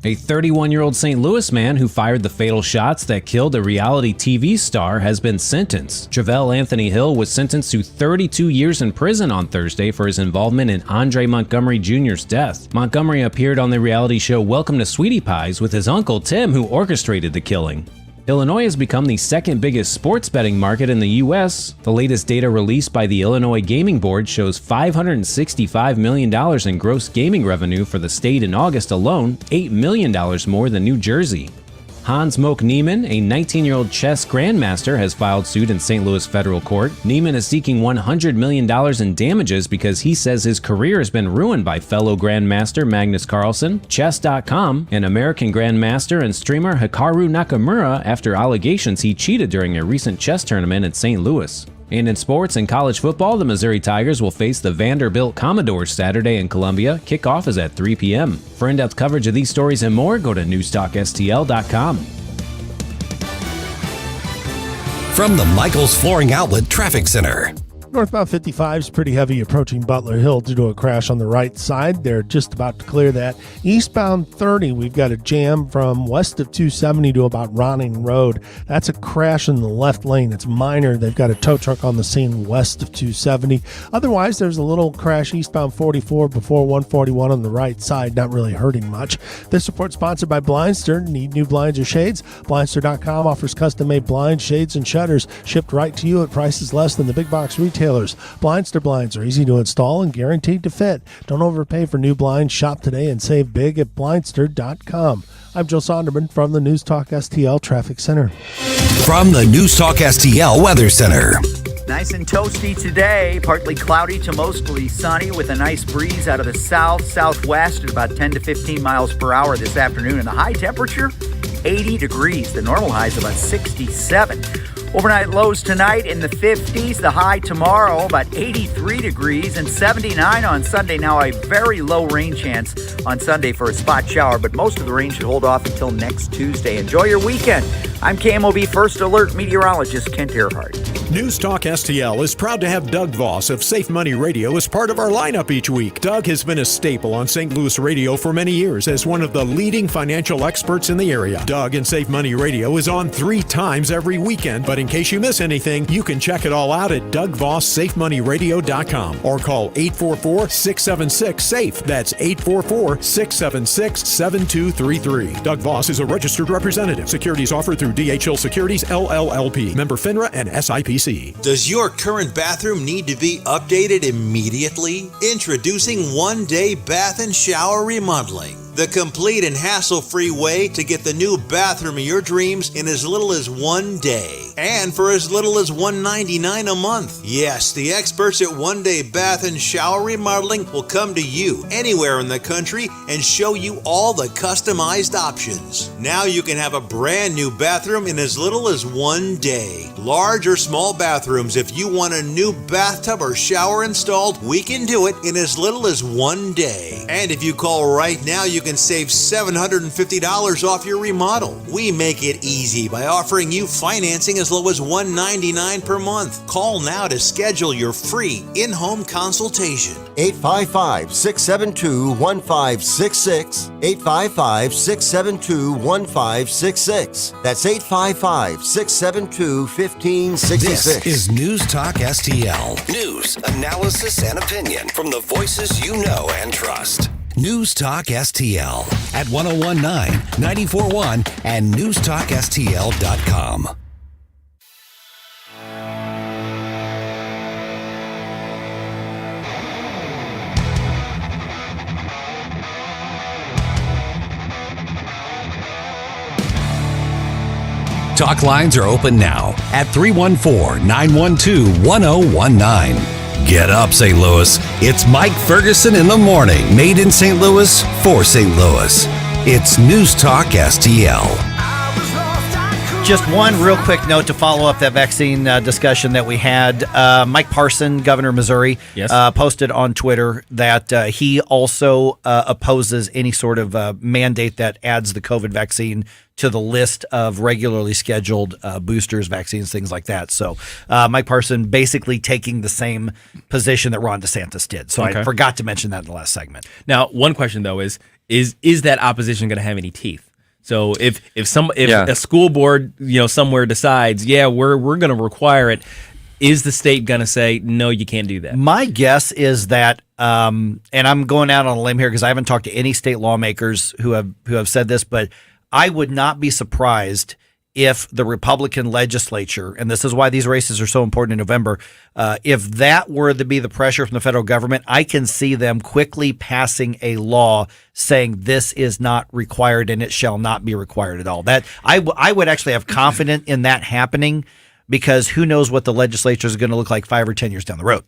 A 31-year-old St. Louis man who fired the fatal shots that killed a reality TV star has been sentenced. Travell Anthony Hill was sentenced to 32 years in prison on Thursday for his involvement in Andre Montgomery Jr.'s death. Montgomery appeared on the reality show Welcome to Sweetie Pies with his uncle Tim, who orchestrated the killing. Illinois has become the second biggest sports betting market in the U.S. The latest data released by the Illinois Gaming Board shows $565 million in gross gaming revenue for the state in August alone, $8 million more than New Jersey. Hans Moke Niemann, a 19-year-old chess grandmaster, has filed suit in St. Louis federal court. Niemann is seeking $100 million in damages because he says his career has been ruined by fellow grandmaster Magnus Carlsen, Chess.com, and American grandmaster and streamer Hikaru Nakamura after allegations he cheated during a recent chess tournament in St. Louis. And in sports and college football, the Missouri Tigers will face the Vanderbilt Commodores Saturday in Columbia. Kickoff is at 3 p.m. For in-depth coverage of these stories and more, go to NewstalkSTL.com. From the Michaels Flooring Outlet Traffic Center. Northbound 55 is pretty heavy approaching Butler Hill due to a crash on the right side. They're just about to clear that. Eastbound 30, we've got a jam from west of 270 to about Ronning Road. That's a crash in the left lane. It's minor. They've got a tow truck on the scene west of 270. Otherwise, there's a little crash eastbound 44 before 141 on the right side, not really hurting much. This report sponsored by Blindster. Need new blinds or shades? Blindster.com offers custom-made blinds, shades, and shutters shipped right to you at prices less than the big box retailers. Blindster blinds are easy to install and guaranteed to fit. Don't overpay for new blinds. Shop today and save big at Blindster.com. I'm Joe Sonderman from the Newstalk STL Traffic Center. From the Newstalk STL Weather Center. Nice and toasty today, partly cloudy to mostly sunny with a nice breeze out of the southwest at about 10 to 15 miles per hour this afternoon. And the high temperature, 80 degrees. The normal high is about 67. Overnight lows tonight in the 50s. The high tomorrow about 83 degrees and 79 on Sunday. Now a very low rain chance on Sunday for a spot shower, but most of the rain should hold off until next Tuesday. Enjoy your weekend. I'm KMOB First Alert meteorologist Kent Earhart. News Talk STL is proud to have Doug Voss of Safe Money Radio as part of our lineup each week. Doug has been a staple on St. Louis radio for many years as one of the leading financial experts in the area. Doug and Safe Money Radio is on 3 times every weekend, but in case you miss anything, you can check it all out at DougVossSafeMoneyRadio.com or call 844-676-SAFE. That's 844-676-7233. Doug Voss is a registered representative. Securities offered through DHL Securities, LLLP. Member FINRA and SIPC. Does your current bathroom need to be updated immediately? Introducing One Day Bath and Shower Remodeling, the complete and hassle-free way to get the new bathroom of your dreams in as little as 1 day and for as little as $199 a month. Yes, the experts at One Day Bath and Shower Remodeling will come to you anywhere in the country and show you all the customized options. Now you can have a brand new bathroom in as little as 1 day. Large or small bathrooms, if you want a new bathtub or shower installed, we can do it in as little as 1 day. And if you call right now, you can save $750 off your remodel. We make it easy by offering you financing as low as $199 per month. Call now to schedule your free in-home consultation. 855-672-1566. 855-672-1566. That's 855-672-1566. This is News Talk STL. News, analysis, and opinion from the voices you know and trust. News Talk STL at 1019, 94.1, and NewstalkSTL.com. Talk lines are open now at 314-912-1019. Get up, St. Louis. It's Mike Ferguson in the morning, made in St. Louis for St. Louis. It's News Talk STL. Just one real quick note to follow up that vaccine discussion that we had. Mike Parson, governor of Missouri, posted on Twitter that he also opposes any sort of mandate that adds the COVID vaccine to the list of regularly scheduled boosters, vaccines, things like that. So Mike Parson basically taking the same position that Ron DeSantis did. So I forgot to mention that in the last segment. Now, one question though is that opposition going to have any teeth? So if a school board somewhere decides, we're going to require it, is the state going to say no, you can't do that? My guess is that, and I'm going out on a limb here because I haven't talked to any state lawmakers who have said this, but I would not be surprised if the Republican legislature, and this is why these races are so important in November, if that were to be the pressure from the federal government, I can see them quickly passing a law saying this is not required and it shall not be required at all. That I would actually have confidence in that happening, because who knows what the legislature is going to look like 5 or 10 years down the road.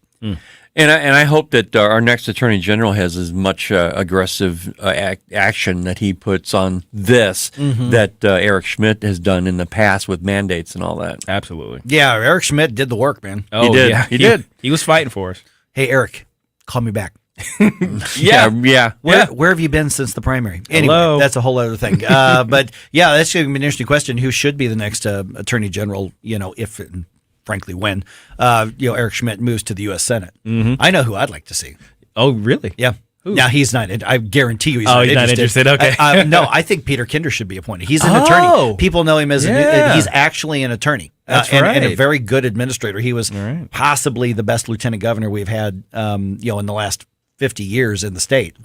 And I hope that our next attorney general has as much aggressive action that he puts on this that Eric Schmidt has done in the past with mandates and all that. Absolutely. Yeah, Eric Schmidt did the work, man. Oh, he did. Yeah, he did. He was fighting for us. Hey, Eric, call me back. Yeah. Where have you been since the primary? Anyway, that's a whole other thing. But yeah, that's going to be an interesting question. Who should be the next attorney general? If and frankly when Eric Schmidt moves to the U.S. Senate. I know who I'd like to see. Oh, really? Yeah. Who? Now he's not. I guarantee you, he's not interested. Okay. No, I think Peter Kinder should be appointed. He's an attorney. People know him as he's actually an attorney. That's right. And a very good administrator. He was possibly the best lieutenant governor we've had, in the last 50 years in the state,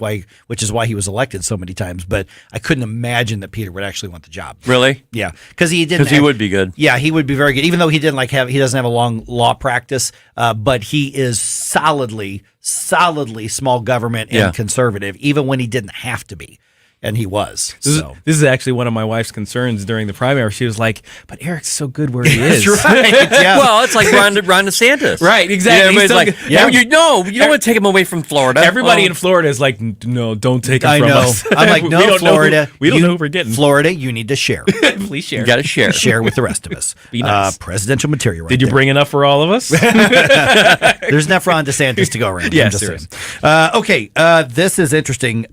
which is why he was elected so many times. But I couldn't imagine that Peter would actually want the job. Really? Yeah, because he would be good. Yeah, he would be very good. Even though he doesn't have a long law practice, but he is solidly small government and conservative, even when he didn't have to be. And he was. This is actually one of my wife's concerns during the primary. She was like, but Eric's so good where he is. That's right. Yeah. Well, it's like Ron DeSantis. Right, exactly. Everybody's like, you don't want to take him away from Florida. Everybody in Florida is like, no, don't take him from us. I'm like, no, Florida. We don't know who we're getting. Florida, you need to share. Please share. You got to share. Share with the rest of us. Be nice. Presidential material right Did you bring enough for all of us? There's enough Ron DeSantis to go around. Yes, there is. Okay, this is interesting.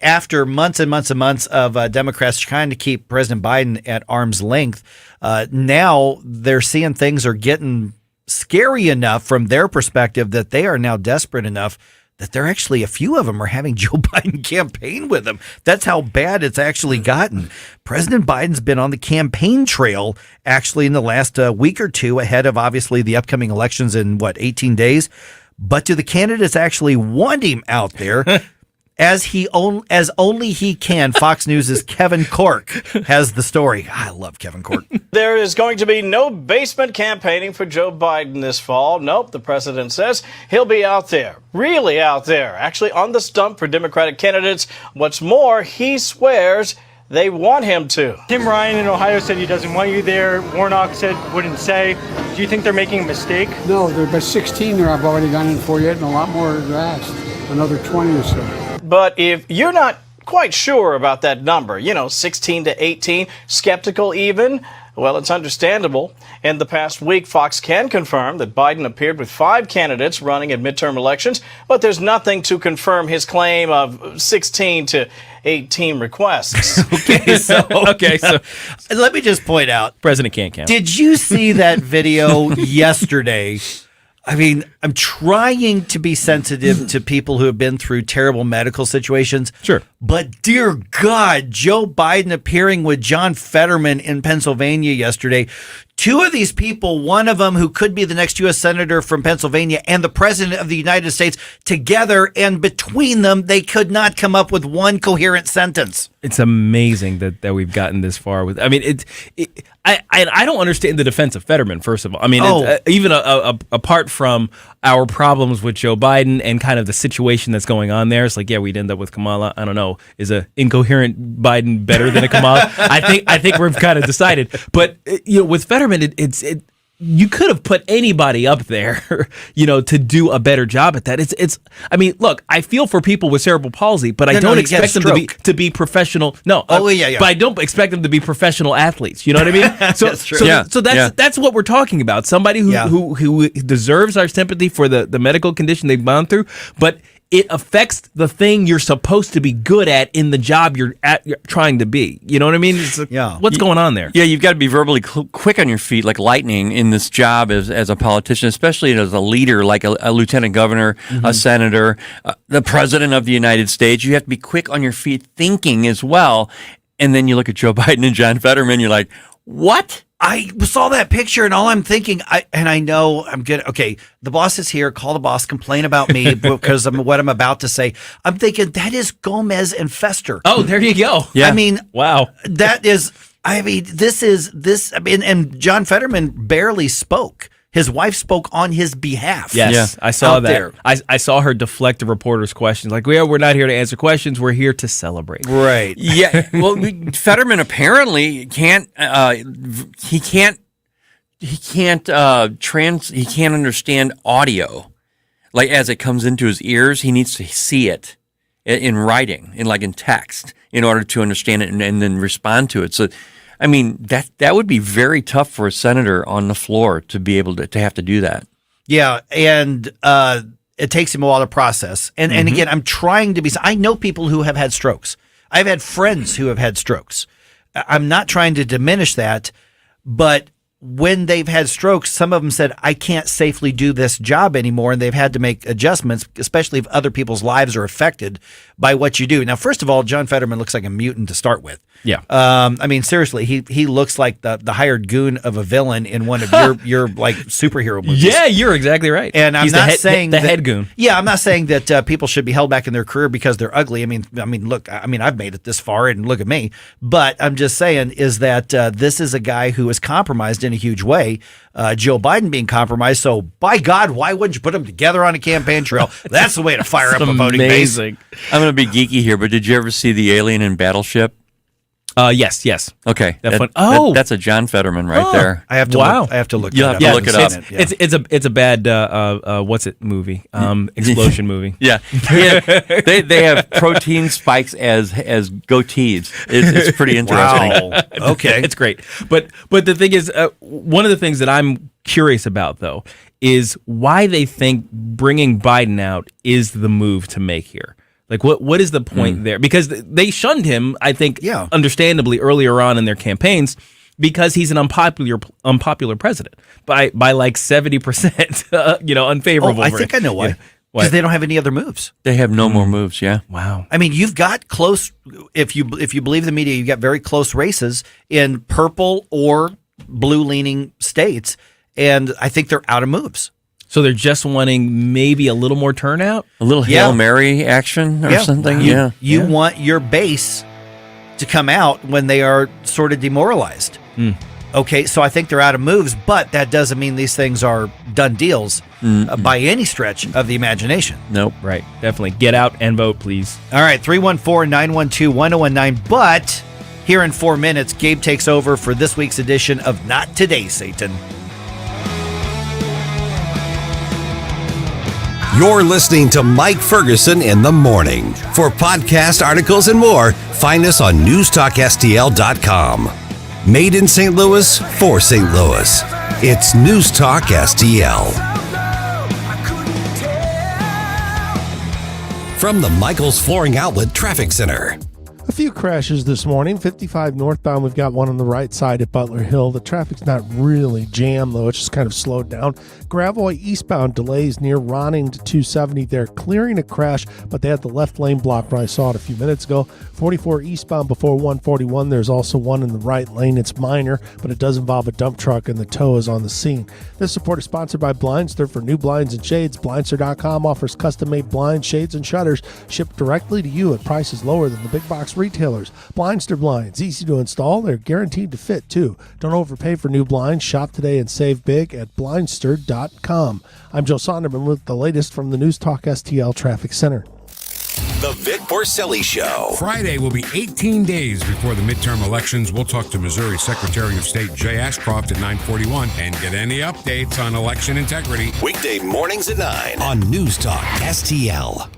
after months and months and months of Democrats trying to keep President Biden at arm's length, now they're seeing things are getting scary enough from their perspective that they are now desperate enough that they're actually, a few of them are having Joe Biden campaign with them. That's how bad it's actually gotten. President Biden's been on the campaign trail actually in the last week or two ahead of obviously the upcoming elections in 18 days. But do the candidates actually want him out there? As only he can. Fox News' Kevin Corke has the story. I love Kevin Corke. There is going to be no basement campaigning for Joe Biden this fall. Nope, the president says he'll be out there, really out there, actually on the stump for Democratic candidates. What's more, he swears they want him to. Tim Ryan in Ohio said he doesn't want you there. Warnock said wouldn't say. Do you think they're making a mistake? No, there are 16 there I've already gone in for yet, and a lot more are asked. Another 20 or so. But if you're not quite sure about that number, 16 to 18, skeptical even, well, it's understandable. In the past week, Fox can confirm that Biden appeared with 5 candidates running in midterm elections, but there's nothing to confirm his claim of 16 to 18 requests. Okay, so let me just point out, President can't count. Did you see that video yesterday? I mean, I'm trying to be sensitive to people who have been through terrible medical situations. Sure. But dear God, Joe Biden appearing with John Fetterman in Pennsylvania yesterday. 2 of these people, one of them who could be the next U.S. Senator from Pennsylvania and the President of the United States together, and between them, they could not come up with one coherent sentence. It's amazing that we've gotten this far with. I mean, I don't understand the defense of Fetterman. First of all, I mean, even apart from our problems with Joe Biden and kind of the situation that's going on there, it's like, yeah, we'd end up with Kamala. I don't know, is a incoherent Biden better than a Kamala? I think we've kind of decided. But with Fetterman, you could have put anybody up there, to do a better job at that. It's. I mean, look, I feel for people with cerebral palsy, but I don't expect them to be professional. No. Yeah. But I don't expect them to be professional athletes. You know what I mean? So that's true. So that's what we're talking about. Somebody who deserves our sympathy for the medical condition they've gone through, but it affects the thing you're supposed to be good at in the job you're trying to be. You know what I mean? What's going on there? Yeah, you've got to be verbally quick on your feet like lightning in this job as a politician, especially as a leader like a lieutenant governor, a senator, the president of the United States. You have to be quick on your feet thinking as well. And then you look at Joe Biden and John Fetterman, you're like, what? I saw that picture and all I'm thinking, I know I'm good. Okay, the boss is here. Call the boss. Complain about me because of what I'm about to say. I'm thinking that is Gomez and Fester. Oh, there you go. Yeah. I mean, wow. That is. I mean, this. I mean, and John Fetterman barely spoke. His wife spoke on his behalf. Yes, I saw that. I saw her deflect the reporter's questions. Like, we're not here to answer questions. We're here to celebrate. Right. Yeah. Well, Fetterman apparently can't. He can't understand audio, like as it comes into his ears. He needs to see it in writing, in text, in order to understand it and then respond to it. So, I mean, that would be very tough for a senator on the floor to be able to have to do that. Yeah, and it takes him a while to process. And again, I'm trying to be. I know people who have had strokes. I've had friends who have had strokes. I'm not trying to diminish that, but when they've had strokes, some of them said, I can't safely do this job anymore, and they've had to make adjustments, especially if other people's lives are affected by what you do. Now, first of all, John Fetterman looks like a mutant to start with. Yeah. I mean, seriously, he looks like the hired goon of a villain in one of your like superhero movies. Yeah, you're exactly right. And I'm not saying the head goon. Yeah, I'm not saying that people should be held back in their career because they're ugly. I mean, look, I've made it this far, and look at me. But I'm just saying is that this is a guy who is compromised in a huge way. Joe Biden being compromised. So, by God, why wouldn't you put them together on a campaign trail? That's the way to fire up a voting base. I'm going to be geeky here, but did you ever see the alien in Battleship? Yes. Okay. That's a John Fetterman right there. I have to look. I have to look. You'll have to look it up. It's a bad what's it movie? Explosion movie. Yeah. They have protein spikes as goatees. It's pretty interesting. Wow. Okay, it's great. But the thing is, one of the things that I'm curious about though is why they think bringing Biden out is the move to make here. Like, what is the point there? Because they shunned him, I think, understandably earlier on in their campaigns, because he's an unpopular president by like 70%, unfavorable. I think I know why. Because they don't have any other moves. They have no more moves. Yeah. Wow. I mean, you've got close. If you believe the media, you've got very close races in purple or blue-leaning states, and I think they're out of moves. So they're just wanting maybe a little more turnout, a little Hail Mary action or something. You want your base to come out when they are sort of demoralized. Okay, so I think they're out of moves, but that doesn't mean these things are done deals by any stretch of the imagination. Nope. Right. Definitely. Get out and vote, please. All right, 314-912-1019. But here in 4 minutes, Gabe takes over for this week's edition of Not Today, Satan. You're listening to Mike Ferguson in the morning. For podcast articles and more, find us on NewstalkSTL.com. Made in St. Louis for St. Louis. It's News Talk STL. From the Michaels Flooring Outlet Traffic Center. A few crashes this morning. 55 northbound, we've got one on the right side at Butler Hill. The traffic's not really jammed, though. It's just kind of slowed down. Gravois eastbound delays near Ronning to 270. They're clearing a crash, but they had the left lane blocked when I saw it a few minutes ago. 44 eastbound before 141. There's also one in the right lane. It's minor, but it does involve a dump truck, and the tow is on the scene. This report is sponsored by Blindster. For new blinds and shades, Blindster.com offers custom-made blinds, shades, and shutters shipped directly to you at prices lower than the big box retailers. Blindster blinds, easy to install. They're guaranteed to fit, too. Don't overpay for new blinds. Shop today and save big at Blindster.com. I'm Joe Sonderman with the latest from the News Talk STL Traffic Center. The Vic Porcelli Show. Friday will be 18 days before the midterm elections. We'll talk to Missouri Secretary of State Jay Ashcroft at 9:41 and get any updates on election integrity. Weekday mornings at 9 on News Talk STL.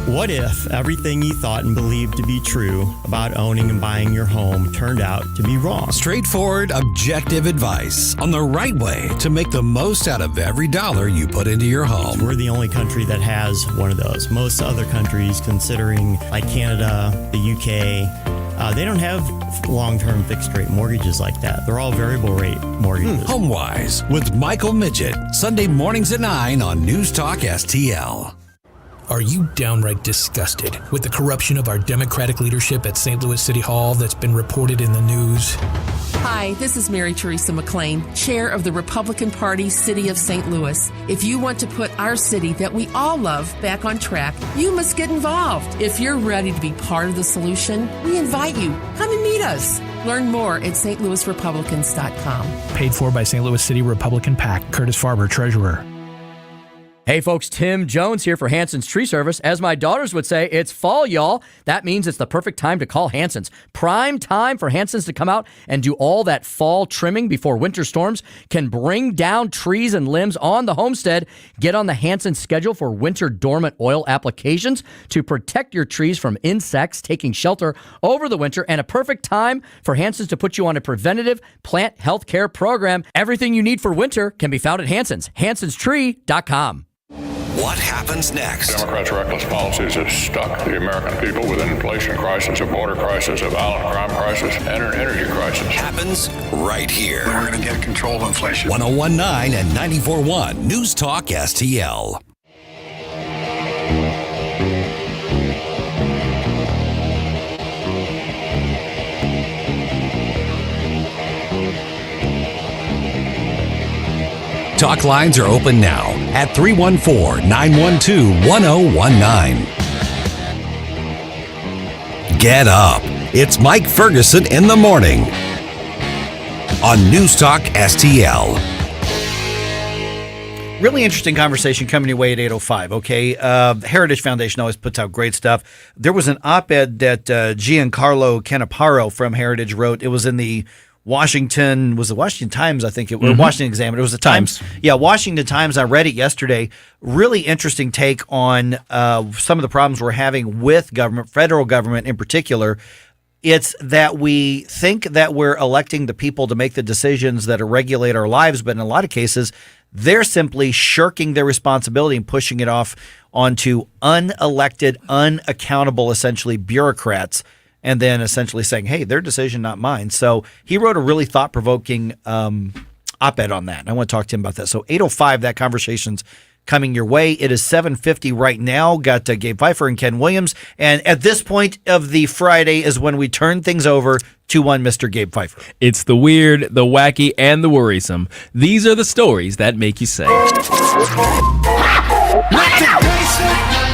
What if everything you thought and believed to be true about owning and buying your home turned out to be wrong? Straightforward, objective advice on the right way to make the most out of every dollar you put into your home. We're the only country that has one of those. Most other countries, considering like Canada, the UK, they don't have long-term fixed-rate mortgages like that. They're all variable-rate mortgages. HomeWise with Michael Midget, Sunday mornings at 9 on News Talk STL. Are you downright disgusted with the corruption of our Democratic leadership at St. Louis City Hall that's been reported in the news? Hi, this is Mary Teresa McLean, Chair of the Republican Party City of St. Louis. If you want to put our city that we all love back on track, you must get involved. If you're ready to be part of the solution, we invite you. Come and meet us. Learn more at stlouisrepublicans.com. Paid for by St. Louis City Republican PAC. Curtis Farber, Treasurer. Hey folks, Tim Jones here for Hanson's Tree Service. As my daughters would say, it's fall, y'all. That means it's the perfect time to call Hanson's. Prime time for Hanson's to come out and do all that fall trimming before winter storms can bring down trees and limbs on the homestead. Get on the Hanson's schedule for winter dormant oil applications to protect your trees from insects taking shelter over the winter, and a perfect time for Hanson's to put you on a preventative plant health care program. Everything you need for winter can be found at Hanson's. Hanson'sTree.com. What happens next? Democrats' reckless policies have stuck the American people with an inflation crisis, a border crisis, a violent crime crisis, and an energy crisis. Happens right here. We're going to get control of inflation. 101.9 and 94.1 News Talk STL. Talk lines are open now at 314-912-1019. Get up. It's Mike Ferguson in the morning on News Talk STL. Really interesting conversation coming your way at 8:05, okay? The Heritage Foundation always puts out great stuff. There was an op-ed that Giancarlo Canaparo from Heritage wrote. It was in the Washington Times, I think it was. Washington Examiner. It was the Times. Yeah, Washington Times. I read it yesterday. Really interesting take on some of the problems we're having with government, federal government in particular, It's that we think that we're electing the people to make the decisions that regulate our lives, but in a lot of cases, they're simply shirking their responsibility and pushing it off onto unelected, unaccountable, essentially bureaucrats, and then essentially saying, hey, their decision, not mine. So he wrote a really thought-provoking op-ed on that, and I want to talk to him about that. So 8:05, that conversation's coming your way. It is 7:50 right now. Got Gabe Pfeiffer and Ken Williams. And at this point of the Friday is when we turn things over to one Mr. Gabe Pfeiffer. It's the weird, the wacky, and the worrisome. These are the stories that make you say.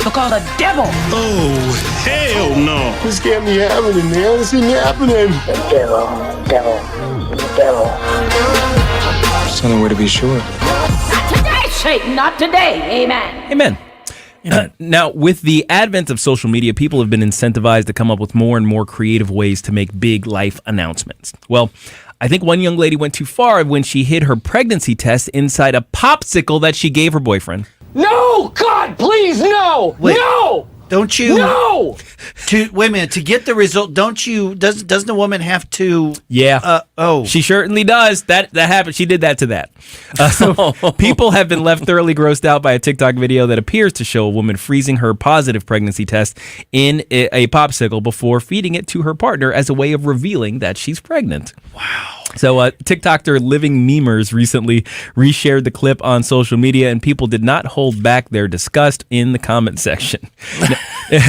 Look all the devil. Oh, hell no. This can't be happening, man. This isn't happening. The devil. There's the only way to be sure. Not today, Satan. Not today. Amen. Amen. Now, with the advent of social media, people have been incentivized to come up with more and more creative ways to make big life announcements. Well, I think one young lady went too far when she hid her pregnancy test inside a popsicle that she gave her boyfriend. No, God, please, no. Wait, no. Don't you? No. Wait a minute. To get the result, don't you? Doesn't a woman have to? Yeah. She certainly does. That happened. She did that to that. So people have been left thoroughly grossed out by a TikTok video that appears to show a woman freezing her positive pregnancy test in a popsicle before feeding it to her partner as a way of revealing that she's pregnant. Wow. So TikToker Living Memers recently reshared the clip on social media, and people did not hold back their disgust in the comment section.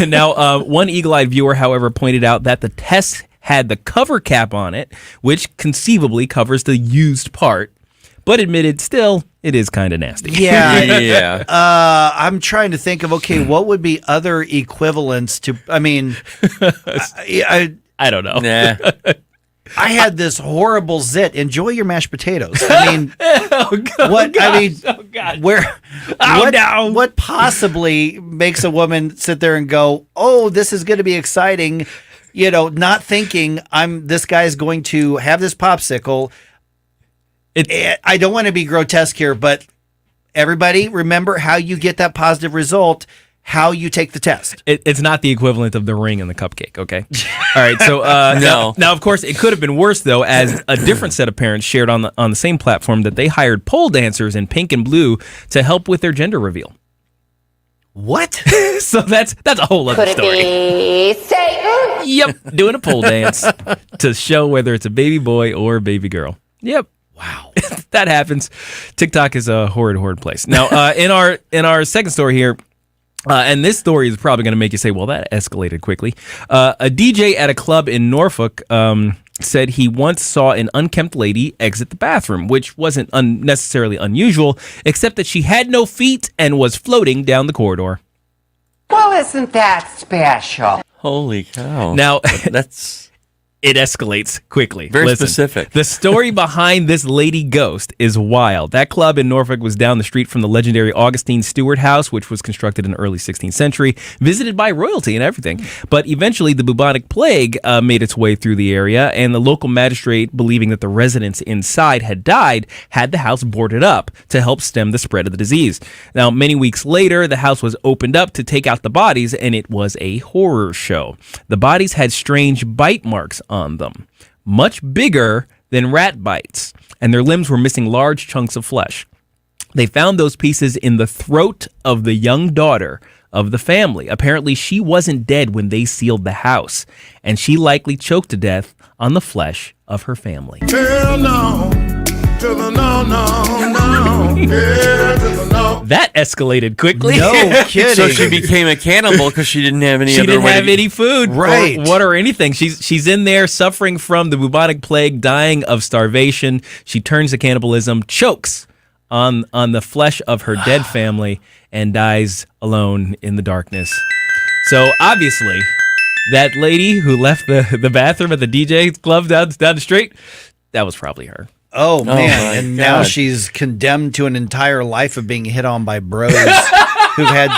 Now, one eagle-eyed viewer, however, pointed out that the test had the cover cap on it, which conceivably covers the used part, but admitted still it is kind of nasty. Yeah. I'm trying to think of, okay, what would be other equivalents to, I mean, I don't know. Nah. I had this horrible zit. Enjoy your mashed potatoes. I mean, what possibly makes a woman sit there and go, "Oh, this is going to be exciting," not thinking this guy's going to have this popsicle. I don't want to be grotesque here, but everybody remember how you get that positive result. How you take the test. It's not the equivalent of the ring and the cupcake, okay? All right, so no. Now, of course, it could have been worse, though, as a different set of parents shared on the same platform that they hired pole dancers in pink and blue to help with their gender reveal. What? So that's a whole other story. Could it be Satan? Yep, doing a pole dance to show whether it's a baby boy or a baby girl. Yep. Wow. That happens. TikTok is a horrid place. Now, in our second story here, and this story is probably going to make you say, well, that escalated quickly. A DJ at a club in Norfolk said he once saw an unkempt lady exit the bathroom, which wasn't necessarily unusual, except that she had no feet and was floating down the corridor. Well, isn't that special? Holy cow. Now, that's... It escalates quickly. Very specific. The story behind this lady ghost is wild. That club in Norfolk was down the street from the legendary Augustine Stewart House, which was constructed in the early 16th century, visited by royalty and everything. But eventually, the bubonic plague made its way through the area, and the local magistrate, believing that the residents inside had died, had the house boarded up to help stem the spread of the disease. Now, many weeks later, the house was opened up to take out the bodies, and it was a horror show. The bodies had strange bite marks on them, much bigger than rat bites, and their limbs were missing large chunks of flesh. They found those pieces in the throat of the young daughter of the family. Apparently, she wasn't dead when they sealed the house, and she likely choked to death on the flesh of her family. Hell no. To the no, no, no. Yeah, to the no. That escalated quickly. No kidding. So she became a cannibal because she didn't have any any food, right? Or water or anything. She's in there suffering from the bubonic plague, dying of starvation. She turns to cannibalism, chokes on the flesh of her dead family, and dies alone in the darkness. So obviously, that lady who left the bathroom at the DJ club down the street, that was probably her. Oh, man. And God. now she's condemned to an entire life of being hit on by bros who've had...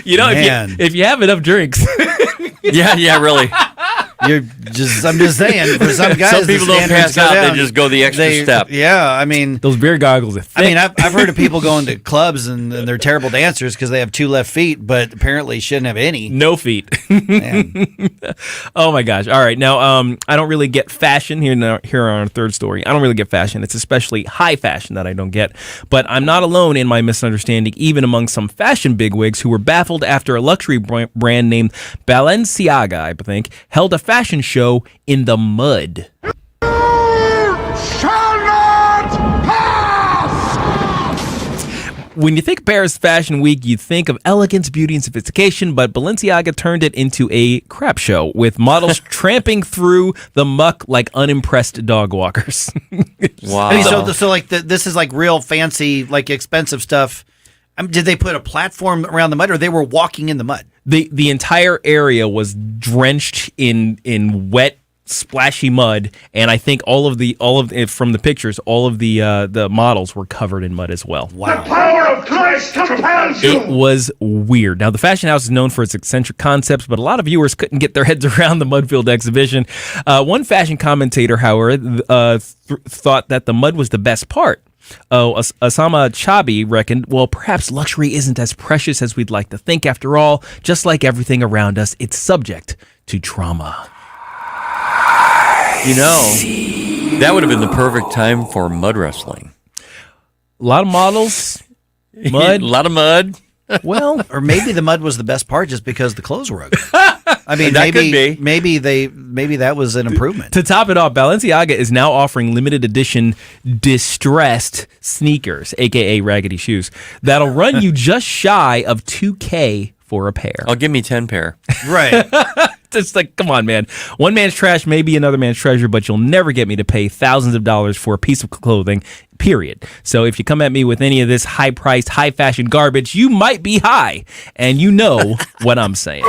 If you have enough drinks. Yeah, really. I'm just saying, for some guys, some people don't pass out; they just go the extra step. Yeah, I mean, those beer goggles are thick. I mean, I've heard of people going to clubs and they're terrible dancers because they have 2 left feet, but apparently shouldn't have any. No feet. Oh my gosh! All right, now I don't really get fashion here. Here on our third story, I don't really get fashion. It's especially high fashion that I don't get. But I'm not alone in my misunderstanding, even among some fashion bigwigs who were baffled after a luxury brand named Balenciaga, I think, held a fashion show in the mud. When you think Paris Fashion Week, you think of elegance, beauty, and sophistication, but Balenciaga turned it into a crap show with models tramping through the muck like unimpressed dog walkers. Wow. I mean, so like this is like real fancy, like expensive stuff. Did they put a platform around the mud, or they were walking in the mud? The entire area was drenched in wet, splashy mud, and I think all of from the pictures, all of the models were covered in mud as well. Wow. The power of Christ compels you. It was weird. Now, the fashion house is known for its eccentric concepts, but a lot of viewers couldn't get their heads around the mud-filled exhibition. One fashion commentator, however, thought that the mud was the best part. Osama Chabi reckoned, well, perhaps luxury isn't as precious as we'd like to think. After all, just like everything around us, it's subject to trauma. You know, that would have been the perfect time for mud wrestling. A lot of models, mud. A lot of mud. Well, or maybe the mud was the best part just because the clothes were ugly. I mean, that could be. maybe that was an improvement. To top it off, Balenciaga is now offering limited edition distressed sneakers, aka raggedy shoes, that'll run you just shy of $2,000 for a pair. Oh, give me 10 pair. Right. It's like, come on, man. One man's trash may be another man's treasure, but you'll never get me to pay thousands of dollars for a piece of clothing, period. So if you come at me with any of this high-priced, high-fashion garbage, you might be high, and you know what I'm saying.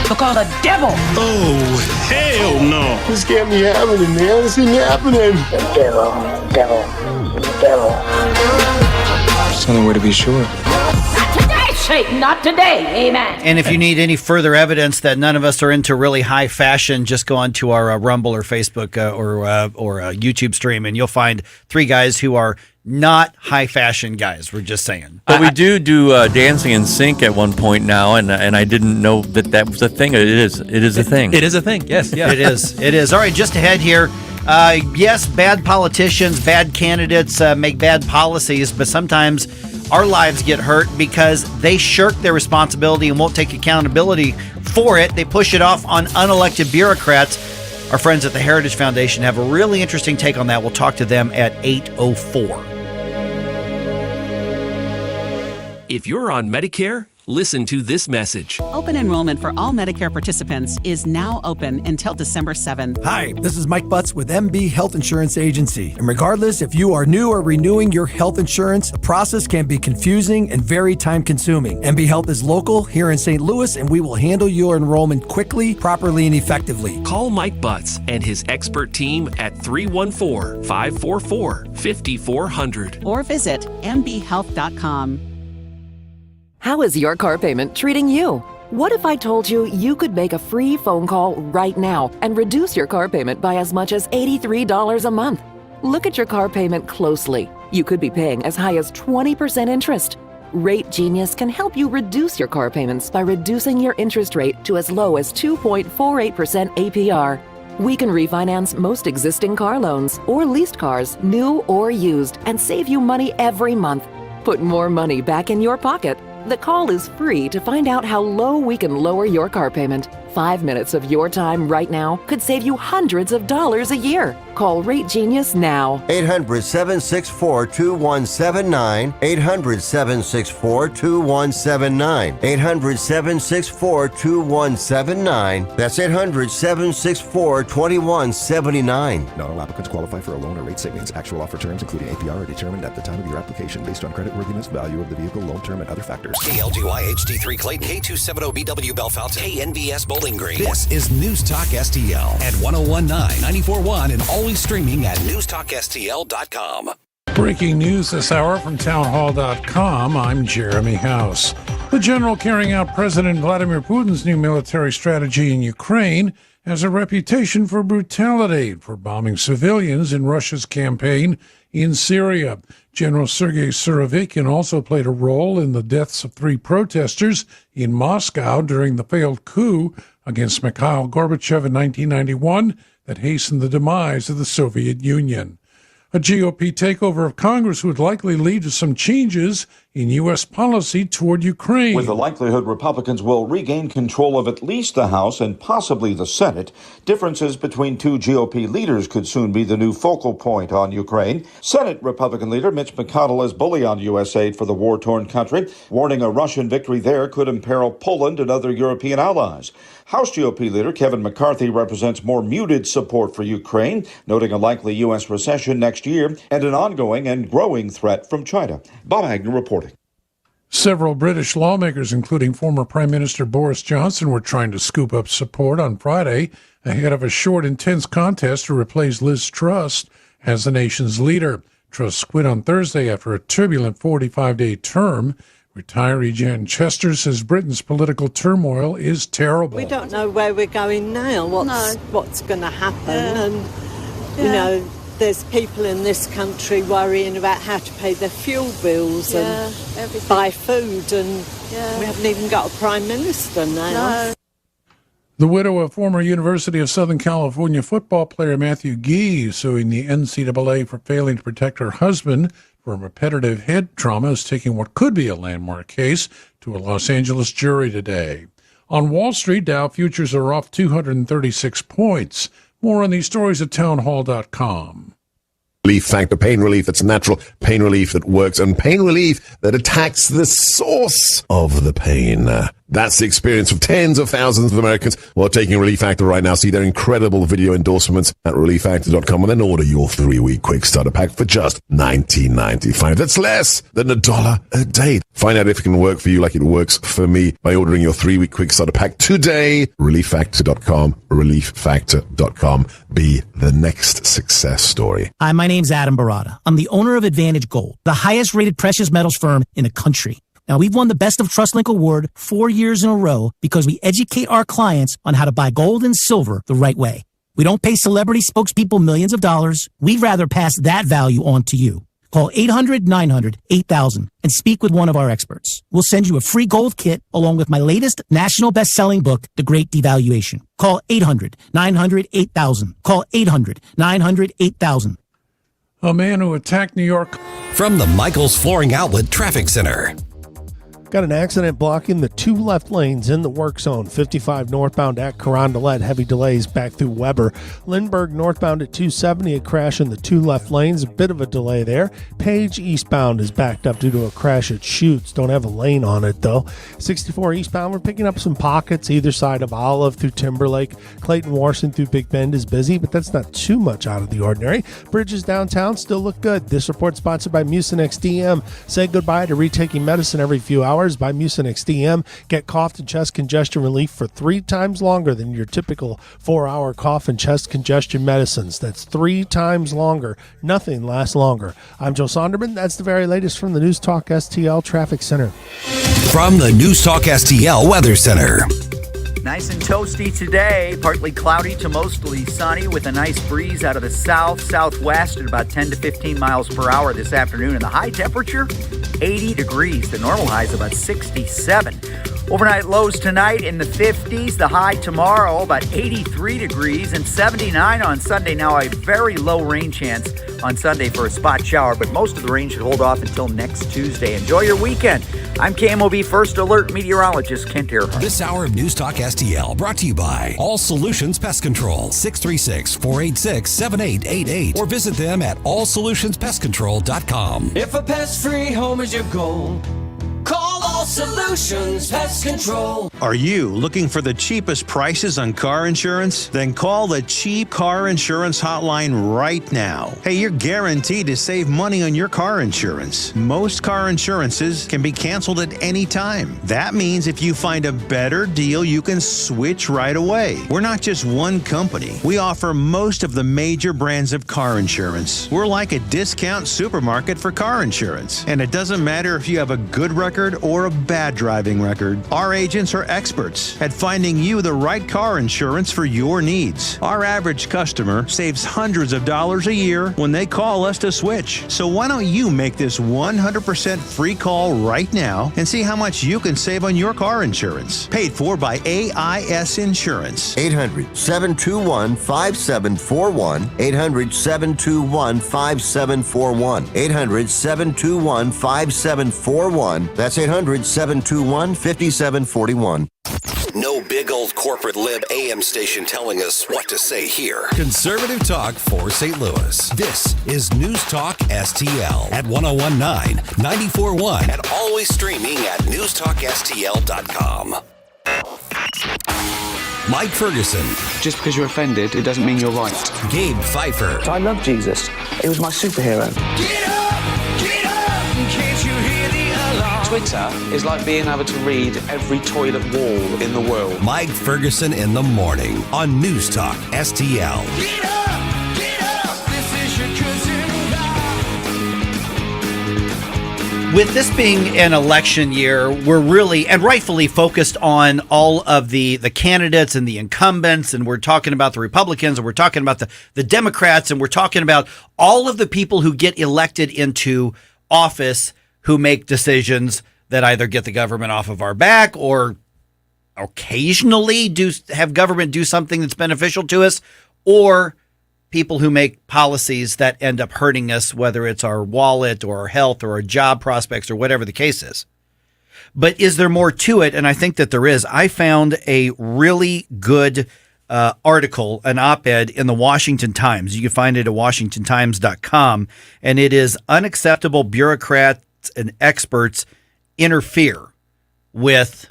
To call the devil. Oh, hell no. This can't be happening, man. This ain't happening. Devil. There's only way to be sure. Not today, Satan. Not today. Amen. And if you need any further evidence that none of us are into really high fashion, just go on to our Rumble or Facebook or YouTube stream, and you'll find 3 guys who are not high fashion guys. We're just saying. But we do dancing in sync at one point now, and I didn't know that was a thing. It is a thing. It is a thing. Yes. Yeah. It is. All right. Just ahead here. Yes, bad politicians, bad candidates make bad policies, but sometimes our lives get hurt because they shirk their responsibility and won't take accountability for it. They push it off on unelected bureaucrats. Our friends at the Heritage Foundation have a really interesting take on that. We'll talk to them at 8:04. If you're on Medicare, listen to this message. Open enrollment for all Medicare participants is now open until December 7th. Hi, this is Mike Butts with MB Health Insurance Agency. And regardless if you are new or renewing your health insurance, the process can be confusing and very time-consuming. MB Health is local here in St. Louis, and we will handle your enrollment quickly, properly, and effectively. Call Mike Butts and his expert team at 314-544-5400. Or visit mbhealth.com. How is your car payment treating you? What if I told you you could make a free phone call right now and reduce your car payment by as much as $83 a month? Look at your car payment closely. You could be paying as high as 20% interest. Rate Genius can help you reduce your car payments by reducing your interest rate to as low as 2.48% APR. We can refinance most existing car loans or leased cars, new or used, and save you money every month. Put more money back in your pocket. The call is free to find out how low we can lower your car payment. 5 minutes of your time right now could save you hundreds of dollars a year. Call Rate Genius now. 800-764-2179. 800-764-2179. 800-764-2179. That's 800-764-2179. Not all applicants qualify for a loan or rate savings. Actual offer terms, including APR, are determined at the time of your application based on creditworthiness, value of the vehicle, loan term, and other factors. KLGY HD3 Clayton, K270BW Bellefonte, KNVS Bowling Green. This is News Talk STL at 1019, 94.1, and always streaming at NewstalkSTL.com. Breaking news this hour from townhall.com. I'm Jeremy House. The general carrying out President Vladimir Putin's new military strategy in Ukraine has a reputation for brutality, for bombing civilians in Russia's campaign in Syria. General Sergei Surovikin also played a role in the deaths of 3 protesters in Moscow during the failed coup against Mikhail Gorbachev in 1991 that hastened the demise of the Soviet Union. A GOP takeover of Congress would likely lead to some changes in U.S. policy toward Ukraine. With the likelihood Republicans will regain control of at least the House and possibly the Senate, differences between 2 GOP leaders could soon be the new focal point on Ukraine. Senate Republican leader Mitch McConnell is bully on U.S. aid for the war-torn country, warning a Russian victory there could imperil Poland and other European allies. House GOP leader Kevin McCarthy represents more muted support for Ukraine, noting a likely U.S. recession next year and an ongoing and growing threat from China. Bob Agnew reporting. Several British lawmakers, including former Prime Minister Boris Johnson, were trying to scoop up support on Friday ahead of a short, intense contest to replace Liz Truss as the nation's leader. Truss quit on Thursday after a turbulent 45-day term. Retiree Jan Chester says Britain's political turmoil is terrible. We don't know where we're going now, what's going to happen. And, you know, there's people in this country worrying about how to pay their fuel bills and buy food, and we haven't even got a prime minister now. No. The widow of former University of Southern California football player Matthew Gee, suing the NCAA for failing to protect her husband from repetitive head trauma, is taking what could be a landmark case to a Los Angeles jury today. On Wall Street, Dow futures are off 236 points. More on these stories at townhall.com. Relief Factor, pain relief that's natural, pain relief that works, and pain relief that attacks the source of the pain. That's the experience of tens of thousands of Americans who are taking Relief Factor right now. See their incredible video endorsements at relieffactor.com and then order your 3-week quick starter pack for just $19.95. That's less than $1 a day. Find out if it can work for you like it works for me by ordering your 3-week quick starter pack today. relieffactor.com, relieffactor.com. Be the next success story. Hi, my name's Adam Barada. I'm the owner of Advantage Gold, the highest rated precious metals firm in the country. Now, we've won the Best of TrustLink award 4 years in a row because we educate our clients on how to buy gold and silver the right way. We don't pay celebrity spokespeople millions of dollars. We'd rather pass that value on to you. Call 800-900-8000 and speak with one of our experts. We'll send you a free gold kit along with my latest national best-selling book, The Great Devaluation. Call 800-900-8000. Call 800-900-8000. A man who attacked New York. From the Michaels Flooring Outlet Traffic Center. Got an accident blocking the 2 left lanes in the work zone. 55 northbound at Carondelet. Heavy delays back through Weber. Lindbergh northbound at 270. A crash in the 2 left lanes. A bit of a delay there. Page eastbound is backed up due to a crash at Chutes. Don't have a lane on it though. 64 eastbound. We're picking up some pockets either side of Olive through Timberlake. Clayton Warson through Big Bend is busy, but that's not too much out of the ordinary. Bridges downtown still look good. This report sponsored by Mucinex DM. Say goodbye to retaking medicine every few hours. By Mucinex DM. Get cough and chest congestion relief for 3 times longer than your typical 4-hour cough and chest congestion medicines. That's 3 times longer. Nothing lasts longer. I'm Joe Sonderman. That's the very latest from the News Talk STL Traffic Center. From the News Talk STL Weather Center. Nice and toasty today, partly cloudy to mostly sunny with a nice breeze out of the southwest at about 10 to 15 miles per hour this afternoon. And the high temperature, 80 degrees. The normal high is about 67. Overnight lows tonight in the 50s. The high tomorrow about 83 degrees and 79 on Sunday. Now a very low rain chance on Sunday for a spot shower, but most of the rain should hold off until next Tuesday. Enjoy your weekend. I'm KMOB First Alert meteorologist Kent Earhart. This hour of News Talk STL brought to you by All Solutions Pest Control, 636-486-7888, or visit them at allsolutionspestcontrol.com. If a pest-free home is your goal, call All Solutions Pest Control. Are you looking for the cheapest prices on car insurance? Then call the Cheap Car Insurance Hotline right now. Hey, you're guaranteed to save money on your car insurance. Most car insurances can be canceled at any time. That means if you find a better deal, you can switch right away. We're not just one company. We offer most of the major brands of car insurance. We're like a discount supermarket for car insurance. And it doesn't matter if you have a good record or a bad driving record, our agents are experts at finding you the right car insurance for your needs. Our average customer saves hundreds of dollars a year when they call us to switch. So why don't you make this 100% free call right now and see how much you can save on your car insurance. Paid for by AIS Insurance. 800-721-5741. 800-721-5741. 800-721-5741. That's 800-721-5741. No big old corporate lib AM station telling us what to say here. Conservative talk for St. Louis. This is News Talk STL at 1019, 94.1. And always streaming at NewstalkSTL.com. Mike Ferguson. Just because you're offended, it doesn't mean you're right. Gabe Pfeiffer. I love Jesus. He was my superhero. Get up, can't you hear the alarm? Twitter is like being able to read every toilet wall in the world. Mike Ferguson in the morning on News Talk STL. Get up, this is your cousin God. With this being an election year, we're really and rightfully focused on all of the candidates and the incumbents, and we're talking about the Republicans, and we're talking about the Democrats, and we're talking about all of the people who get elected into office who make decisions that either get the government off of our back or occasionally have government do something that's beneficial to us, or people who make policies that end up hurting us, whether it's our wallet or our health or our job prospects or whatever the case is. But is there more to it? And I think that there is. I found a really good article, an op-ed in the Washington Times. You can find it at WashingtonTimes.com. And it is Unacceptable Bureaucrats and Experts Interfere with,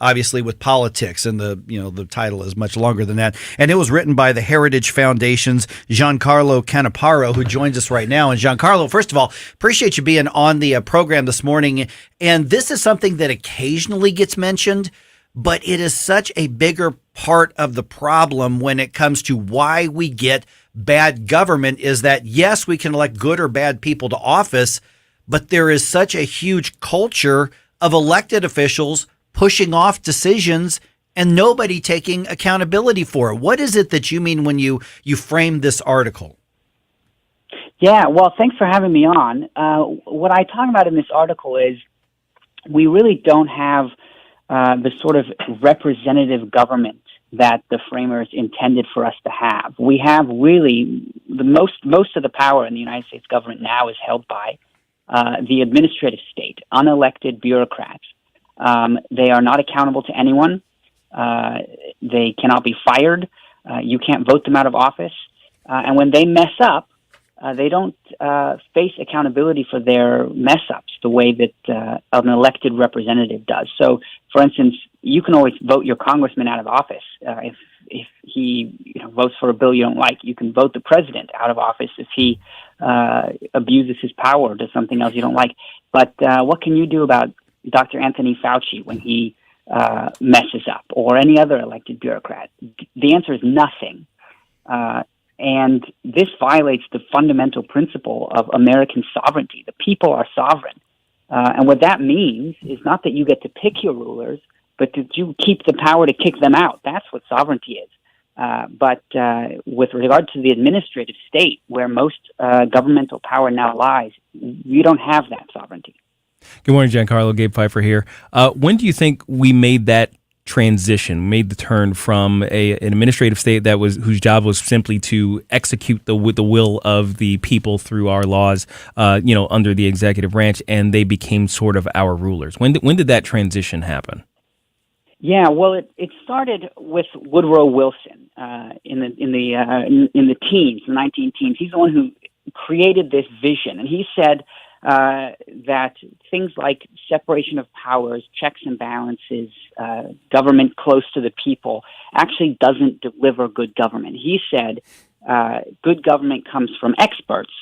obviously, with politics. And the title is much longer than that. And it was written by the Heritage Foundation's Giancarlo Canaparo, who joins us right now. And Giancarlo, first of all, appreciate you being on the program this morning. And this is something that occasionally gets mentioned, but it is such a bigger part of the problem when it comes to why we get bad government, is that, yes, we can elect good or bad people to office, but there is such a huge culture of elected officials pushing off decisions and nobody taking accountability for it. What is it that you mean when you frame this article? Yeah, well, thanks for having me on. What I talk about in this article is we really don't have the sort of representative government that the framers intended for us to have. We have really most of the power in the United States government now is held by the administrative state, unelected bureaucrats. They are not accountable to anyone. They cannot be fired. You can't vote them out of office. And when they mess up, they don't face accountability for their mess-ups the way that an elected representative does. So, for instance, you can always vote your congressman out of office. If he votes for a bill you don't like, you can vote the president out of office if he abuses his power or does something else you don't like. But what can you do about Dr. Anthony Fauci when he messes up, or any other elected bureaucrat? The answer is nothing. And this violates the fundamental principle of American sovereignty. The people are sovereign. And what that means is not that you get to pick your rulers, but that you keep the power to kick them out. That's what sovereignty is. But with regard to the administrative state, where most governmental power now lies, you don't have that sovereignty. Good morning, Giancarlo. Gabe Pfeiffer here. When do you think we made that transition, made the turn from an administrative state whose job was simply to execute the will of the people through our laws, under the executive branch, and they became sort of our rulers? When did that transition happen? Yeah, well, it started with Woodrow Wilson in the teens, the 19-teens. He's the one who created this vision, and he said that things like separation of powers, checks and balances, government close to the people actually doesn't deliver good government. He said good government comes from experts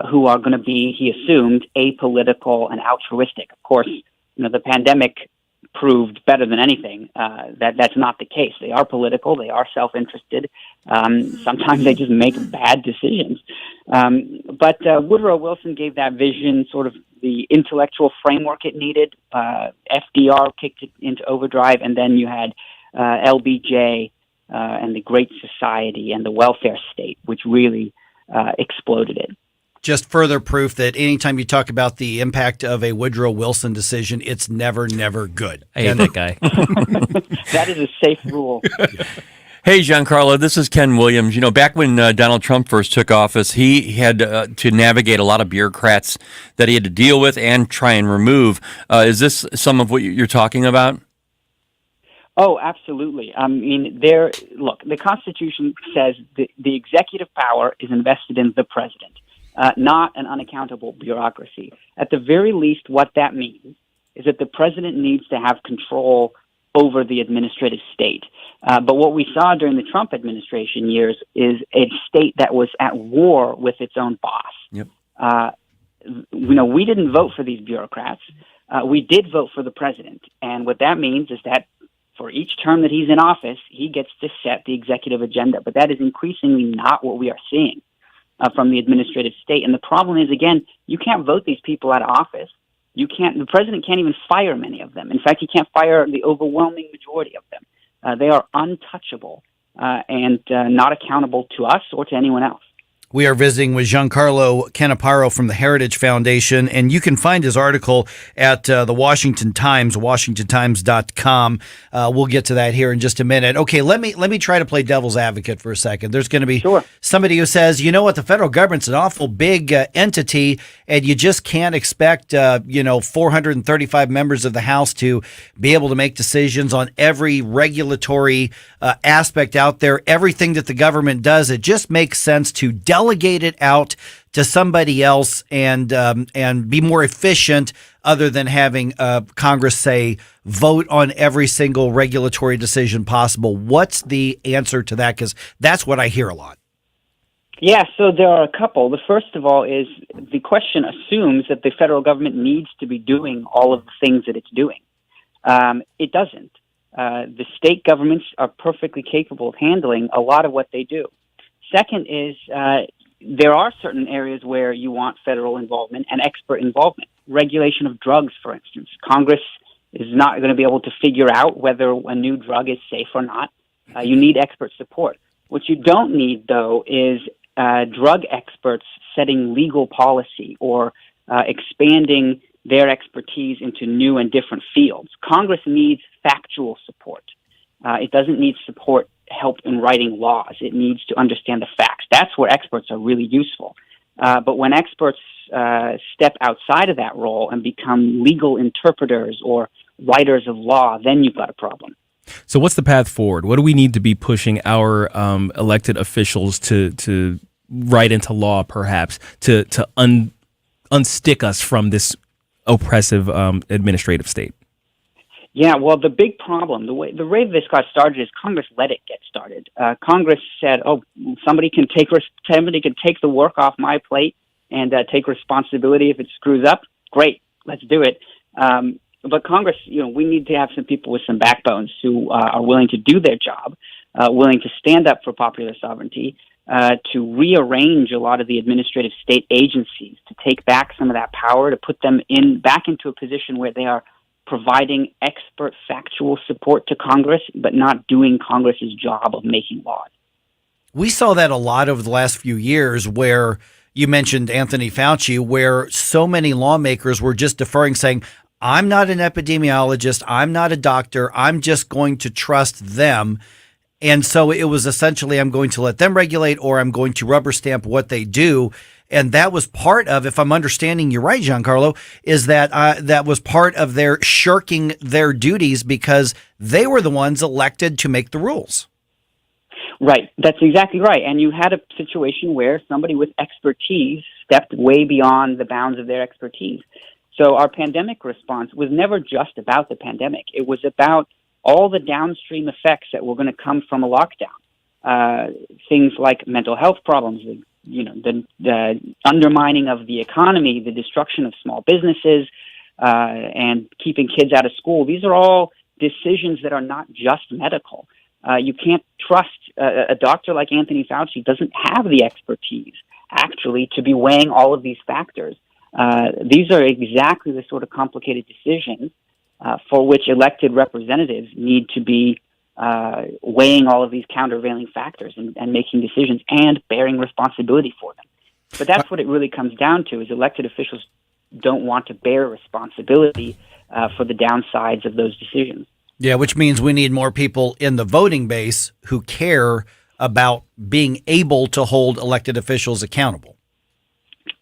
who are going to be, he assumed, apolitical and altruistic. Of course, the pandemic proved better than anything that that's not the case. They are political. They are self-interested. Sometimes they just make bad decisions. But Woodrow Wilson gave that vision sort of the intellectual framework it needed. FDR kicked it into overdrive, and then you had LBJ and the Great Society and the welfare state, which really exploded it. Just further proof that anytime you talk about the impact of a Woodrow Wilson decision, it's never good. I hate that guy. That is a safe rule. Hey, Giancarlo, this is Ken Williams. You know, back when Donald Trump first took office, he had to navigate a lot of bureaucrats that he had to deal with and try and remove. Is this some of what you're talking about? Oh, absolutely. I mean, look, the Constitution says the executive power is invested in the president. Not an unaccountable bureaucracy. At the very least, what that means is that the president needs to have control over the administrative state. But what we saw during the Trump administration years is a state that was at war with its own boss. Yep. We didn't vote for these bureaucrats. We did vote for the president. And what that means is that for each term that he's in office, he gets to set the executive agenda. But that is increasingly not what we are seeing from the administrative state. And the problem is, again, you can't vote these people out of office. The president can't even fire many of them. In fact, he can't fire the overwhelming majority of them. They are untouchable and not accountable to us or to anyone else. We are visiting with Giancarlo Canaparo from the Heritage Foundation, and you can find his article at the Washington Times, WashingtonTimes.com. We'll get to that here in just a minute. Okay, let me try to play devil's advocate for a second. There's going to be somebody who says, you know what, the federal government's an awful big entity, and you just can't expect 435 members of the House to be able to make decisions on every regulatory aspect out there. Everything that the government does, it just makes sense to delegate it out to somebody else and be more efficient, other than having Congress say vote on every single regulatory decision possible. What's the answer to that? Because that's what I hear a lot. Yeah, so there are a couple. The first of all is the question assumes that the federal government needs to be doing all of the things that it's doing. It doesn't. The state governments are perfectly capable of handling a lot of what they do. Second is there are certain areas where you want federal involvement and expert involvement. Regulation of drugs, for instance. Congress is not going to be able to figure out whether a new drug is safe or not. You need expert support. What you don't need, though, is drug experts setting legal policy or expanding their expertise into new and different fields. Congress needs factual support. It doesn't need help in writing laws. It needs to understand the facts. That's where experts are really useful. But when experts step outside of that role and become legal interpreters or writers of law, then you've got a problem. So what's the path forward? What do we need to be pushing our elected officials to write into law, perhaps, to unstick us from this oppressive administrative state? Yeah, well, the big problem, the way this got started is Congress let it get started. Congress said, somebody can take the work off my plate and take responsibility if it screws up. Great, let's do it. But Congress, we need to have some people with some backbones who are willing to do their job, willing to stand up for popular sovereignty, to rearrange a lot of the administrative state agencies, to take back some of that power, to put them back into a position where they are providing expert factual support to Congress, but not doing Congress's job of making laws. We saw that a lot over the last few years, where you mentioned Anthony Fauci, where so many lawmakers were just deferring, saying, I'm not an epidemiologist, I'm not a doctor, I'm just going to trust them. And so it was essentially, I'm going to let them regulate, or I'm going to rubber stamp what they do. And that was part of, if I'm understanding you right, Giancarlo, is that that was part of their shirking their duties because they were the ones elected to make the rules. Right. That's exactly right. And you had a situation where somebody with expertise stepped way beyond the bounds of their expertise. So our pandemic response was never just about the pandemic. It was about all the downstream effects that were going to come from a lockdown. Things like mental health problems, the undermining of the economy, the destruction of small businesses, and keeping kids out of school. These are all decisions that are not just medical. You can't trust a doctor like Anthony Fauci doesn't have the expertise, actually, to be weighing all of these factors. These are exactly the sort of complicated decisions for which elected representatives need to be weighing all of these countervailing factors and making decisions and bearing responsibility for them. But that's what it really comes down to, is elected officials don't want to bear responsibility for the downsides of those decisions. Yeah, which means we need more people in the voting base who care about being able to hold elected officials accountable.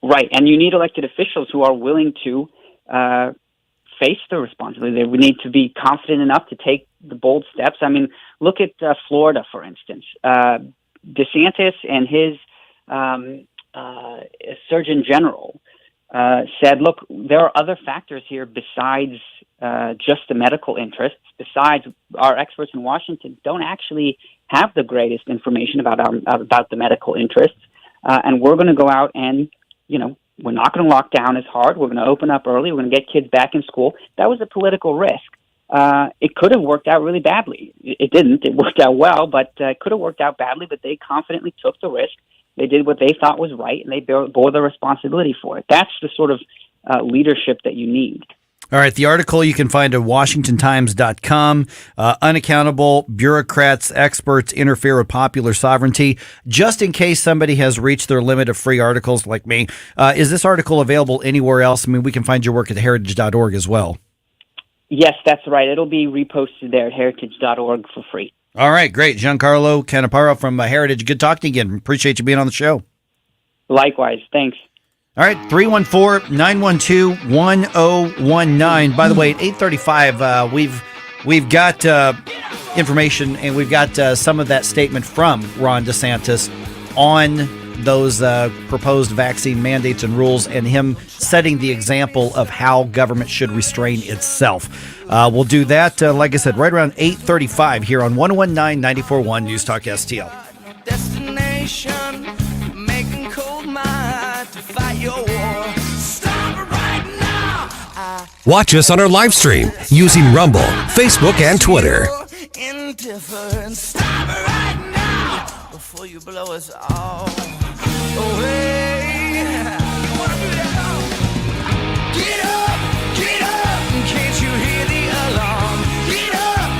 Right, and you need elected officials who are willing to face the responsibility. They need to be confident enough to take the bold steps. I mean, look at Florida, for instance. DeSantis and his Surgeon General said, look, there are other factors here besides just the medical interests. Besides, our experts in Washington don't actually have the greatest information about the medical interests, and we're going to go out and, we're not going to lock down as hard. We're going to open up early. We're going to get kids back in school. That was a political risk. It could have worked out really badly. It didn't. It worked out well, but it could have worked out badly, but they confidently took the risk. They did what they thought was right, and they bore the responsibility for it. That's the sort of leadership that you need. All right, the article you can find at WashingtonTimes.com. Unaccountable bureaucrats, experts interfere with popular sovereignty. Just in case somebody has reached their limit of free articles like me, is this article available anywhere else? I mean, we can find your work at heritage.org as well. Yes, that's right. It'll be reposted there at heritage.org for free. All right, great. Giancarlo Canaparo from Heritage. Good talking again. Appreciate you being on the show. Likewise. Thanks. All right, 314-912-1019. By the way, at 8:35, we've got information, and we've got some of that statement from Ron DeSantis on those proposed vaccine mandates and rules, and him setting the example of how government should restrain itself. We'll do that, like I said, right around 8:35 here on 119.94.1 News Talk STL. Destination, making cold mind to fight your war. Stop it right now. Watch us on our live stream using Rumble, Facebook, and Twitter. Indifferent. Stop it right now before you blow us all away. You wanna do that? Get up, can't you hear the alarm? Get up,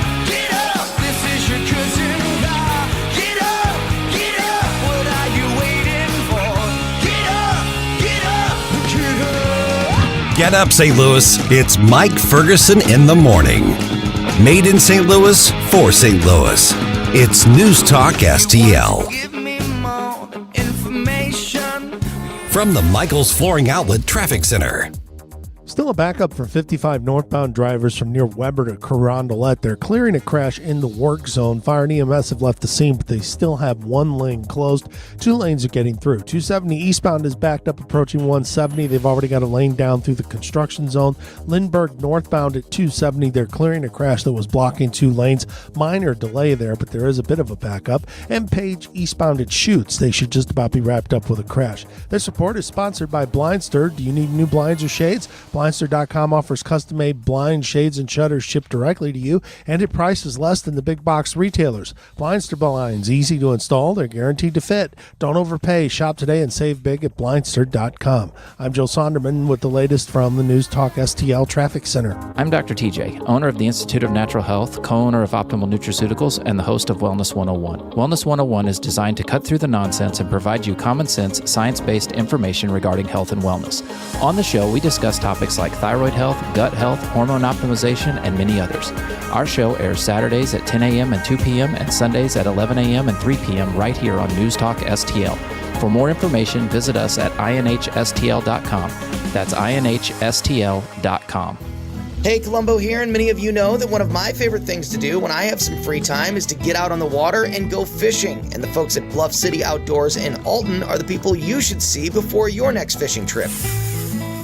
this is your cousin car. Get up, what are you waiting for? Get up, St. Louis. It's Mike Ferguson in the morning. Made in St. Louis for St. Louis. It's News Talk STL. From the Michaels Flooring Outlet Traffic Center. Still a backup for 55 northbound drivers from near Weber to Carondelet. They're clearing a crash in the work zone. Fire and EMS have left the scene, but they still have one lane closed. 2 lanes are getting through. 270 eastbound is backed up approaching 170. They've already got a lane down through the construction zone. Lindbergh northbound at 270. They're clearing a crash that was blocking 2 lanes. Minor delay there, but there is a bit of a backup. And Page eastbound at Chutes. They should just about be wrapped up with a crash. This report is sponsored by Blindster. Do you need new blinds or shades? Blindster.com offers custom-made blinds, shades, and shutters shipped directly to you, and at prices less than the big box retailers. Blindster blinds, easy to install, they're guaranteed to fit. Don't overpay. Shop today and save big at Blindster.com. I'm Joe Sonderman with the latest from the News Talk STL Traffic Center. I'm Dr. TJ, owner of the Institute of Natural Health, co-owner of Optimal Nutraceuticals, and the host of Wellness 101. Wellness 101 is designed to cut through the nonsense and provide you common sense, science-based information regarding health and wellness. On the show, we discuss topics like thyroid health, gut health, hormone optimization, and many others. Our show airs Saturdays at 10 a.m. and 2 p.m. and Sundays at 11 a.m. and 3 p.m. right here on News Talk STL. For more information, visit us at inhstl.com. That's inhstl.com. Hey, Columbo here, and many of you know that one of my favorite things to do when I have some free time is to get out on the water and go fishing. And the folks at Bluff City Outdoors in Alton are the people you should see before your next fishing trip.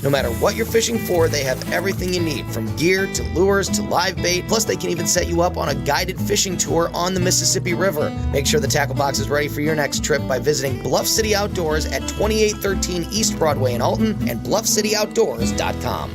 No matter what you're fishing for, they have everything you need, from gear to lures to live bait. Plus, they can even set you up on a guided fishing tour on the Mississippi River. Make sure the tackle box is ready for your next trip by visiting Bluff City Outdoors at 2813 East Broadway in Alton and BluffCityOutdoors.com.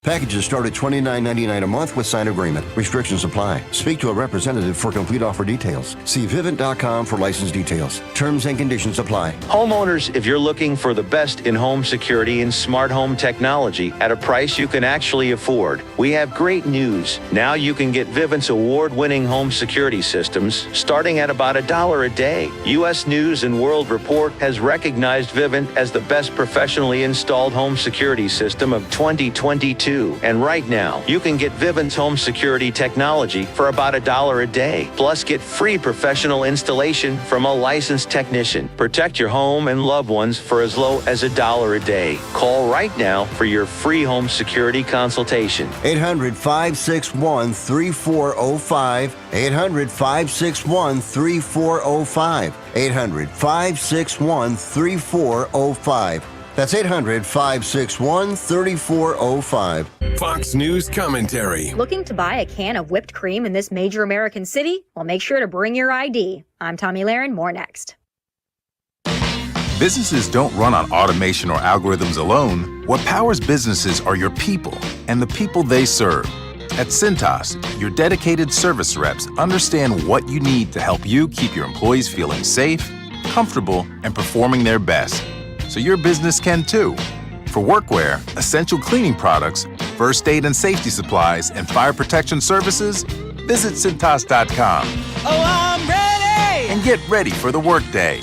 Packages start at $29.99 a month with signed agreement. Restrictions apply. Speak to a representative for complete offer details. See Vivint.com for license details. Terms and conditions apply. Homeowners, if you're looking for the best in-home security and smart home technology at a price you can actually afford, we have great news. Now you can get Vivint's award-winning home security systems starting at about $1 a day. U.S. News and World Report has recognized Vivint as the best professionally installed home security system of 2022. And right now, you can get Vivint's home security technology for about $1 a day. Plus, get free professional installation from a licensed technician. Protect your home and loved ones for as low as $1 a day. Call right now for your free home security consultation. 800-561-3405. 800-561-3405. 800-561-3405. That's 800-561-3405. Fox News commentary. Looking to buy a can of whipped cream in this major American city? Well, make sure to bring your ID. I'm Tommy Lahren. More next. Businesses don't run on automation or algorithms alone. What powers businesses are your people and the people they serve. At Cintas, your dedicated service reps understand what you need to help you keep your employees feeling safe, comfortable, and performing their best. So your business can too. For workwear, essential cleaning products, first aid and safety supplies, and fire protection services, visit Cintas.com. Oh, I'm ready! And get ready for the workday.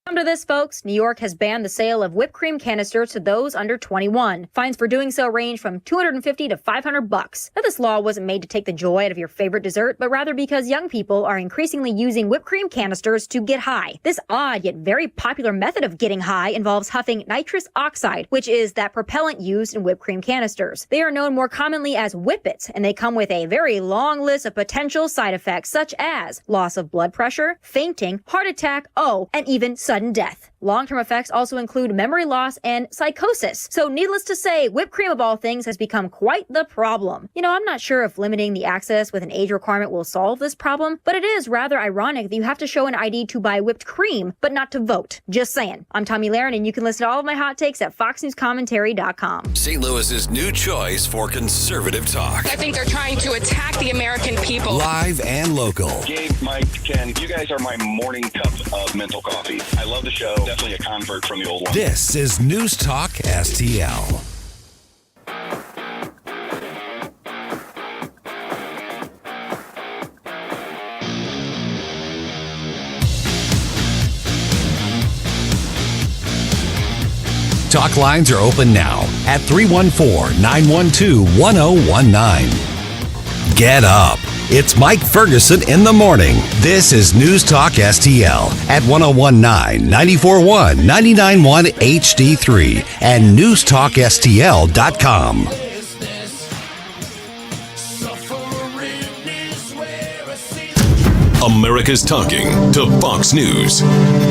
Come to this, folks. New York has banned the sale of whipped cream canisters to those under 21. Fines for doing so range from $250 to $500. Now, this law wasn't made to take the joy out of your favorite dessert, but rather because young people are increasingly using whipped cream canisters to get high. This odd yet very popular method of getting high involves huffing nitrous oxide, which is that propellant used in whipped cream canisters. They are known more commonly as whippets, and they come with a very long list of potential side effects such as loss of blood pressure, fainting, heart attack, and even sudden death. Long-term effects also include memory loss and psychosis. So needless to say, whipped cream of all things has become quite the problem. You know, I'm not sure if limiting the access with an age requirement will solve this problem, but it is rather ironic that you have to show an ID to buy whipped cream, but not to vote. Just saying. I'm Tommy Lahren, and you can listen to all of my hot takes at foxnewscommentary.com. St. Louis's new choice for conservative talk. I think they're trying to attack the American people. Live and local. Gabe, Mike, Ken, you guys are my morning cup of mental coffee. I love the show. Definitely a convert from the old one. This is News Talk STL. Talk lines are open now at 314-912-1019. Get up. It's Mike Ferguson in the morning. This is News Talk STL at 1019, 94.1, 99.1 HD3 and NewstalkSTL.com. America's talking to Fox News.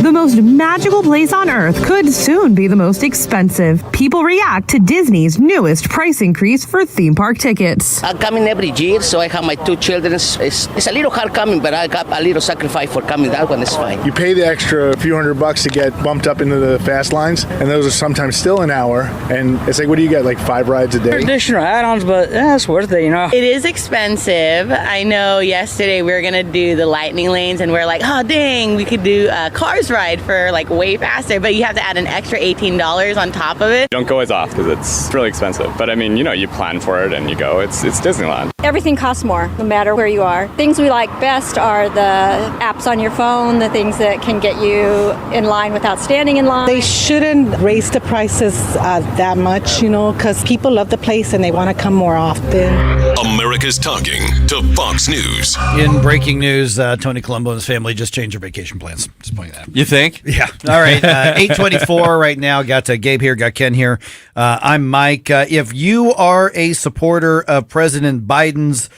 The most magical place on earth could soon be the most expensive. People react to Disney's newest price increase for theme park tickets. I'm coming every year, so I have my two children. It's a little hard coming, but I got a little sacrifice for coming. That one is fine. You pay the extra few $100 to get bumped up into the fast lines, and those are sometimes still an hour. And it's like, what do you get, like 5 rides a day? Additional add-ons, but it's worth it, you know. It is expensive. I know yesterday we were going to do the lightning lanes, and we're like, oh, dang, we could do a Cars ride for like way faster, but you have to add an extra $18 on top of it. Don't go as off because it's really expensive. But I mean, you know, you plan for it and you go. It's Disneyland. Everything costs more, no matter where you are. Things we like best are the apps on your phone, the things that can get you in line without standing in line. They shouldn't raise the prices that much, you know, because people love the place and they want to come more often. America's talking to Fox News. In breaking news, Tony Colombo and his family just changed their vacation plans. Just pointing that out. You think? Yeah. All right. 8:24 right now. Got Gabe here. Got Ken here. I'm Mike. If you are a supporter of President Biden's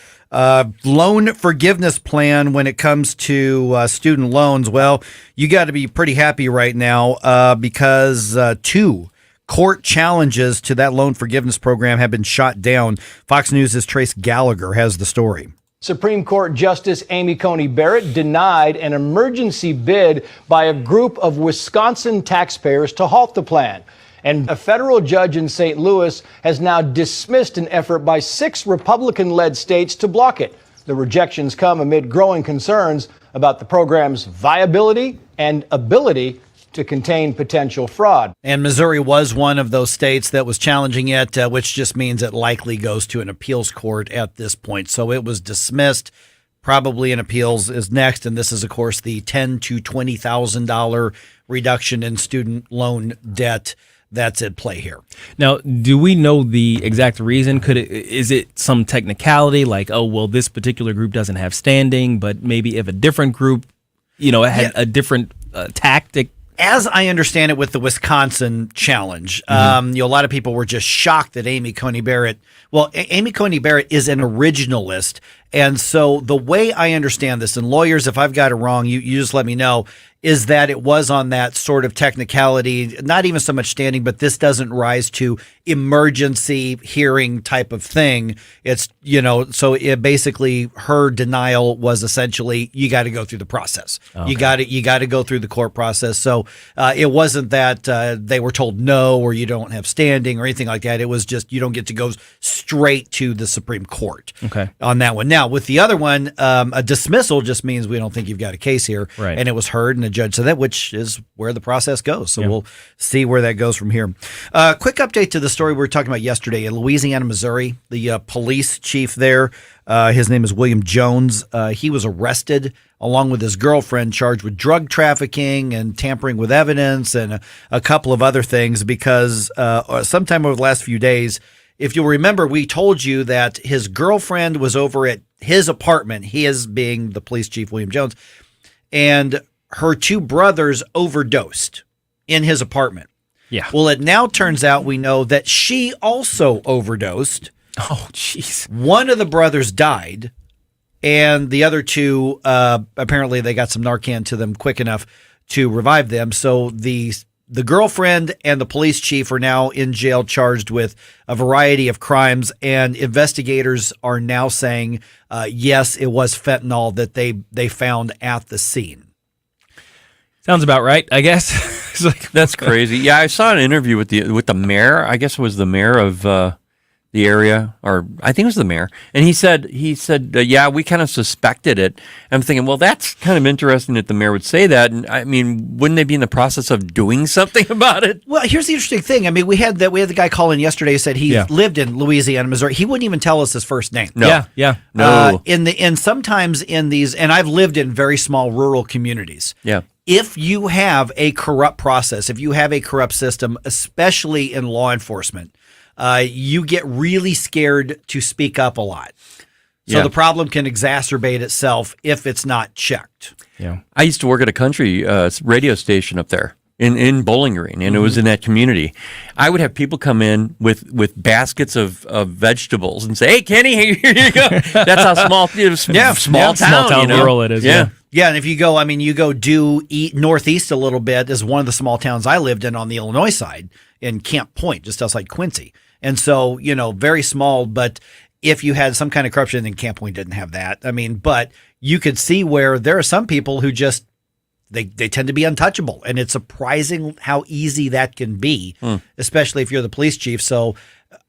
loan forgiveness plan when it comes to student loans, well, you got to be pretty happy right now because 2 court challenges to that loan forgiveness program have been shot down. Fox News' Trace Gallagher has the story. Supreme Court Justice Amy Coney Barrett denied an emergency bid by a group of Wisconsin taxpayers to halt the plan. And a federal judge in St. Louis has now dismissed an effort by 6 Republican-led states to block it. The rejections come amid growing concerns about the program's viability and ability to contain potential fraud. And Missouri was one of those states that was challenging it, which just means it likely goes to an appeals court at this point. So it was dismissed. Probably an appeals is next, and this is, of course, the $10,000 to $20,000 reduction in student loan debt that's at play here. Now, do we know the exact reason? Is it some technicality, like, oh, well, this particular group doesn't have standing, but maybe if a different group, had a different tactic? As I understand it, with the Wisconsin challenge, a lot of people were just shocked that Amy Coney Barrett. Well, Amy Coney Barrett is an originalist, and so the way I understand this, and lawyers, if I've got it wrong, you just let me know, is that it was on that sort of technicality, not even so much standing, but this doesn't rise to emergency hearing type of thing. It's, so it basically, her denial was essentially, you got to go through the process. Okay. You got to go through the court process. So it wasn't that they were told no, or you don't have standing or anything like that. It was just, you don't get to go straight to the Supreme Court on that one. Now, with the other one, a dismissal just means we don't think you've got a case here. Right. And it was heard, and the judge said that, which is where the process goes. So we'll see where that goes from here. Quick update to the story we were talking about yesterday in Louisiana, Missouri. The police chief there, his name is William Jones. He was arrested along with his girlfriend, charged with drug trafficking and tampering with evidence and a couple of other things because sometime over the last few days, if you'll remember, we told you that his girlfriend was over at his apartment, his being the police chief, William Jones, and her 2 brothers overdosed in his apartment. Yeah. Well, it now turns out we know that she also overdosed. Oh, jeez. One of the brothers died, and the other 2, apparently they got some Narcan to them quick enough to revive them. So the girlfriend and the police chief are now in jail, charged with a variety of crimes, and investigators are now saying, yes, it was fentanyl that they found at the scene. Sounds about right, I guess. That's crazy. Yeah, I saw an interview with the mayor. I guess it was the mayor of the area, or I think it was the mayor, and he said, yeah, we kind of suspected it. I'm thinking, well, that's kind of interesting that the mayor would say that. And I mean, wouldn't they be in the process of doing something about it? Well, here's the interesting thing. I mean, we had the guy call in yesterday who said he lived in Louisiana, Missouri. He wouldn't even tell us his first name. No. Yeah. No. And sometimes in these, and I've lived in very small rural communities. Yeah. If you have a corrupt process, if you have a corrupt system, especially in law enforcement, you get really scared to speak up a lot. So the problem can exacerbate itself if it's not checked. Yeah. I used to work at a country radio station up there in Bowling Green, and it was in that community. I would have people come in with baskets of vegetables and say, "Hey, Kenny, here you go." That's how small town, rural it is. Yeah. Yeah, and if you go, northeast a little bit is one of the small towns I lived in on the Illinois side in Camp Point, just outside Quincy. And so, very small, but if you had some kind of corruption, and Camp Point didn't have that. But you could see where there are some people who just, they tend to be untouchable. And it's surprising how easy that can be, especially if you're the police chief. So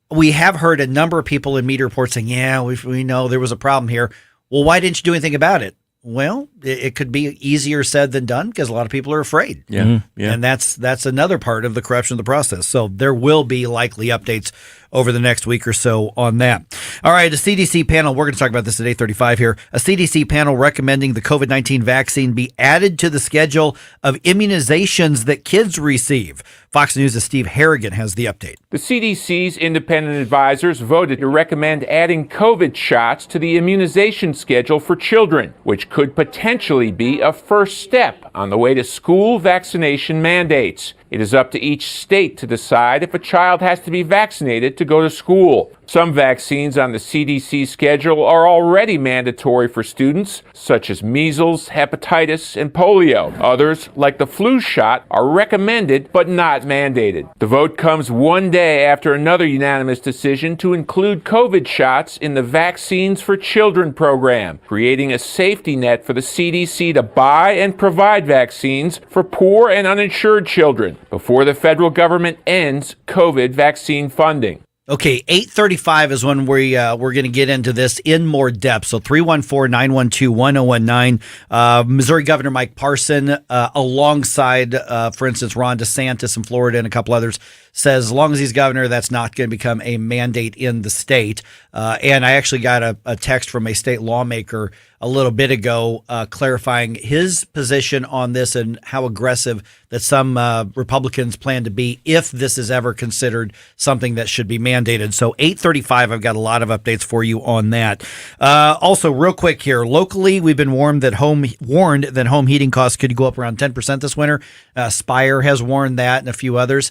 we have heard a number of people in media reports saying, yeah, we know there was a problem here. Well, why didn't you do anything about it? Well, it could be easier said than done because a lot of people are afraid. Yeah. And that's another part of the corruption of the process. So there will be likely updates over the next week or so on that. All right, a CDC panel, we're going to talk about this at 8:35 here. A CDC panel recommending the COVID-19 vaccine be added to the schedule of immunizations that kids receive. Fox News' Steve Harrigan has the update. The CDC's independent advisors voted to recommend adding COVID shots to the immunization schedule for children, which could potentially be a first step on the way to school vaccination mandates. It is up to each state to decide if a child has to be vaccinated to go to school. Some vaccines on the CDC schedule are already mandatory for students, such as measles, hepatitis, and polio. Others, like the flu shot, are recommended but not mandated. The vote comes one day after another unanimous decision to include COVID shots in the Vaccines for Children program, creating a safety net for the CDC to buy and provide vaccines for poor and uninsured children. children before the federal government ends COVID vaccine funding. Okay, 8:35 is when we're going to get into this in more depth. So 314-912-1019. Missouri Governor Mike Parson, alongside, for instance, Ron DeSantis in Florida and a couple others, says as long as he's governor, that's not going to become a mandate in the state. And I actually got a text from a state lawmaker a little bit ago clarifying his position on this and how aggressive that some Republicans plan to be if this is ever considered something that should be mandated. So 8:35, I've got a lot of updates for you on that. Also, real quick here, locally, we've been warned that home heating costs could go up around 10% this winter. Spire has warned that and a few others.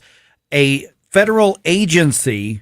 A federal agency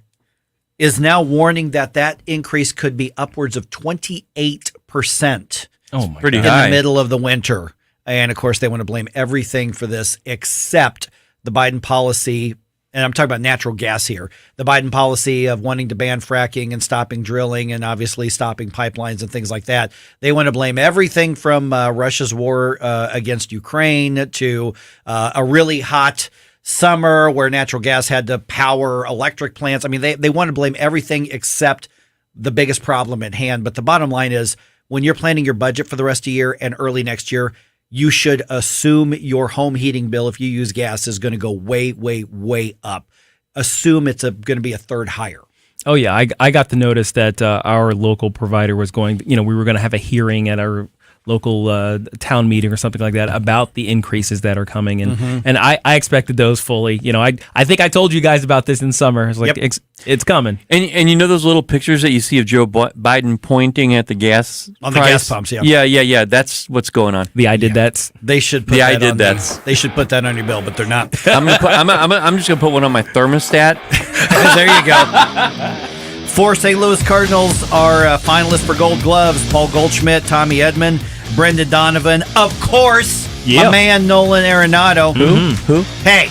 is now warning that increase could be upwards of 28%. Oh my Pretty in high. the middle of the winter. And of course, they want to blame everything for this except the Biden policy. And I'm talking about natural gas here. The Biden policy of wanting to ban fracking and stopping drilling and obviously stopping pipelines and things like that. They want to blame everything from Russia's war against Ukraine to a really hot summer where natural gas had to power electric plants. I mean, they want to blame everything except the biggest problem at hand. But the bottom line is when you're planning your budget for the rest of the year and early next year, you should assume your home heating bill, if you use gas, is going to go way, way, way up. Assume it's going to be a third higher. Oh, yeah. I got the notice that our local provider was going, we were going to have a hearing at our local town meeting or something like that about the increases that are coming. And I expected those fully. I think I told you guys about this in summer. It's like, it's coming. And you know those little pictures that you see of Joe Biden pointing at the gas on price? The gas pumps, yeah. Yeah. That's what's going on. The I did that's. They should put they should put that on your bill, but they're not. I'm just gonna put one on my thermostat. There you go. 4 St. Louis Cardinals are finalists for Gold Gloves. Paul Goldschmidt, Tommy Edman, Brendan Donovan, of course, my man Nolan Arenado. Who? Hey.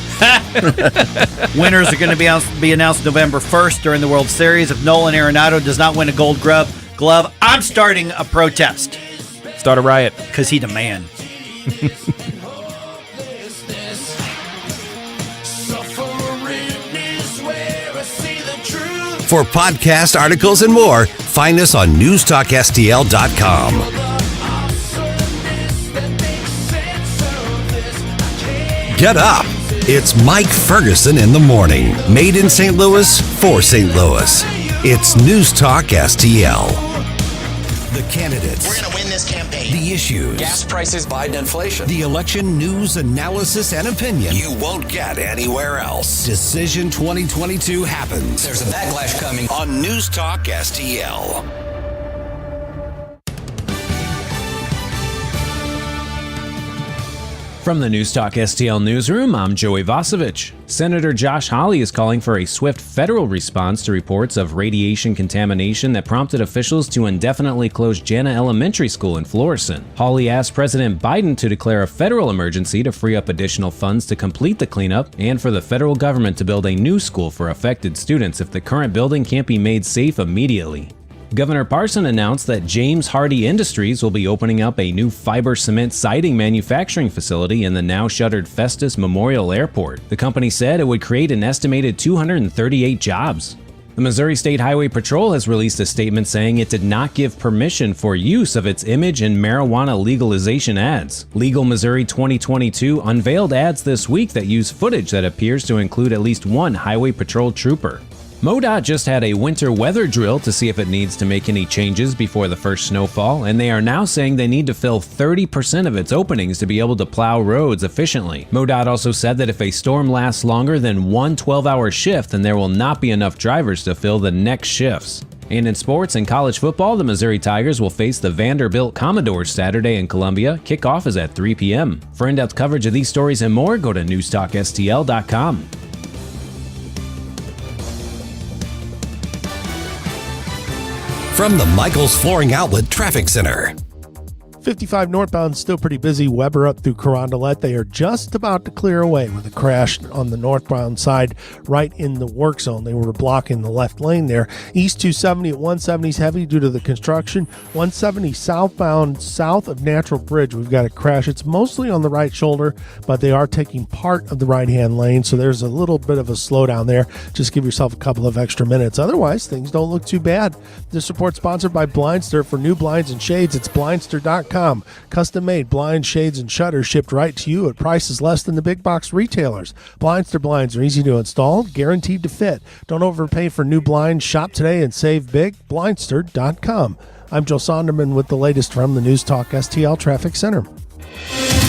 Winners are going to be announced November 1st during the World Series. If Nolan Arenado does not win a Gold Glove, I'm starting a protest. Start a riot. Because he's a man. For podcast articles and more, find us on NewstalkSTL.com. Get up. It's Mike Ferguson in the morning. Made in St. Louis for St. Louis. It's News Talk STL. The candidates. We're going to win this campaign. The issues. Gas prices, Biden inflation. The election news, analysis, and opinion you won't get anywhere else. Decision 2022 happens. There's a backlash coming on News Talk STL. From the Newstalk STL newsroom, I'm Joey Vasovich. Senator Josh Hawley is calling for a swift federal response to reports of radiation contamination that prompted officials to indefinitely close Jana Elementary School in Florissant. Hawley asked President Biden to declare a federal emergency to free up additional funds to complete the cleanup and for the federal government to build a new school for affected students if the current building can't be made safe immediately. Governor Parson announced that James Hardie Industries will be opening up a new fiber cement siding manufacturing facility in the now shuttered Festus Memorial Airport. The company said it would create an estimated 238 jobs. The Missouri State Highway Patrol has released a statement saying it did not give permission for use of its image in marijuana legalization ads. Legal Missouri 2022 unveiled ads this week that use footage that appears to include at least one Highway Patrol trooper. MoDOT just had a winter weather drill to see if it needs to make any changes before the first snowfall, and they are now saying they need to fill 30% of its openings to be able to plow roads efficiently. MoDOT also said that if a storm lasts longer than one 12-hour shift, then there will not be enough drivers to fill the next shifts. And in sports and college football, the Missouri Tigers will face the Vanderbilt Commodores Saturday in Columbia. Kickoff is at 3 p.m. For in-depth coverage of these stories and more, go to NewstalkSTL.com. From the Michaels Flooring Outlet Traffic Center. 55 northbound still pretty busy. Weber up through Carondelet. They are just about to clear away with a crash on the northbound side right in the work zone. They were blocking the left lane there. East 270 at 170 is heavy due to the construction. 170 southbound south of Natural Bridge. We've got a crash. It's mostly on the right shoulder, but they are taking part of the right-hand lane, so there's a little bit of a slowdown there. Just give yourself a couple of extra minutes. Otherwise, things don't look too bad. This report sponsored by Blindster. For new blinds and shades, it's blindster.com. Custom-made blinds, shades, and shutters shipped right to you at prices less than the big box retailers. Blindster blinds are easy to install, guaranteed to fit. Don't overpay for new blinds. Shop today and save big. Blindster.com. I'm Joe Sonderman with the latest from the News Talk STL Traffic Center.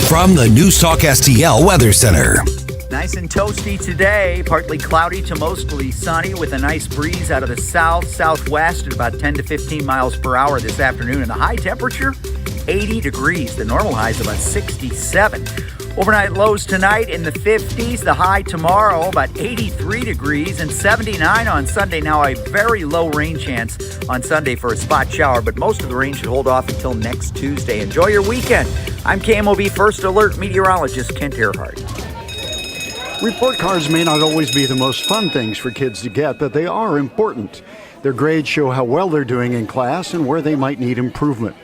From the News Talk STL Weather Center. Nice and toasty today, partly cloudy to mostly sunny with a nice breeze out of the southwest at about 10 to 15 miles per hour this afternoon, and a high temperature 80 degrees. The normal high is about 67. Overnight lows tonight in the 50s, the high tomorrow about 83 degrees and 79 on Sunday. Now a very low rain chance on Sunday for a spot shower, but most of the rain should hold off until next Tuesday. Enjoy your weekend. I'm KMOV First Alert meteorologist Kent Earhart. Report cards may not always be the most fun things for kids to get, but they are important. Their grades show how well they're doing in class and where they might need improvement.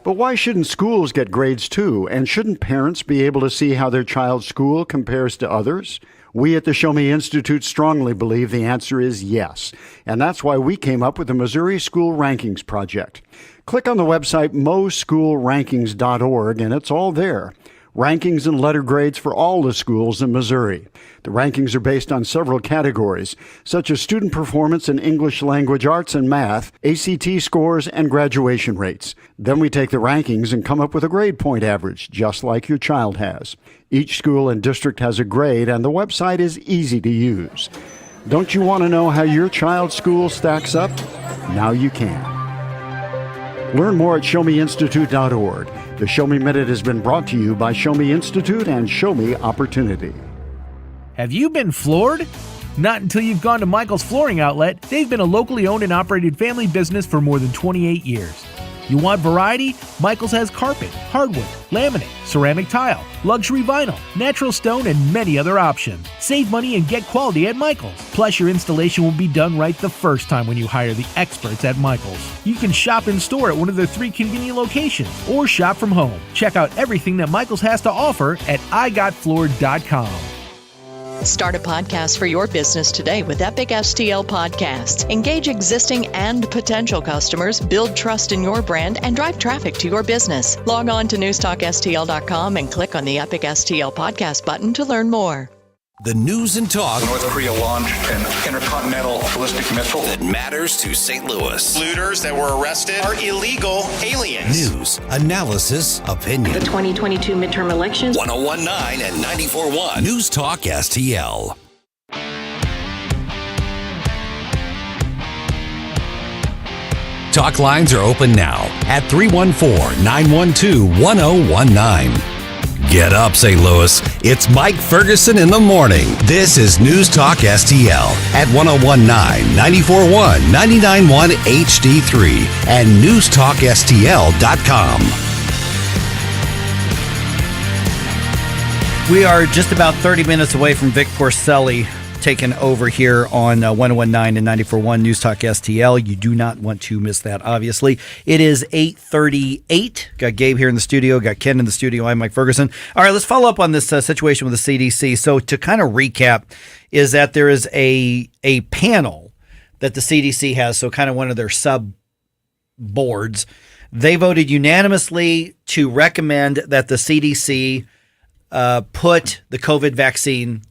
But why shouldn't schools get grades too? And shouldn't parents be able to see how their child's school compares to others? We at the Show Me Institute strongly believe the answer is yes. And that's why we came up with the Missouri School Rankings Project. Click on the website moschoolrankings.org and it's all there. Rankings and letter grades for all the schools in Missouri. The rankings are based on several categories, such as student performance in English language arts and math, ACT scores, and graduation rates. Then we take the rankings and come up with a grade point average, just like your child has. Each school and district has a grade, and the website is easy to use. Don't you want to know how your child's school stacks up? Now you can. Learn more at showmeinstitute.org. The Show Me Minute has been brought to you by Show Me Institute and Show Me Opportunity. Have you been floored? Not until you've gone to Michael's Flooring Outlet. They've been a locally owned and operated family business for more than 28 years. You want variety? Michael's has carpet, hardwood, laminate, ceramic tile, luxury vinyl, natural stone, and many other options. Save money and get quality at Michael's. Plus, your installation will be done right the first time when you hire the experts at Michael's. You can shop in store at one of their 3 convenient locations or shop from home. Check out everything that Michael's has to offer at igotfloored.com. Start a podcast for your business today with Epic STL Podcasts. Engage existing and potential customers, build trust in your brand, and drive traffic to your business. Log on to NewstalkSTL.com and click on the Epic STL Podcast button to learn more. The news and talk North Korea launched an intercontinental ballistic missile that matters to St. Louis. Looters that were arrested are illegal aliens. News, analysis, opinion. The 2022 midterm elections. 101.9 and 94.1 News Talk STL. Talk lines are open now at 314-912-1019. Get up, St. Louis. It's Mike Ferguson in the morning. This is News Talk STL at 101.9, 94.1, 99.1 HD3 and NewstalkSTL.com. We are just about 30 minutes away from Vic Porcelli taking over here on 101.9 and 94.1 News Talk STL. You do not want to miss that, obviously. It is 8:38. Got Gabe here in the studio. Got Ken in the studio. I'm Mike Ferguson. All right, let's follow up on this situation with the CDC. So to kind of recap is that there is a panel that the CDC has, so kind of one of their sub boards. They voted unanimously to recommend that the CDC put the COVID vaccine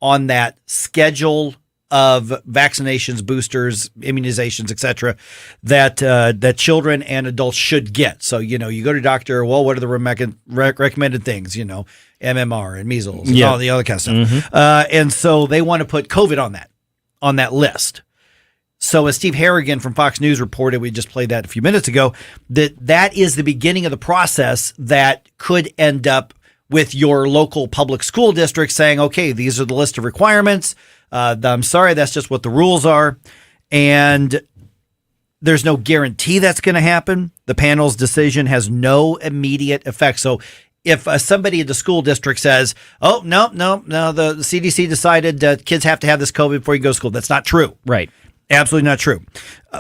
on that schedule of vaccinations, boosters, immunizations, etc., that children and adults should get. So, you go to doctor, well, what are the recommended things? MMR and measles and all the other kind of stuff. Mm-hmm. And so they want to put COVID on that list. So as Steve Harrigan from Fox News reported, we just played that a few minutes ago, that is the beginning of the process that could end up with your local public school district saying, okay, these are the list of requirements. I'm sorry, that's just what the rules are. And There's no guarantee that's going to happen. The panel's decision has no immediate effect. So if somebody at the school district says, oh, no, the CDC decided kids have to have this COVID before you go to school, that's not true. Right. Absolutely not true.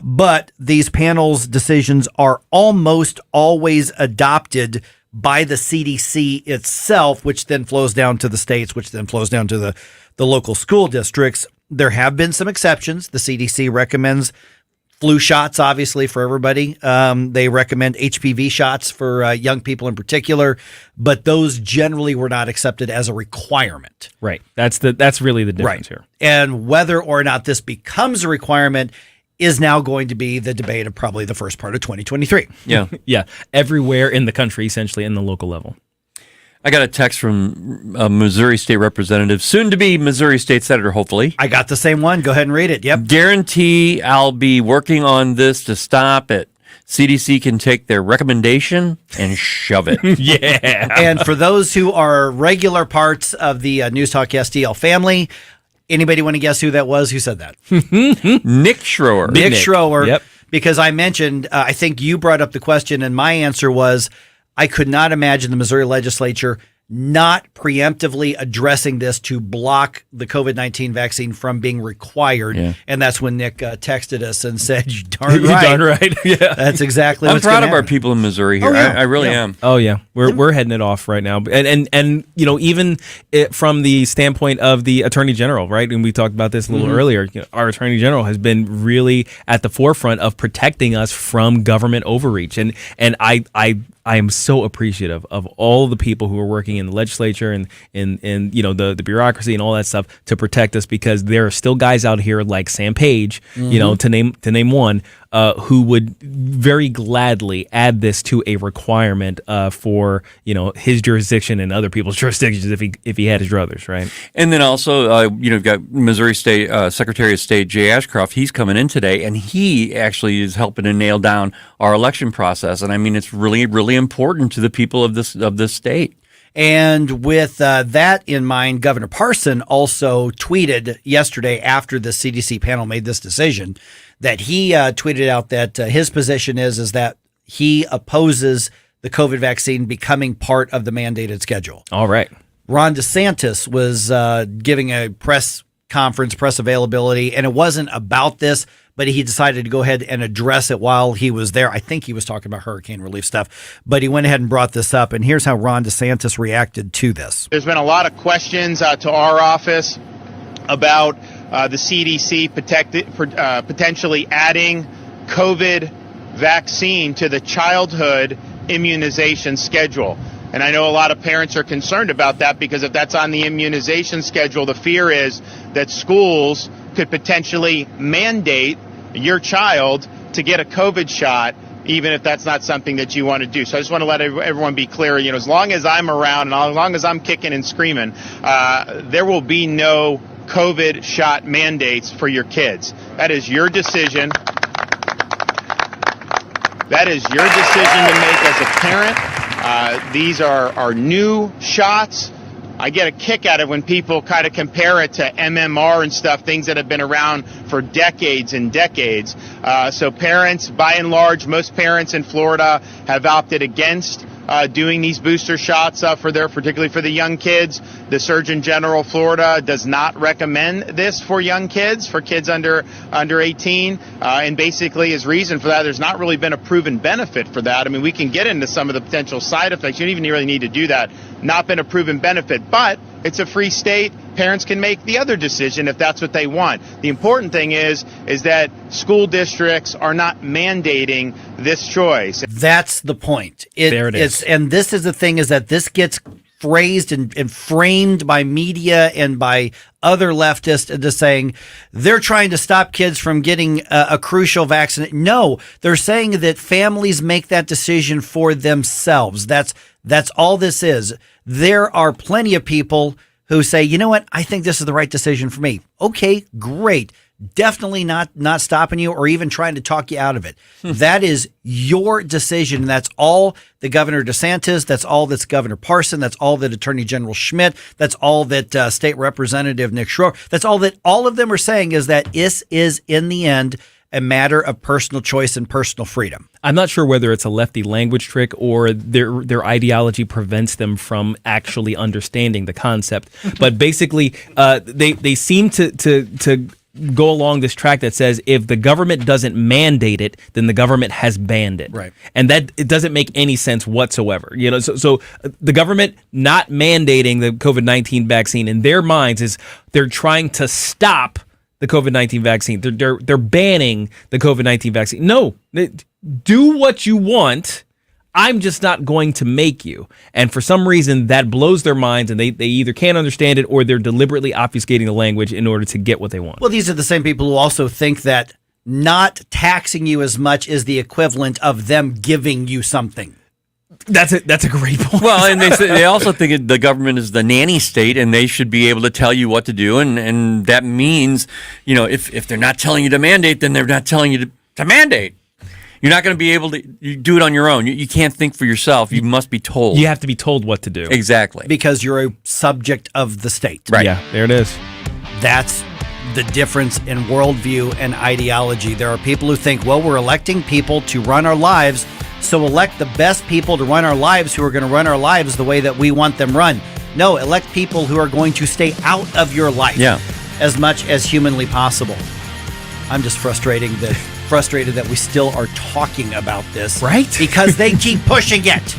But these panels' decisions are almost always adopted by the CDC itself, which then flows down to the states, which then flows down to the local school districts. There have been some exceptions. The CDC recommends flu shots, obviously, for everybody. They recommend HPV shots for young people in particular, but those generally were not accepted as a requirement. Right. That's really the difference here. And whether or not this becomes a requirement is now going to be the debate of probably the first part of 2023. Yeah. Yeah. Everywhere in the country, essentially, in the local level. I got a text from a Missouri State Representative, soon to be Missouri State Senator, hopefully. I got the same one. Go ahead and read it. Yep. Guarantee I'll be working on this to stop it. CDC can take their recommendation and shove it. Yeah. And for those who are regular parts of the News Talk STL family, anybody want to guess who that was? Who said that? Nick Schroer. Nick Schroer. Yep. Because I mentioned, I think you brought up the question, and my answer was, I could not imagine the Missouri legislature not preemptively addressing this to block the COVID-19 vaccine from being required. Yeah. And that's when Nick texted us and said, you darn You're right. darn right. Yeah. That's exactly I'm what's proud gonna of our happen. people in Missouri here. Oh, yeah. I really Yeah. am. Oh yeah, we're heading it off right now, and you know, even from the standpoint of the Attorney General, right? And we talked about this a little earlier. You know, our Attorney General has been really at the forefront of protecting us from government overreach, and I am so appreciative of all the people who are working in the legislature and in you know the bureaucracy and all that stuff to protect us, because there are still guys out here like Sam Page, you know, to name one, who would very gladly add this to a requirement for, you know, his jurisdiction and other people's jurisdictions if he had his druthers, right? And then also, you know, you've got Missouri State Secretary of State Jay Ashcroft. He's coming in today, and he actually is helping to nail down our election process. And I mean, it's really, really important to the people of this state. And with that in mind, Governor Parson also tweeted yesterday after the CDC panel made this decision that he tweeted out that his position is that he opposes the COVID vaccine becoming part of the mandated schedule. All right. Ron DeSantis was giving a press conference, press availability, and it wasn't about this, but he decided to go ahead and address it while he was there. I think he was talking about hurricane relief stuff, but he went ahead and brought this up. And here's how Ron DeSantis reacted to this. There's been a lot of questions to our office about the CDC potentially adding COVID vaccine to the childhood immunization schedule. And I know a lot of parents are concerned about that, because if that's on the immunization schedule, the fear is that schools could potentially mandate your child to get a COVID shot, even if that's not something that you want to do. So I just want to let everyone be clear, you know, as long as I'm around and as long as I'm kicking and screaming, there will be no COVID shot mandates for your kids. That is your decision. That is your decision to make as a parent. These are new shots. I get a kick out of when people kind of compare it to MMR and stuff, things that have been around for decades and decades. So parents, by and large, most parents in Florida have opted against doing these booster shots particularly for the young kids. The Surgeon General of Florida does not recommend this for young kids, for kids under 18. And basically his reason for that, there's not really been a proven benefit for that. I mean, we can get into some of the potential side effects. You don't even really need to do that. Not been a proven benefit, but it's a free state. Parents can make the other decision if that's what they want. The important thing is that school districts are not mandating this choice. That's the point. There it is. And this is the thing, is that this gets phrased and framed by media and by other leftists into saying they're trying to stop kids from getting a crucial vaccine. No, they're saying that families make that decision for themselves. That's all this is. There are plenty of people who say, you know what, I think this is the right decision for me. Okay, great. Definitely not stopping you or even trying to talk you out of it. That is your decision. That's all the Governor DeSantis, that's all that's Governor Parson, that's all that Attorney General Schmidt, that's all that State Representative Nick Schroer, that's all that all of them are saying, is that this is, in the end, a matter of personal choice and personal freedom. I'm not sure whether it's a lefty language trick or their ideology prevents them from actually understanding the concept. But basically, they seem to go along this track that says if the government doesn't mandate it, then the government has banned it. Right. And that it doesn't make any sense whatsoever. So the government not mandating the COVID-19 vaccine in their minds is they're trying to stop the COVID-19 vaccine. They're banning the COVID-19 vaccine. No, do what you want. I'm just not going to make you. And for some reason, that blows their minds, and they either can't understand it or they're deliberately obfuscating the language in order to get what they want. Well, these are the same people who also think that not taxing you as much is the equivalent of them giving you something. That's a great point. Well, and they also think the government is the nanny state, and they should be able to tell you what to do, and that means, if they're not telling you to mandate, then they're not telling you to mandate. You're not going to be able to do it on your own. You can't think for yourself. You must be told. You have to be told what to do. Exactly. Because you're a subject of the state. Right. Yeah, there it is. That's the difference in worldview and ideology. There are people who think, well, we're electing people to run our lives, so elect the best people to run our lives who are going to run our lives the way that we want them run. No, elect people who are going to stay out of your life as much as humanly possible. I'm just frustrated that we still are talking about this. Right? Because they keep pushing it.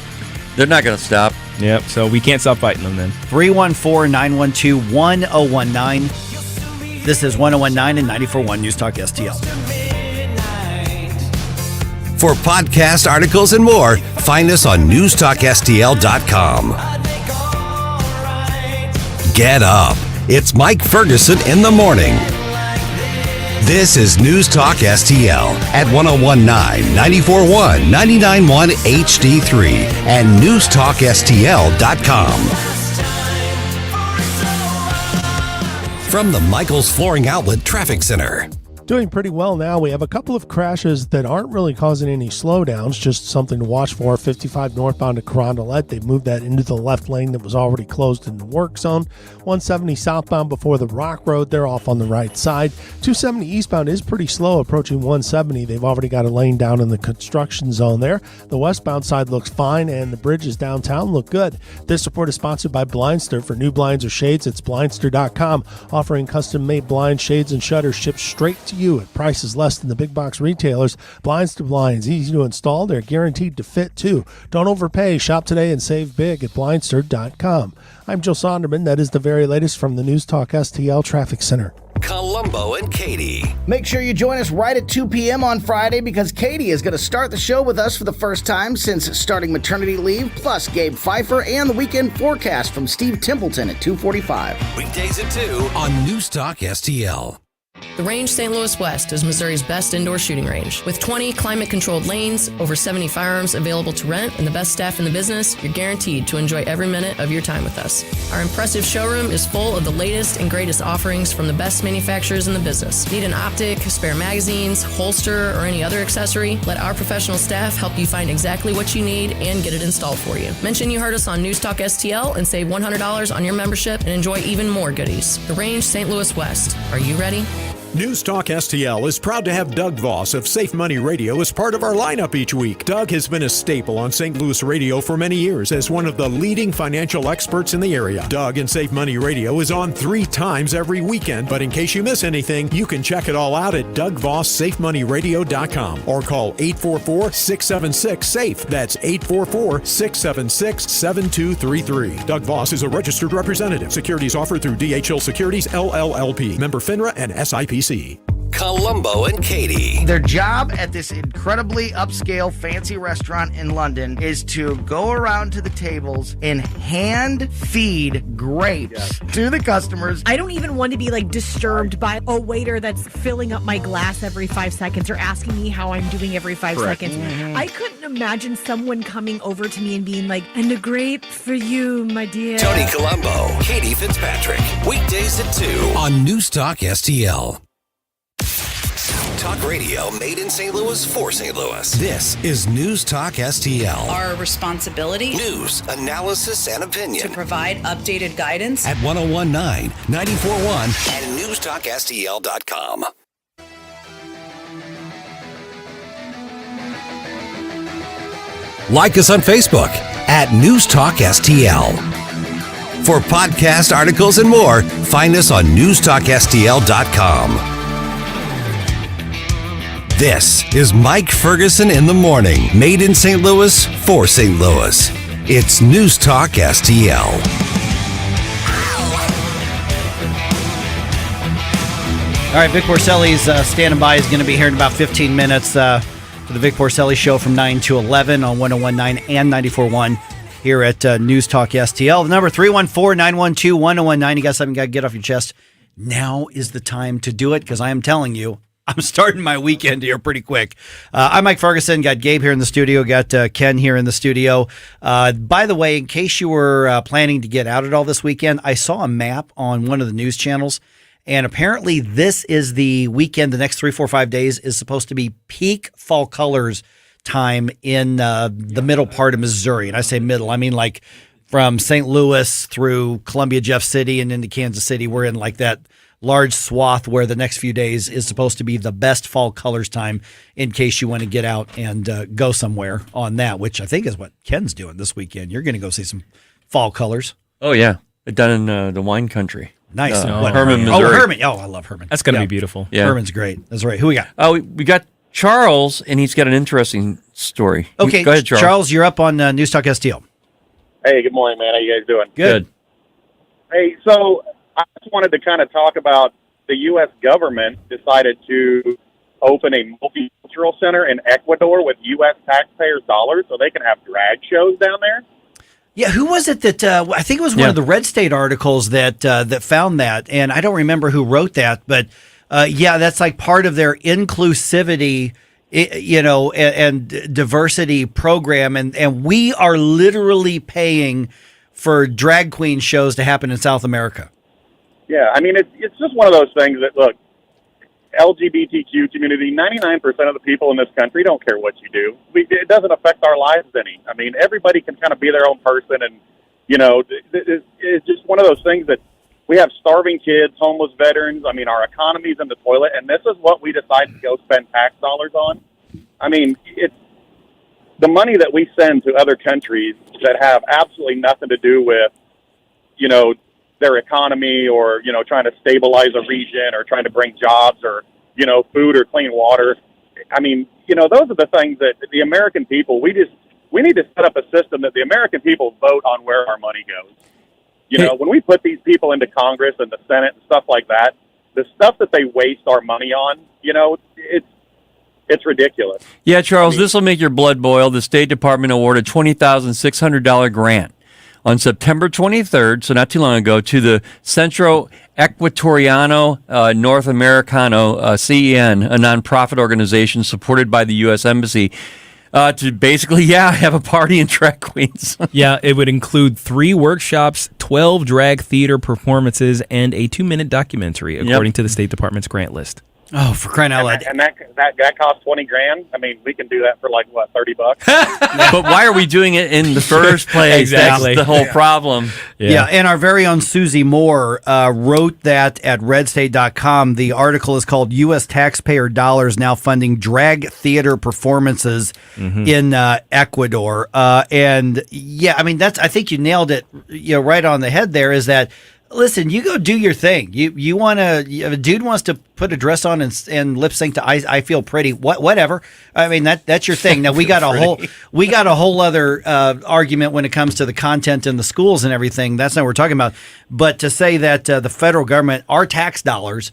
They're not going to stop. Yep, so we can't stop fighting them then. 314-912-1019. This is 1019 and 94.1 News Talk STL. For podcast articles and more, find us on NewstalkSTL.com. Get up. It's Mike Ferguson in the morning. This is News Talk STL at 1019, 94.1, 99.1 HD3 and NewstalkSTL.com. From the Michaels Flooring Outlet Traffic Center. Doing pretty well now. We have a couple of crashes that aren't really causing any slowdowns, just something to watch for. 55 northbound to Carondelet. They've moved that into the left lane that was already closed in the work zone. 170 southbound before the Rock Road. They're off on the right side. 270 eastbound is pretty slow approaching 170. They've already got a lane down in the construction zone there. The westbound side looks fine, and the bridges downtown look good. This report is sponsored by Blindster. For new blinds or shades, it's blindster.com, offering custom-made blinds, shades, and shutters shipped straight to you at prices less than the big box retailers. Blinds to blinds, easy to install. They're guaranteed to fit too. Don't overpay. Shop today and save big at blindster.com. I'm Joe Sonderman. That is the very latest from the News Talk STL Traffic Center. Columbo and Katie. Make sure you join us right at 2 p.m. on Friday because Katie is going to start the show with us for the first time since starting maternity leave, plus Gabe Pfeiffer and the weekend forecast from Steve Templeton at 2:45. Weekdays at 2 on News Talk STL. The Range St. Louis West is Missouri's best indoor shooting range. With 20 climate-controlled lanes, over 70 firearms available to rent, and the best staff in the business, you're guaranteed to enjoy every minute of your time with us. Our impressive showroom is full of the latest and greatest offerings from the best manufacturers in the business. Need an optic, spare magazines, holster, or any other accessory? Let our professional staff help you find exactly what you need and get it installed for you. Mention you heard us on News Talk STL and save $100 on your membership and enjoy even more goodies. The Range St. Louis West. Are you ready? News Talk STL is proud to have Doug Voss of Safe Money Radio as part of our lineup each week. Doug has been a staple on St. Louis radio for many years as one of the leading financial experts in the area. Doug and Safe Money Radio is on 3 times every weekend, but in case you miss anything, you can check it all out at DougVossSafeMoneyRadio.com or call 844-676-SAFE. That's 844-676-7233. Doug Voss is a registered representative. Securities offered through DHL Securities, LLLP. Member FINRA and SIPC. Columbo and Katie. Their job at this incredibly upscale fancy restaurant in London is to go around to the tables and hand feed grapes to the customers. I don't even want to be disturbed by a waiter that's filling up my glass every 5 seconds or asking me how I'm doing every 5 seconds. Mm-hmm. I couldn't imagine someone coming over to me and being like, "And a grape for you, my dear." Tony Columbo, Katie Fitzpatrick. Weekdays at 2 on News Talk STL. Talk radio made in St. Louis for St. Louis. This is News Talk STL. Our responsibility. News, analysis, and opinion. To provide updated guidance. At 1019, 94.1, and NewstalkSTL.com. Like us on Facebook at NewstalkSTL. For podcast articles and more, find us on NewstalkSTL.com. This is Mike Ferguson in the Morning, made in St. Louis for St. Louis. It's News Talk STL. All right, Vic Porcelli's standing by. Is going to be here in about 15 minutes for the Vic Porcelli Show from 9 to 11 on 101.9 and 94.1 here at News Talk STL. The number 314-912-1019. You got something you got to get off your chest. Now is the time to do it, because I am telling you, I'm starting my weekend here pretty quick. I'm Mike Ferguson. Got Gabe here in the studio. Got Ken here in the studio. By the way, in case you were planning to get out at all this weekend, I saw a map on one of the news channels, and apparently this is the weekend. The next 3, 4, 5 days is supposed to be peak fall colors time in the middle part of Missouri. And I say middle, I mean like from St. Louis through Columbia, Jeff City, and into Kansas City. We're in like that large swath where the next few days is supposed to be the best fall colors time, in case you want to get out and go somewhere on that, which I think is what Ken's doing this weekend. You're going to go see some fall colors. Oh, yeah. Done in the wine country. Nice. Herman, Missouri. Oh, Herman. Oh, I love Herman. That's going to be beautiful. Yeah. Herman's great. That's right. Who we got? We got Charles, and he's got an interesting story. Okay, Go ahead, Charles. Charles, you're up on News Talk STL. Hey, good morning, man. How you guys doing? Good. Hey, so I just wanted to kind of talk about the U.S. government decided to open a multicultural center in Ecuador with U.S. taxpayers' dollars so they can have drag shows down there. Yeah, who was it that I think it was one of the Red State articles that found that, and I don't remember who wrote that, but that's like part of their inclusivity, and diversity program, and we are literally paying for drag queen shows to happen in South America. Yeah, I mean, it's just one of those things that, look, LGBTQ community, 99% of the people in this country don't care what you do. It doesn't affect our lives any. I mean, everybody can kind of be their own person, and, it's just one of those things that we have starving kids, homeless veterans. I mean, our economy's in the toilet, and this is what we decide to go spend tax dollars on. I mean, it's the money that we send to other countries that have absolutely nothing to do with, their economy or, trying to stabilize a region or trying to bring jobs or, food or clean water. I mean, those are the things that the American people, we need to set up a system that the American people vote on where our money goes. When we put these people into Congress and the Senate and stuff like that, the stuff that they waste our money on, it's ridiculous. Yeah, Charles, this will make your blood boil. The State Department awarded $20,600 grant on September 23rd, so not too long ago, to the Centro Ecuatoriano North Americano, CEN, a nonprofit organization supported by the U.S. Embassy, to basically, have a party and drag queens. Yeah, it would include 3 workshops, 12 drag theater performances, and a 2-minute documentary, according to the State Department's grant list. Oh, for crying out loud! And that costs $20,000. I mean, we can do that for like what, $30? But why are we doing it in the first place? Exactly. That's the whole problem. Yeah, and our very own Susie Moore wrote that at redstate.com. The article is called "U.S. Taxpayer Dollars Now Funding Drag Theater Performances in Ecuador." And yeah, I mean I think you nailed it. Right on the head. There is that. Listen, you go do your thing. You want to, if a dude wants to put a dress on and lip sync to I Feel Pretty, whatever. I mean, that's your thing. Now we got a whole other argument when it comes to the content in the schools and everything. That's not what we're talking about. But to say that the federal government, our tax dollars,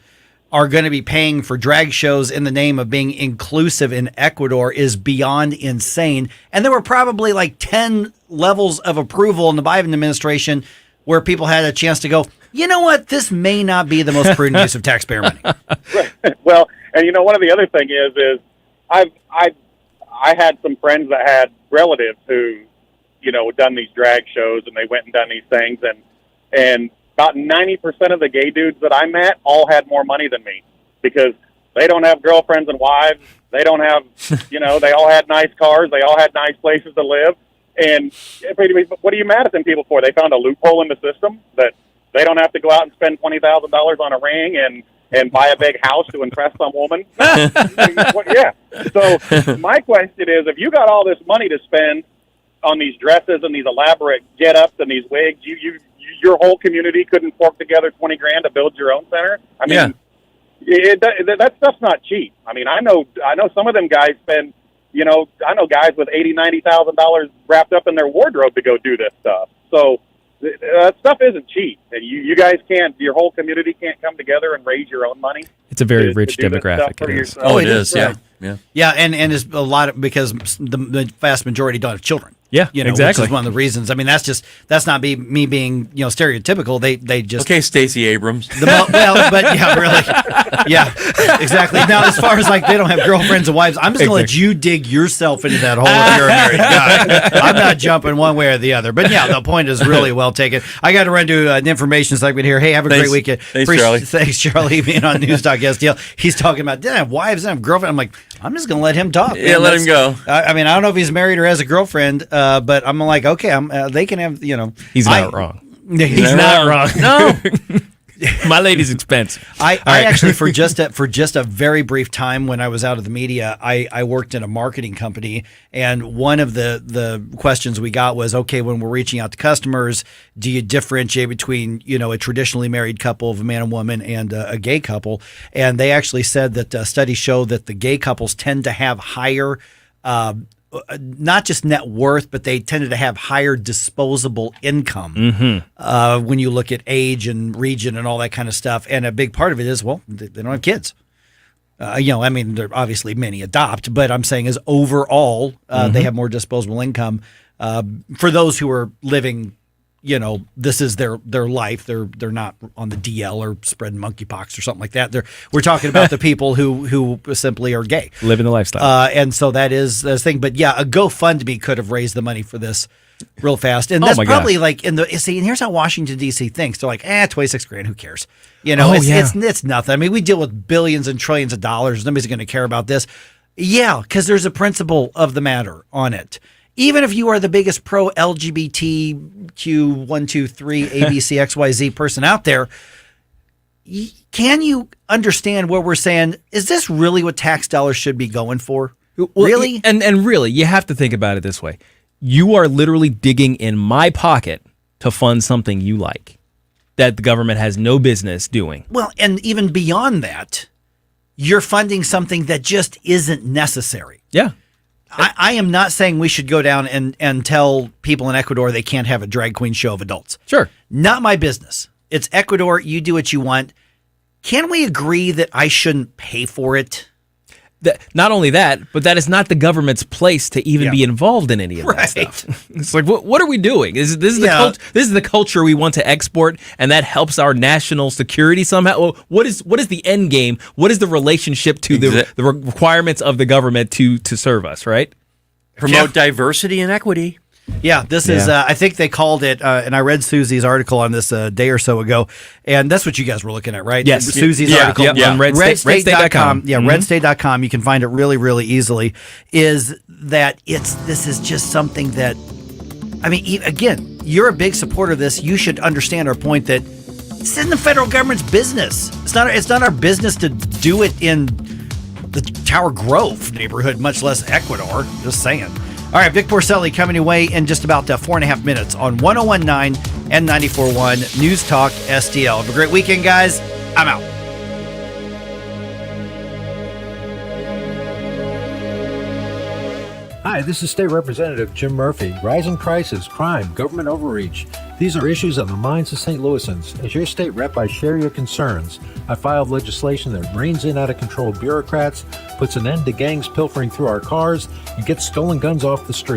are going to be paying for drag shows in the name of being inclusive in Ecuador is beyond insane. And there were probably like 10 levels of approval in the Biden administration where people had a chance to go, you know what, this may not be the most prudent use of taxpayer money. Right. Well, and one of the other thing is I had some friends that had relatives who, done these drag shows, and they went and done these things, and about 90% of the gay dudes that I met all had more money than me because they don't have girlfriends and wives. They don't have, they all had nice cars. They all had nice places to live. And what are you mad at them people for? They found a loophole in the system that they don't have to go out and spend $20,000 on a ring and buy a big house to impress some woman. Yeah. So my question is, if you got all this money to spend on these dresses and these elaborate get-ups and these wigs. Your whole community couldn't fork together $20,000 to build your own center. I mean, that stuff's not cheap. I mean, I know some of them guys spend, I know guys with $80,000-$90,000 wrapped up in their wardrobe to go do this stuff. So that stuff isn't cheap, and you guys can't. Your whole community can't come together and raise your own money. It's a very rich demographic. It is. Oh, it is. Yeah. Yeah, and it's a lot because the vast majority don't have children. Yeah, exactly. Which is one of the reasons. I mean, that's not me being stereotypical. They just okay, Stacey Abrams. But yeah, really, yeah, exactly. Now, as far as like they don't have girlfriends and wives, I'm just gonna let you dig yourself into that hole if you're a married guy. I'm not jumping one way or the other. But yeah, the point is really well taken. I got to run to an information segment here. Hey, have a great weekend. Thanks, Charlie. Thanks, Charlie, being on NewstalkSTL. He's talking about didn't have wives, didn't have girlfriend. I'm like, I'm just gonna let him talk. Yeah, let him go. I mean, I don't know if he's married or has a girlfriend. But I'm like, okay, they can have, He's not wrong. He's not wrong. No. My lady's expensive. I actually, for just a very brief time when I was out of the media, I worked in a marketing company. And one of the questions we got was, okay, when we're reaching out to customers, do you differentiate between, a traditionally married couple of a man and woman and a gay couple? And they actually said that studies show that the gay couples tend to have higher not just net worth, but they tended to have higher disposable income when you look at age and region and all that kind of stuff. And a big part of it is, well, they don't have kids. I mean, there obviously many adopt, but I'm saying is overall, they have more disposable income. For those who are living, this is their life. They're not on the DL or spreading monkeypox or something like that. We're talking about the people who simply are gay, living the lifestyle. And so that is the thing. But yeah, a GoFundMe could have raised the money for this real fast. And that's probably like and here's how Washington D.C. thinks. They're like, $26,000, who cares? It's nothing. I mean, we deal with billions and trillions of dollars. Nobody's going to care about this. Yeah, because there's a principle of the matter on it. Even if you are the biggest pro LGBTQ 1, 2, 3 ABC XYZ person out there, can you understand what we're saying? Is this really what tax dollars should be going for? Really? And really, you have to think about it this way. You are literally digging in my pocket to fund something you like that the government has no business doing. Well, and even beyond that, you're funding something that just isn't necessary. Yeah. I am not saying we should go down and tell people in Ecuador they can't have a drag queen show of adults. Sure. Not my business. It's Ecuador. You do what you want. Can we agree that I shouldn't pay for it? Not only that, but that is not the government's place to even be involved in any of that stuff. It's like, what are we doing? This is the culture we want to export, and that helps our national security somehow. Well, what is the end game? What is the relationship to the requirements of the government to serve us? Right? Promote diversity and equity. Yeah, this is, I think they called it, and I read Susie's article on this a day or so ago, and that's what you guys were looking at, right? Yes. Susie's article on redstate.com. Yeah, redstate.com. You can find it really, really easily. Is that this is just something that, I mean, again, you're a big supporter of this. You should understand our point that this isn't the federal government's business. It's not our business to do it in the Tower Grove neighborhood, much less Ecuador. Just saying. All right, Vic Porcelli coming your way in just about 4.5 minutes on 101.9 and 94.1 News Talk STL. Have a great weekend, guys. I'm out. Hi, this is State Representative Jim Murphy. Rising prices, crime, government overreach. These are issues on the minds of St. Louisans. As your state rep, I share your concerns. I filed legislation that reins in out-of-control bureaucrats, puts an end to gangs pilfering through our cars, and gets stolen guns off the street.